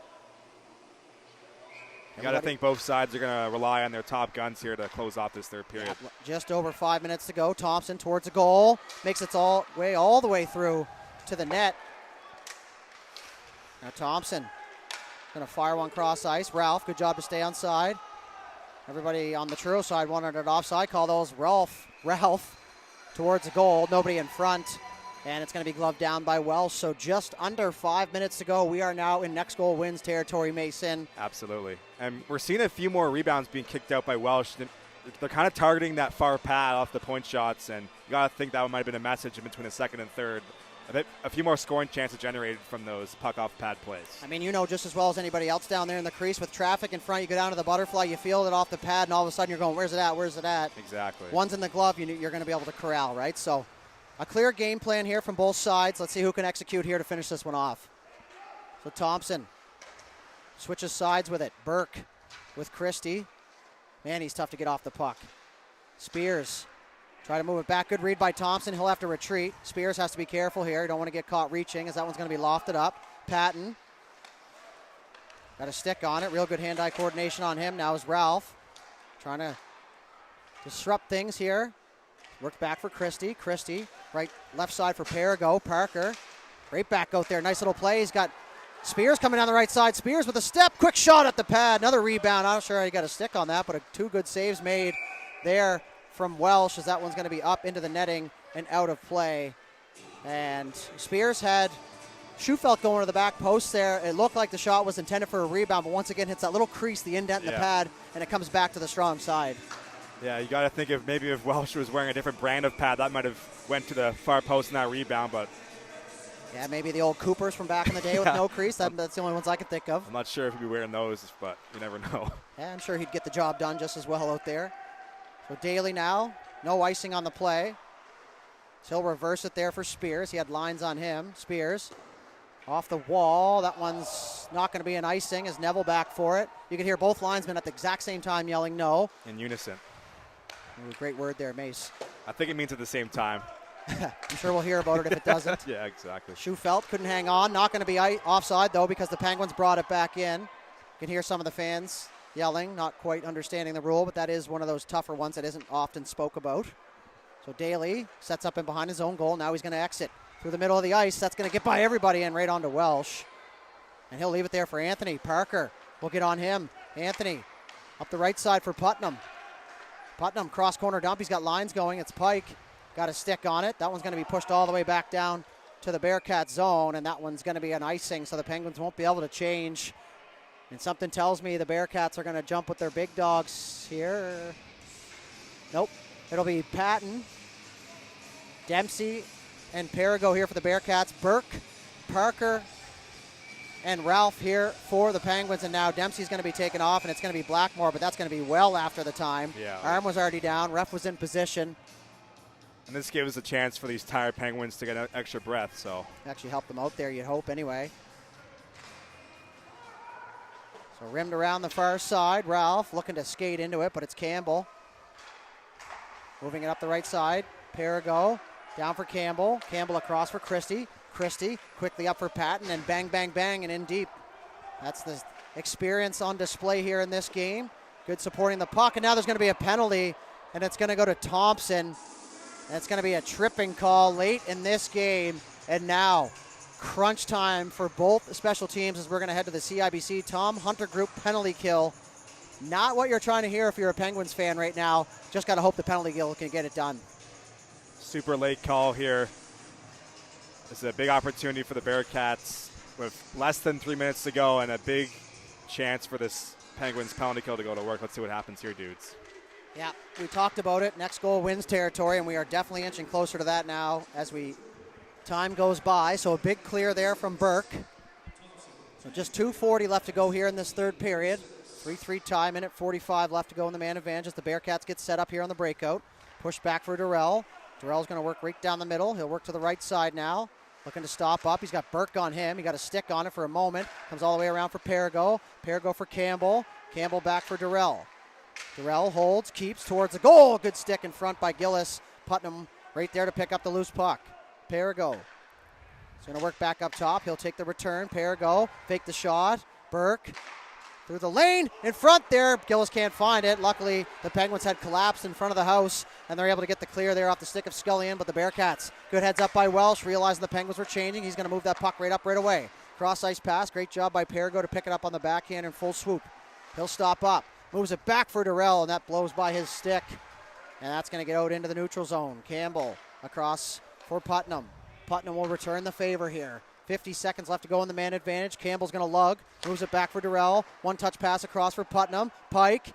You got to think both sides are going to rely on their top guns here to close off this third period. Yeah, just over 5 minutes to go. Thompson towards the goal. Makes it all the way through to the net. Now Thompson going to fire one cross ice. Ralph, good job to stay on side. Everybody on the Truro side wanted an offside call. Those Ralph towards the goal. Nobody in front. And it's going to be gloved down by Welsh. So just under 5 minutes to go. We are now in next goal wins territory, Mason. Absolutely. And we're seeing a few more rebounds being kicked out by Welsh. They're kind of targeting that far pad off the point shots, and you got to think that might have been a message in between the second and third. A few more scoring chances generated from those puck off pad plays. I mean, you know just as well as anybody else down there in the crease with traffic in front. You go down to the butterfly, you feel it off the pad, and all of a sudden you're going, where's it at, where's it at? Exactly. One's in the glove, you're going to be able to corral, right? So a clear game plan here from both sides. Let's see who can execute here to finish this one off. So Thompson switches sides with it. Burke with Christie. Man, he's tough to get off the puck. Spears try to move it back. Good read by Thompson. He'll have to retreat. Spears has to be careful here. You don't want to get caught reaching, as that one's going to be lofted up. Patton got a stick on it. Real good hand-eye coordination on him. Now is Ralph trying to disrupt things here. Work back for Christie. Christie, left side for Perigo. Parker, right back out there. Nice little play. He's got Spears coming down the right side. Spears with a step. Quick shot at the pad. Another rebound. I'm not sure how he got a stick on that, but two good saves made there from Welsh, as that one's going to be up into the netting and out of play. And Spears had Schufelt going to the back post there. It looked like the shot was intended for a rebound, but once again hits that little crease, the indent in the pad, and it comes back to the strong side. Yeah, you got to think if Welsh was wearing a different brand of pad, that might have went to the far post in that rebound, but yeah, maybe the old Coopers from back in the day with no crease. That's the only ones I can think of. I'm not sure if he'd be wearing those, but you never know. Yeah, I'm sure he'd get the job done just as well out there. So Daly now, no icing on the play. So he'll reverse it there for Spears. He had lines on him. Spears off the wall. That one's not going to be an icing as Neville back for it. You can hear both linesmen at the exact same time yelling no. In unison. Ooh, great word there, Mace. I think it means at the same time. I'm sure we'll hear about it if it doesn't. Yeah, exactly. Schufelt couldn't hang on. Not going to be offside, though, because the Penguins brought it back in. You can hear some of the fans yelling, not quite understanding the rule, but that is one of those tougher ones that isn't often spoke about. So Daly sets up in behind his own goal. Now he's going to exit through the middle of the ice. That's going to get by everybody and right onto Welsh. And he'll leave it there for Anthony. Parker will get on him. Anthony up the right side for Putnam. Putnam cross corner dump. He's got lines going. It's Pike. Got a stick on it. That one's going to be pushed all the way back down to the Bearcats zone, and that one's going to be an icing, so the Penguins won't be able to change. And something tells me the Bearcats are going to jump with their big dogs here. Nope. It'll be Patton, Dempsey, and Perigo here for the Bearcats. Burke, Parker, and Ralph here for the Penguins. And now Dempsey's going to be taken off, and it's going to be Blackmore, but that's going to be well after the time. Yeah. Arm was already down. Ref was in position. And this gives us a chance for these tired Penguins to get an extra breath. So actually help them out there, you'd hope, anyway. So rimmed around the far side. Ralph looking to skate into it, but it's Campbell. Moving it up the right side. Perigo down for Campbell. Campbell across for Christie. Christie quickly up for Patton, and bang, bang, bang, and in deep. That's the experience on display here in this game. Good supporting the puck, and now there's going to be a penalty, and it's going to go to Thompson. And it's going to be a tripping call late in this game, and now crunch time for both special teams as we're going to head to the CIBC. Tom Hunter Group penalty kill. Not what you're trying to hear if you're a Penguins fan right now. Just got to hope the penalty kill can get it done. Super late call here. This is a big opportunity for the Bearcats with less than 3 minutes to go and a big chance for this Penguins penalty kill to go to work. Let's see what happens here, dudes. Yeah, we talked about it. Next goal wins territory, and we are definitely inching closer to that now as time goes by. So a big clear there from Burke. So just 2:40 left to go here in this third period. 3-3 tie, minute 45 left to go in the man advantage as the Bearcats get set up here on the breakout. Push back for Durrell. Durrell's going to work right down the middle. He'll work to the right side now. Looking to stop up. He's got Burke on him. He got a stick on it for a moment. Comes all the way around for Perigo. Perigo for Campbell. Campbell back for Durrell. Durrell holds, keeps towards the goal. Good stick in front by Gillis. Putnam right there to pick up the loose puck. Perigo. He's going to work back up top. He'll take the return. Perigo. Fake the shot. Burke. Through the lane, in front there. Gillis can't find it. Luckily, the Penguins had collapsed in front of the house, and they're able to get the clear there off the stick of Scullion, but the Bearcats, good heads up by Welsh, realizing the Penguins were changing. He's going to move that puck right up right away. Cross-ice pass, great job by Perigo to pick it up on the backhand in full swoop. He'll stop up, moves it back for Durrell, and that blows by his stick, and that's going to get out into the neutral zone. Campbell across for Putnam. Putnam will return the favor here. 50 seconds left to go in the man advantage. Campbell's going to lug. Moves it back for Durrell. One touch pass across for Putnam. Pike.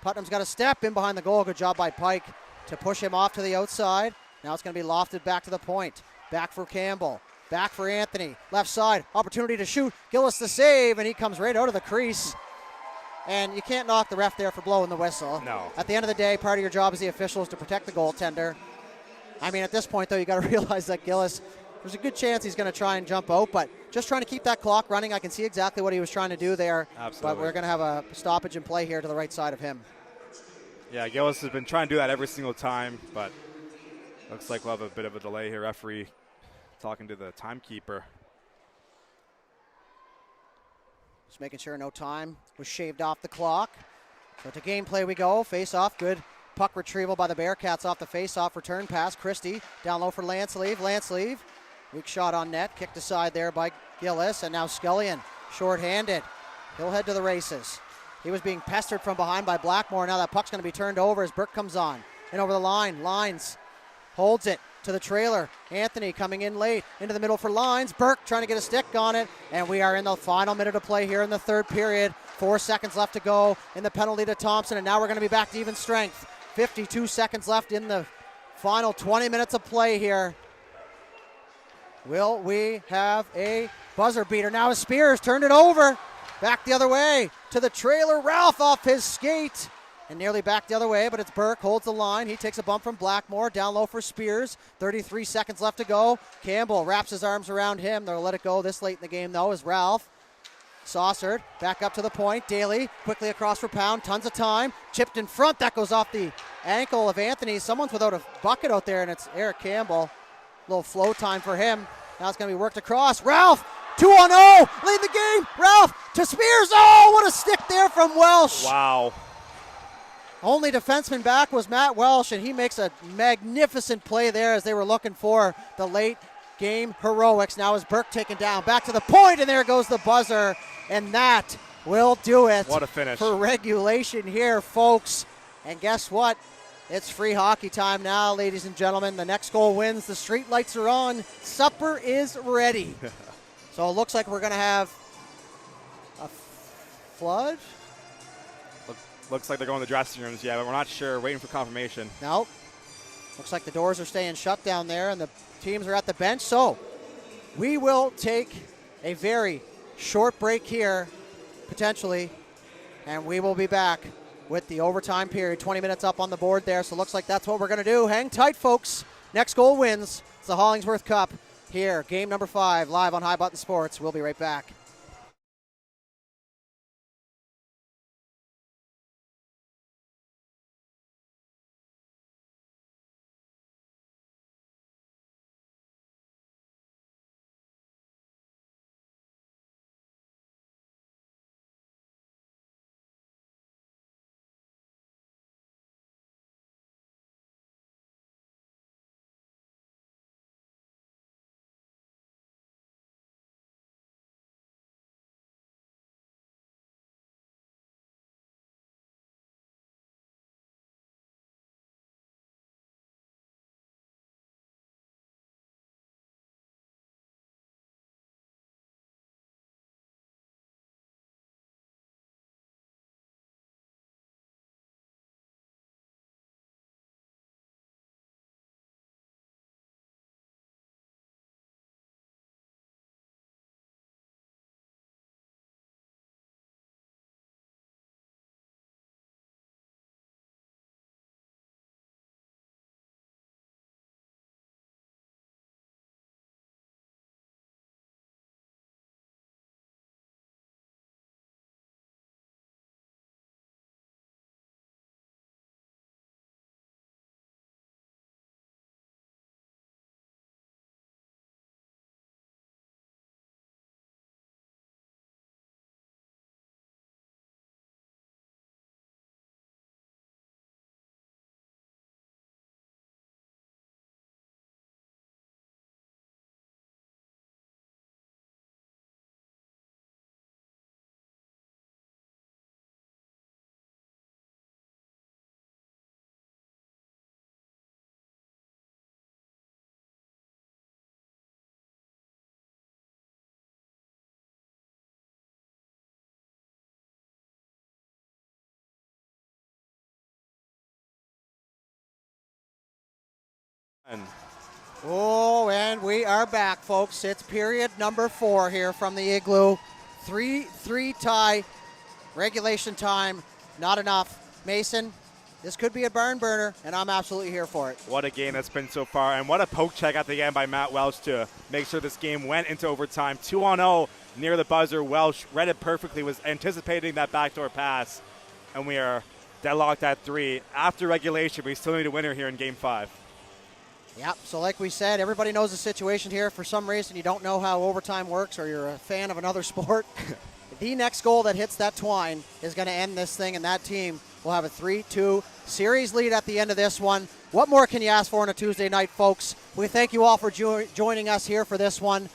Putnam's got a step in behind the goal. Good job by Pike to push him off to the outside. Now it's going to be lofted back to the point. Back for Campbell. Back for Anthony. Left side. Opportunity to shoot. Gillis the save, and he comes right out of the crease. And you can't knock the ref there for blowing the whistle. No. At the end of the day, part of your job as the official is to protect the goaltender. I mean, at this point, though, you got to realize that Gillis, there's a good chance he's going to try and jump out, but just trying to keep that clock running. I can see exactly what he was trying to do there. Absolutely. But we're going to have a stoppage in play here to the right side of him. Yeah, Gillis has been trying to do that every single time, but looks like we'll have a bit of a delay here. Referee talking to the timekeeper. Just making sure no time was shaved off the clock. So to gameplay we go. Face off, good puck retrieval by the Bearcats off the face-off. Return pass, Christie down low for Lanceleave. Lanceleave, weak shot on net, kicked aside there by Gillis, and now Scullion, short-handed. He'll head to the races. He was being pestered from behind by Blackmore. Now that puck's going to be turned over as Burke comes on. In over the line, Lines holds it to the trailer. Anthony coming in late, into the middle for Lines. Burke trying to get a stick on it, and we are in the final minute of play here in the third period. 4 seconds left to go in the penalty to Thompson, and now we're going to be back to even strength. 52 seconds left in the final 20 minutes of play here. Will we have a buzzer beater? Now as Spears turned it over. Back the other way to the trailer. Ralph off his skate. And nearly back the other way, but it's Burke, holds the line. He takes a bump from Blackmore, down low for Spears. 33 seconds left to go. Campbell wraps his arms around him. They'll let it go this late in the game, though, as Ralph. Saucered, back up to the point. Daly quickly across for Pound, tons of time. Chipped in front, that goes off the ankle of Anthony. Someone's without a bucket out there, and it's Eric Campbell. A little flow time for him. Now it's going to be worked across. Ralph, 2-0, lead the game. Ralph to Spears. Oh, what a stick there from Welsh. Wow. Only defenseman back was Matt Welsh, and he makes a magnificent play there as they were looking for the late game heroics. Now is Burke taken down. Back to the point, and there goes the buzzer. And that will do it. What a finish. For regulation here, folks. And guess what? It's free hockey time now, ladies and gentlemen. The next goal wins. The street lights are on. Supper is ready. So it looks like we're going to have a flood. Looks like they're going to the dressing rooms, yeah, but we're not sure. Waiting for confirmation. Nope. Looks like the doors are staying shut down there, and the teams are at the bench. So we will take a very short break here, potentially, and we will be back with the overtime period. 20 minutes up on the board there, so looks like that's what we're going to do. Hang tight, folks. Next goal wins. It's the Hollingsworth Cup here, game number 5, live on High Button Sports. We'll be right back. Oh, and we are back, folks. It's period number 4 here from the Igloo. 3-3 tie. Regulation time, not enough. Mason, this could be a barn burner, and I'm absolutely here for it. What a game that's been so far, and what a poke check at the end by Matt Welsh to make sure this game went into overtime. 2-0 near the buzzer. Welsh read it perfectly, was anticipating that backdoor pass, and we are deadlocked at 3. After regulation, we still need a winner here in Game 5. Yep, so like we said, everybody knows the situation here. For some reason, you don't know how overtime works or you're a fan of another sport. The next goal that hits that twine is going to end this thing, and that team will have a 3-2 series lead at the end of this one. What more can you ask for on a Tuesday night, folks? We thank you all for joining us here for this one.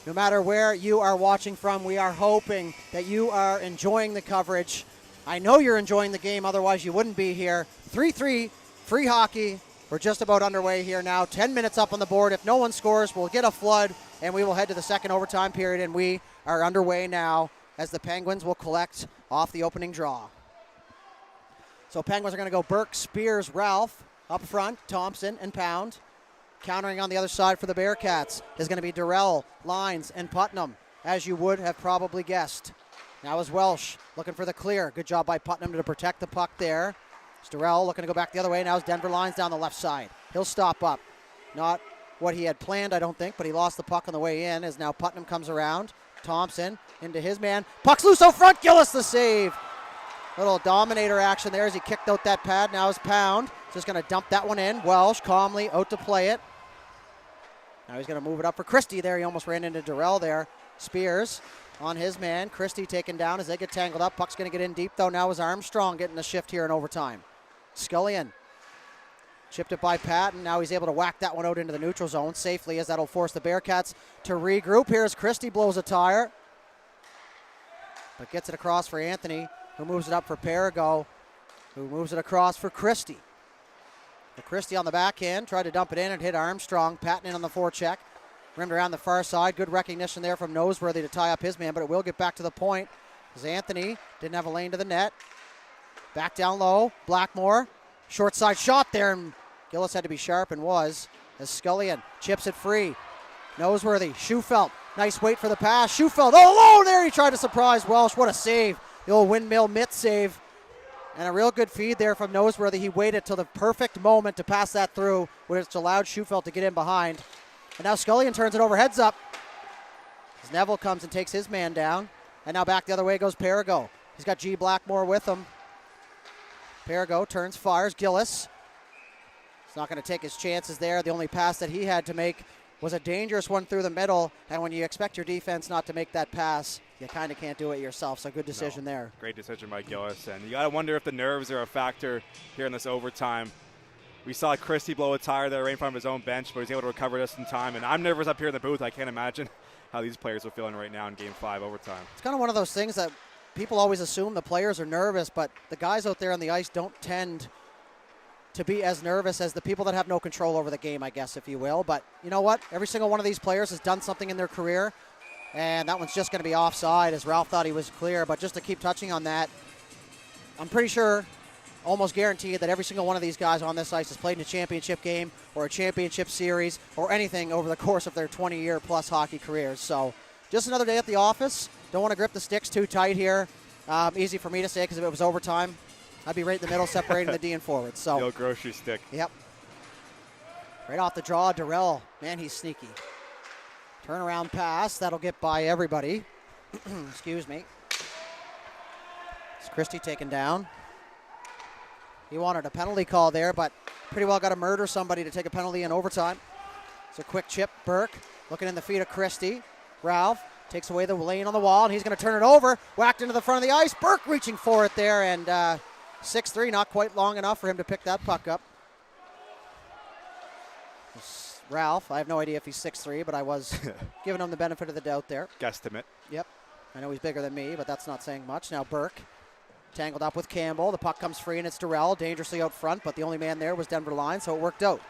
No matter where you are watching from, we are hoping that you are enjoying the coverage. I know you're enjoying the game, otherwise you wouldn't be here. 3-3, free hockey. We're just about underway here now. 10 minutes up on the board. If no one scores, we'll get a flood, and we will head to the second overtime period, and we are underway now as the Penguins will collect off the opening draw. So Penguins are going to go Burke, Spears, Ralph up front, Thompson and Pound. Countering on the other side for the Bearcats is going to be Durrell, Lines, and Putnam, as you would have probably guessed. Now is Welsh looking for the clear. Good job by Putnam to protect the puck there. It's Durrell looking to go back the other way. Now it's Denver Lines down the left side. He'll stop up. Not what he had planned, I don't think, but he lost the puck on the way in as now Putnam comes around. Thompson into his man. Puck's loose out front. Gillis the save. Little dominator action there as he kicked out that pad. Now is Pound. Just going to dump that one in. Welsh calmly out to play it. Now he's going to move it up for Christie there. He almost ran into Durrell there. Spears on his man. Christie taken down as they get tangled up. Puck's going to get in deep though. Now is Armstrong getting the shift here in overtime. Scullion chipped it by Patton. Now he's able to whack that one out into the neutral zone safely as that'll force the Bearcats to regroup. Here's Christie blows a tire. But gets it across for Anthony, who moves it up for Perigo, who moves it across for Christie. Christie on the backhand, tried to dump it in and hit Armstrong. Patton in on the forecheck. Rimmed around the far side. Good recognition there from Noseworthy to tie up his man, but it will get back to the point as Anthony didn't have a lane to the net. Back down low, Blackmore. Short side shot there, and Gillis had to be sharp and was, as Scullion chips it free. Noseworthy, Schufelt, nice wait for the pass. Schufelt, oh, there he tried to surprise Welsh. What a save. The old windmill mitt save. And a real good feed there from Noseworthy. He waited till the perfect moment to pass that through, which allowed Schufelt to get in behind. And now Scullion turns it over, heads up. As Neville comes and takes his man down. And now back the other way goes Perigo. He's got G. Blackmore with him. Perigo turns, fires, Gillis. He's not going to take his chances there. The only pass that he had to make was a dangerous one through the middle. And when you expect your defense not to make that pass, you kind of can't do it yourself. So good decision there. Great decision by Gillis. And you got to wonder if the nerves are a factor here in this overtime. We saw Christie blow a tire there right in front of his own bench, but he's able to recover just in time. And I'm nervous up here in the booth. I can't imagine how these players are feeling right now in Game 5 overtime. It's kind of one of those things that people always assume the players are nervous, but the guys out there on the ice don't tend to be as nervous as the people that have no control over the game, I guess, if you will. But you know what? Every single one of these players has done something in their career, and that one's just going to be offside as Ralph thought he was clear. But just to keep touching on that, I'm pretty sure, almost guaranteed, that every single one of these guys on this ice has played in a championship game or a championship series or anything over the course of their 20-year-plus hockey careers. So just another day at the office. Don't want to grip the sticks too tight here. Easy for me to say because if it was overtime, I'd be right in the middle separating the D and forward. So the old grocery stick. Yep. Right off the draw, Durrell. Man, he's sneaky. Turnaround pass. That'll get by everybody. Excuse me. It's Christie taken down. He wanted a penalty call there, but pretty well got to murder somebody to take a penalty in overtime. It's a quick chip. Burke looking in the feet of Christie. Ralph takes away the lane on the wall, and he's going to turn it over. Whacked into the front of the ice. Burke reaching for it there, and 6'3", not quite long enough for him to pick that puck up. Ralph, I have no idea if he's 6'3", but I was giving him the benefit of the doubt there. Guesstimate. Yep. I know he's bigger than me, but that's not saying much. Now Burke tangled up with Campbell. The puck comes free, and it's Durrell dangerously out front, but the only man there was Denver Line, so it worked out.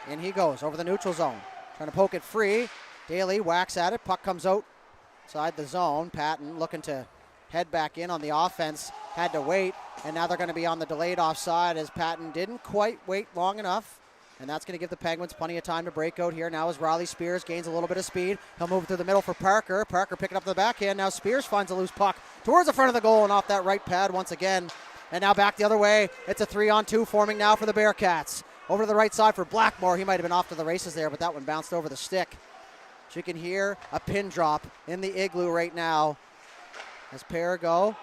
In he goes over the neutral zone. Trying to poke it free. Daly whacks at it. Puck comes out inside the zone. Patton looking to head back in on the offense. Had to wait, and now they're going to be on the delayed offside as Patton didn't quite wait long enough. And that's going to give the Penguins plenty of time to break out here. Now as Riley Spears gains a little bit of speed, he'll move through the middle for Parker. Parker picking up the backhand. Now Spears finds a loose puck towards the front of the goal and off that right pad once again. And now back the other way. It's a 3-on-2 forming now for the Bearcats. Over to the right side for Blackmore. He might have been off to the races there, but that one bounced over the stick. So you can hear a pin drop in the igloo right now as Pregame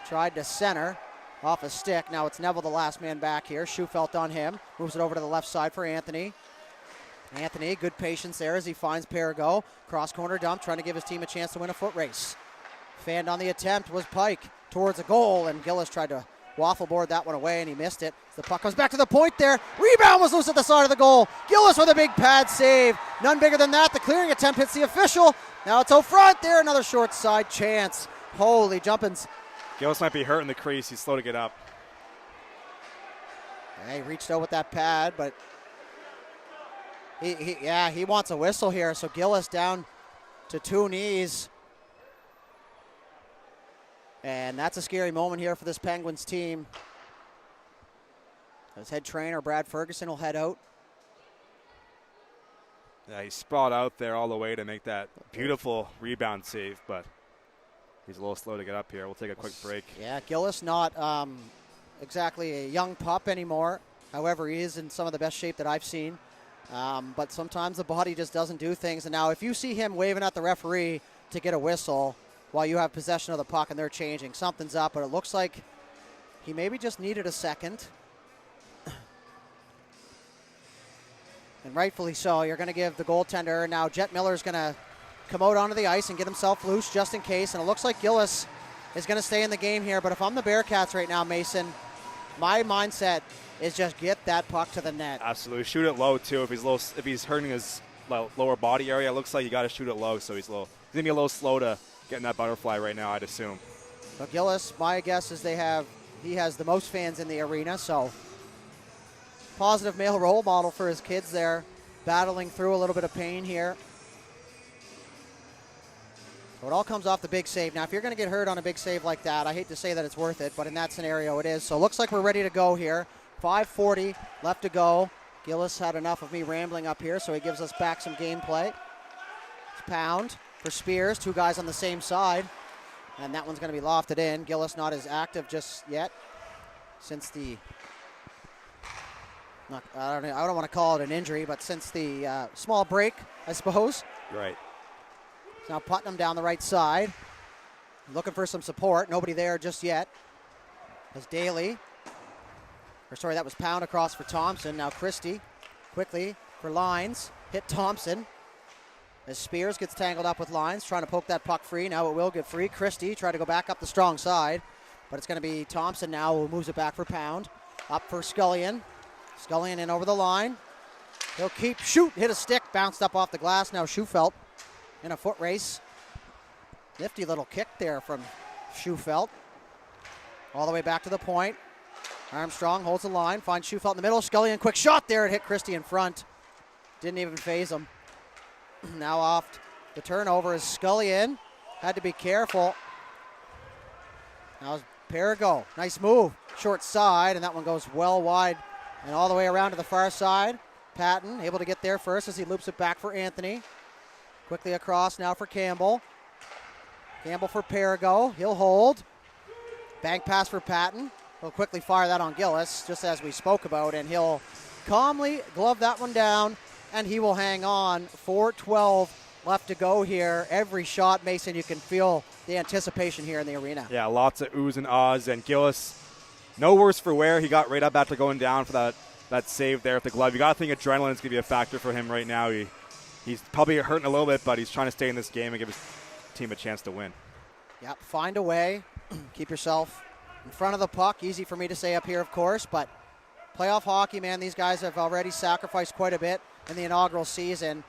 tried to center off a stick. Now it's Neville, the last man back here. Schufelt on him. Moves it over to the left side for Anthony. Anthony, good patience there as he finds Pregame. Cross corner dump, trying to give his team a chance to win a foot race. Fanned on the attempt was Pike towards a goal, and Gillis tried to waffle board that one away, and he missed it. The puck comes back to the point there. Rebound was loose at the side of the goal. Gillis with a big pad save. None bigger than that. The clearing attempt hits the official. Now it's out front there. Another short side chance. Holy jumpins. Gillis might be hurt in the crease. He's slow to get up. Yeah, he reached out with that pad, but he wants a whistle here. So Gillis down to 2 knees. And that's a scary moment here for this Penguins team. His head trainer, Brad Ferguson, will head out. Yeah, he sprawled out there all the way to make that beautiful rebound save, but he's a little slow to get up here. We'll take a quick break. Yeah, Gillis not exactly a young pup anymore. However, he is in some of the best shape that I've seen. But sometimes the body just doesn't do things. And now if you see him waving at the referee to get a whistle while you have possession of the puck and they're changing, something's up. But it looks like he maybe just needed a second. And rightfully so. You're going to give the goaltender. Now Jet Miller's going to come out onto the ice and get himself loose just in case. And it looks like Gillis is going to stay in the game here. But if I'm the Bearcats right now, Mason, my mindset is just get that puck to the net. Absolutely. Shoot it low, too. If he's hurting his lower body area, it looks like you got to shoot it low, so he's low. He's going to be a little slow to get in that butterfly right now, I'd assume. But Gillis, my guess is he has the most fans in the arena, so positive male role model for his kids there, battling through a little bit of pain here. So it all comes off the big save. Now, if you're going to get hurt on a big save like that, I hate to say that it's worth it, but in that scenario it is. So it looks like we're ready to go here. 5:40 left to go. Gillis had enough of me rambling up here, so he gives us back some gameplay. It's Pound for Spears, 2 guys on the same side, and that one's going to be lofted in. Gillis not as active just yet since the I don't want to call it an injury, but since the small break, I suppose. Right. So now Putnam down the right side, looking for some support. Nobody there just yet. As Daly, that was Pound across for Thompson. Now Christie quickly for Lines, hit Thompson. As Spears gets tangled up with Lines, trying to poke that puck free. Now it will get free. Christie try to go back up the strong side, but it's going to be Thompson now who moves it back for Pound. Up for Scullion. Scullion in over the line. He'll keep, hit a stick, bounced up off the glass. Now Schufelt in a foot race. Nifty little kick there from Schufelt. All the way back to the point. Armstrong holds the line, finds Schufelt in the middle. Scullion, quick shot there. It hit Christie in front. Didn't even phase him. Now off the turnover is Scullion. Had to be careful. Now Pregame. Nice move. Short side, and that one goes well wide and all the way around to the far side. Patton able to get there first as he loops it back for Anthony. Quickly across now for Campbell. Campbell for Pregame. He'll hold. Bank pass for Patton. He'll quickly fire that on Gillis, just as we spoke about, and he'll calmly glove that one down, and he will hang on. 4:12 left to go here. Every shot, Mason, you can feel the anticipation here in the arena. Yeah, lots of oohs and ahs, and Gillis, no worse for wear. He got right up after going down for that save there with the glove. You got to think adrenaline's going to be a factor for him right now. He's probably hurting a little bit, but he's trying to stay in this game and give his team a chance to win. Yep, find a way. Keep yourself in front of the puck. Easy for me to say up here, of course, but playoff hockey, man, these guys have already sacrificed quite a bit in the inaugural season,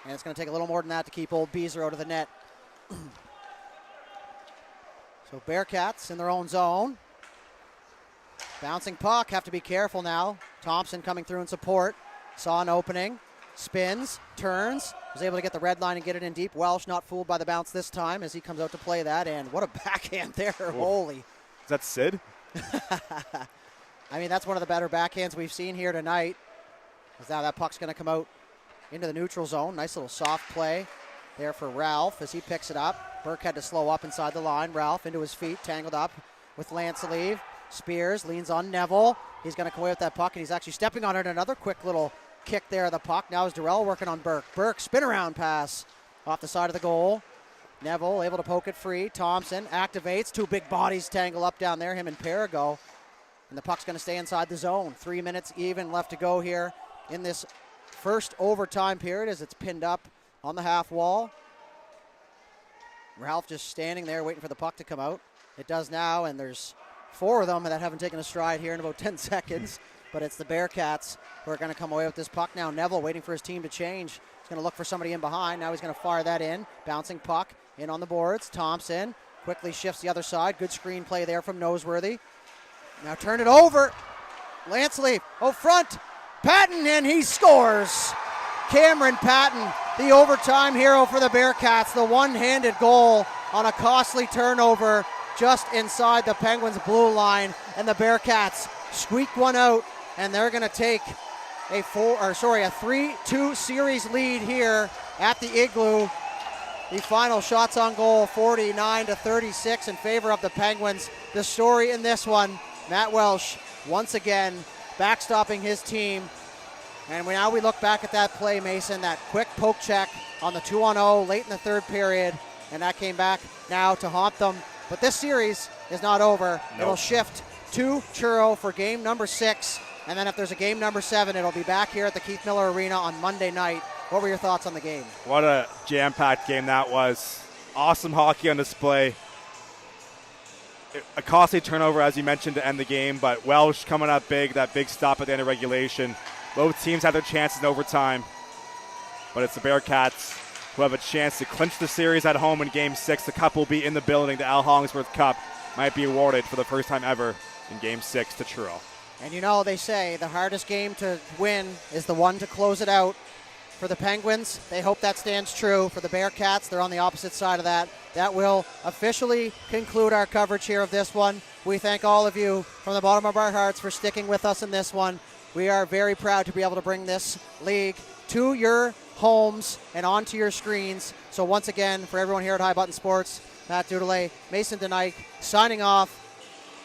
and it's going to take a little more than that to keep old Beezer out of the net. So Bearcats in their own zone. Bouncing puck, have to be careful now. Thompson coming through in support. Saw an opening, spins, turns, was able to get the red line and get it in deep. Welsh not fooled by the bounce this time as he comes out to play that, and what a backhand there. Whoa. Holy. Is that Sid? I mean, that's one of the better backhands we've seen here tonight. As now that puck's going to come out into the neutral zone. Nice little soft play there for Ralph as he picks it up. Burke had to slow up inside the line. Ralph into his feet, tangled up with Lanceleave. Spears leans on Neville. He's going to come away with that puck, and he's actually stepping on it. Another quick little kick there of the puck. Now is Durrell working on Burke. Burke, spin around pass off the side of the goal. Neville able to poke it free. Thompson activates. Two big bodies tangle up down there, him and Perigo. And the puck's going to stay inside the zone. 3 minutes even left to go here in this first overtime period as it's pinned up on the half wall. Ralph just standing there waiting for the puck to come out. It does now, and there's 4 of them that haven't taken a stride here in about 10 seconds. But it's the Bearcats who are going to come away with this puck now. Neville waiting for his team to change. He's going to look for somebody in behind. Now he's going to fire that in. Bouncing puck in on the boards. Thompson quickly shifts the other side. Good screen play there from Noseworthy. Now turn it over. Lanceleave, front. Patton, and he scores. Cameron Patton, the overtime hero for the Bearcats. The one-handed goal on a costly turnover just inside the Penguins' blue line. And the Bearcats squeak one out, and they're going to take a 3-2 series lead here at the Igloo. The final shots on goal, 49-36 in favor of the Penguins. The story in this one, Matt Welsh once again backstopping his team. And now we look back at that play, Mason, that quick poke check on the 2-on-0 late in the third period, and that came back now to haunt them. But this series is not over. Nope. It'll shift to Truro for game number 6, and then if there's a game number 7, it'll be back here at the Keith Miller Arena on Monday night. What were your thoughts on the game? What a jam-packed game that was. Awesome hockey on display. A costly turnover, as you mentioned, to end the game, but Welsh coming up big, that big stop at the end of regulation. Both teams had their chances in overtime, but it's the Bearcats who have a chance to clinch the series at home in Game 6. The Cup will be in the building. The Al Hollingsworth Cup might be awarded for the first time ever in Game 6 to Truro. And you know, they say the hardest game to win is the one to close it out. For the Penguins, they hope that stands true. For the Bearcats, they're on the opposite side of that. That will officially conclude our coverage here of this one. We thank all of you from the bottom of our hearts for sticking with us in this one. We are very proud to be able to bring this league to your homes and onto your screens. So once again, for everyone here at High Button Sports, Matt Dudelet, Mason DeNike signing off.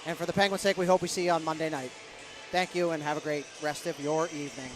And for the Penguins' sake, we hope we see you on Monday night. Thank you and have a great rest of your evening.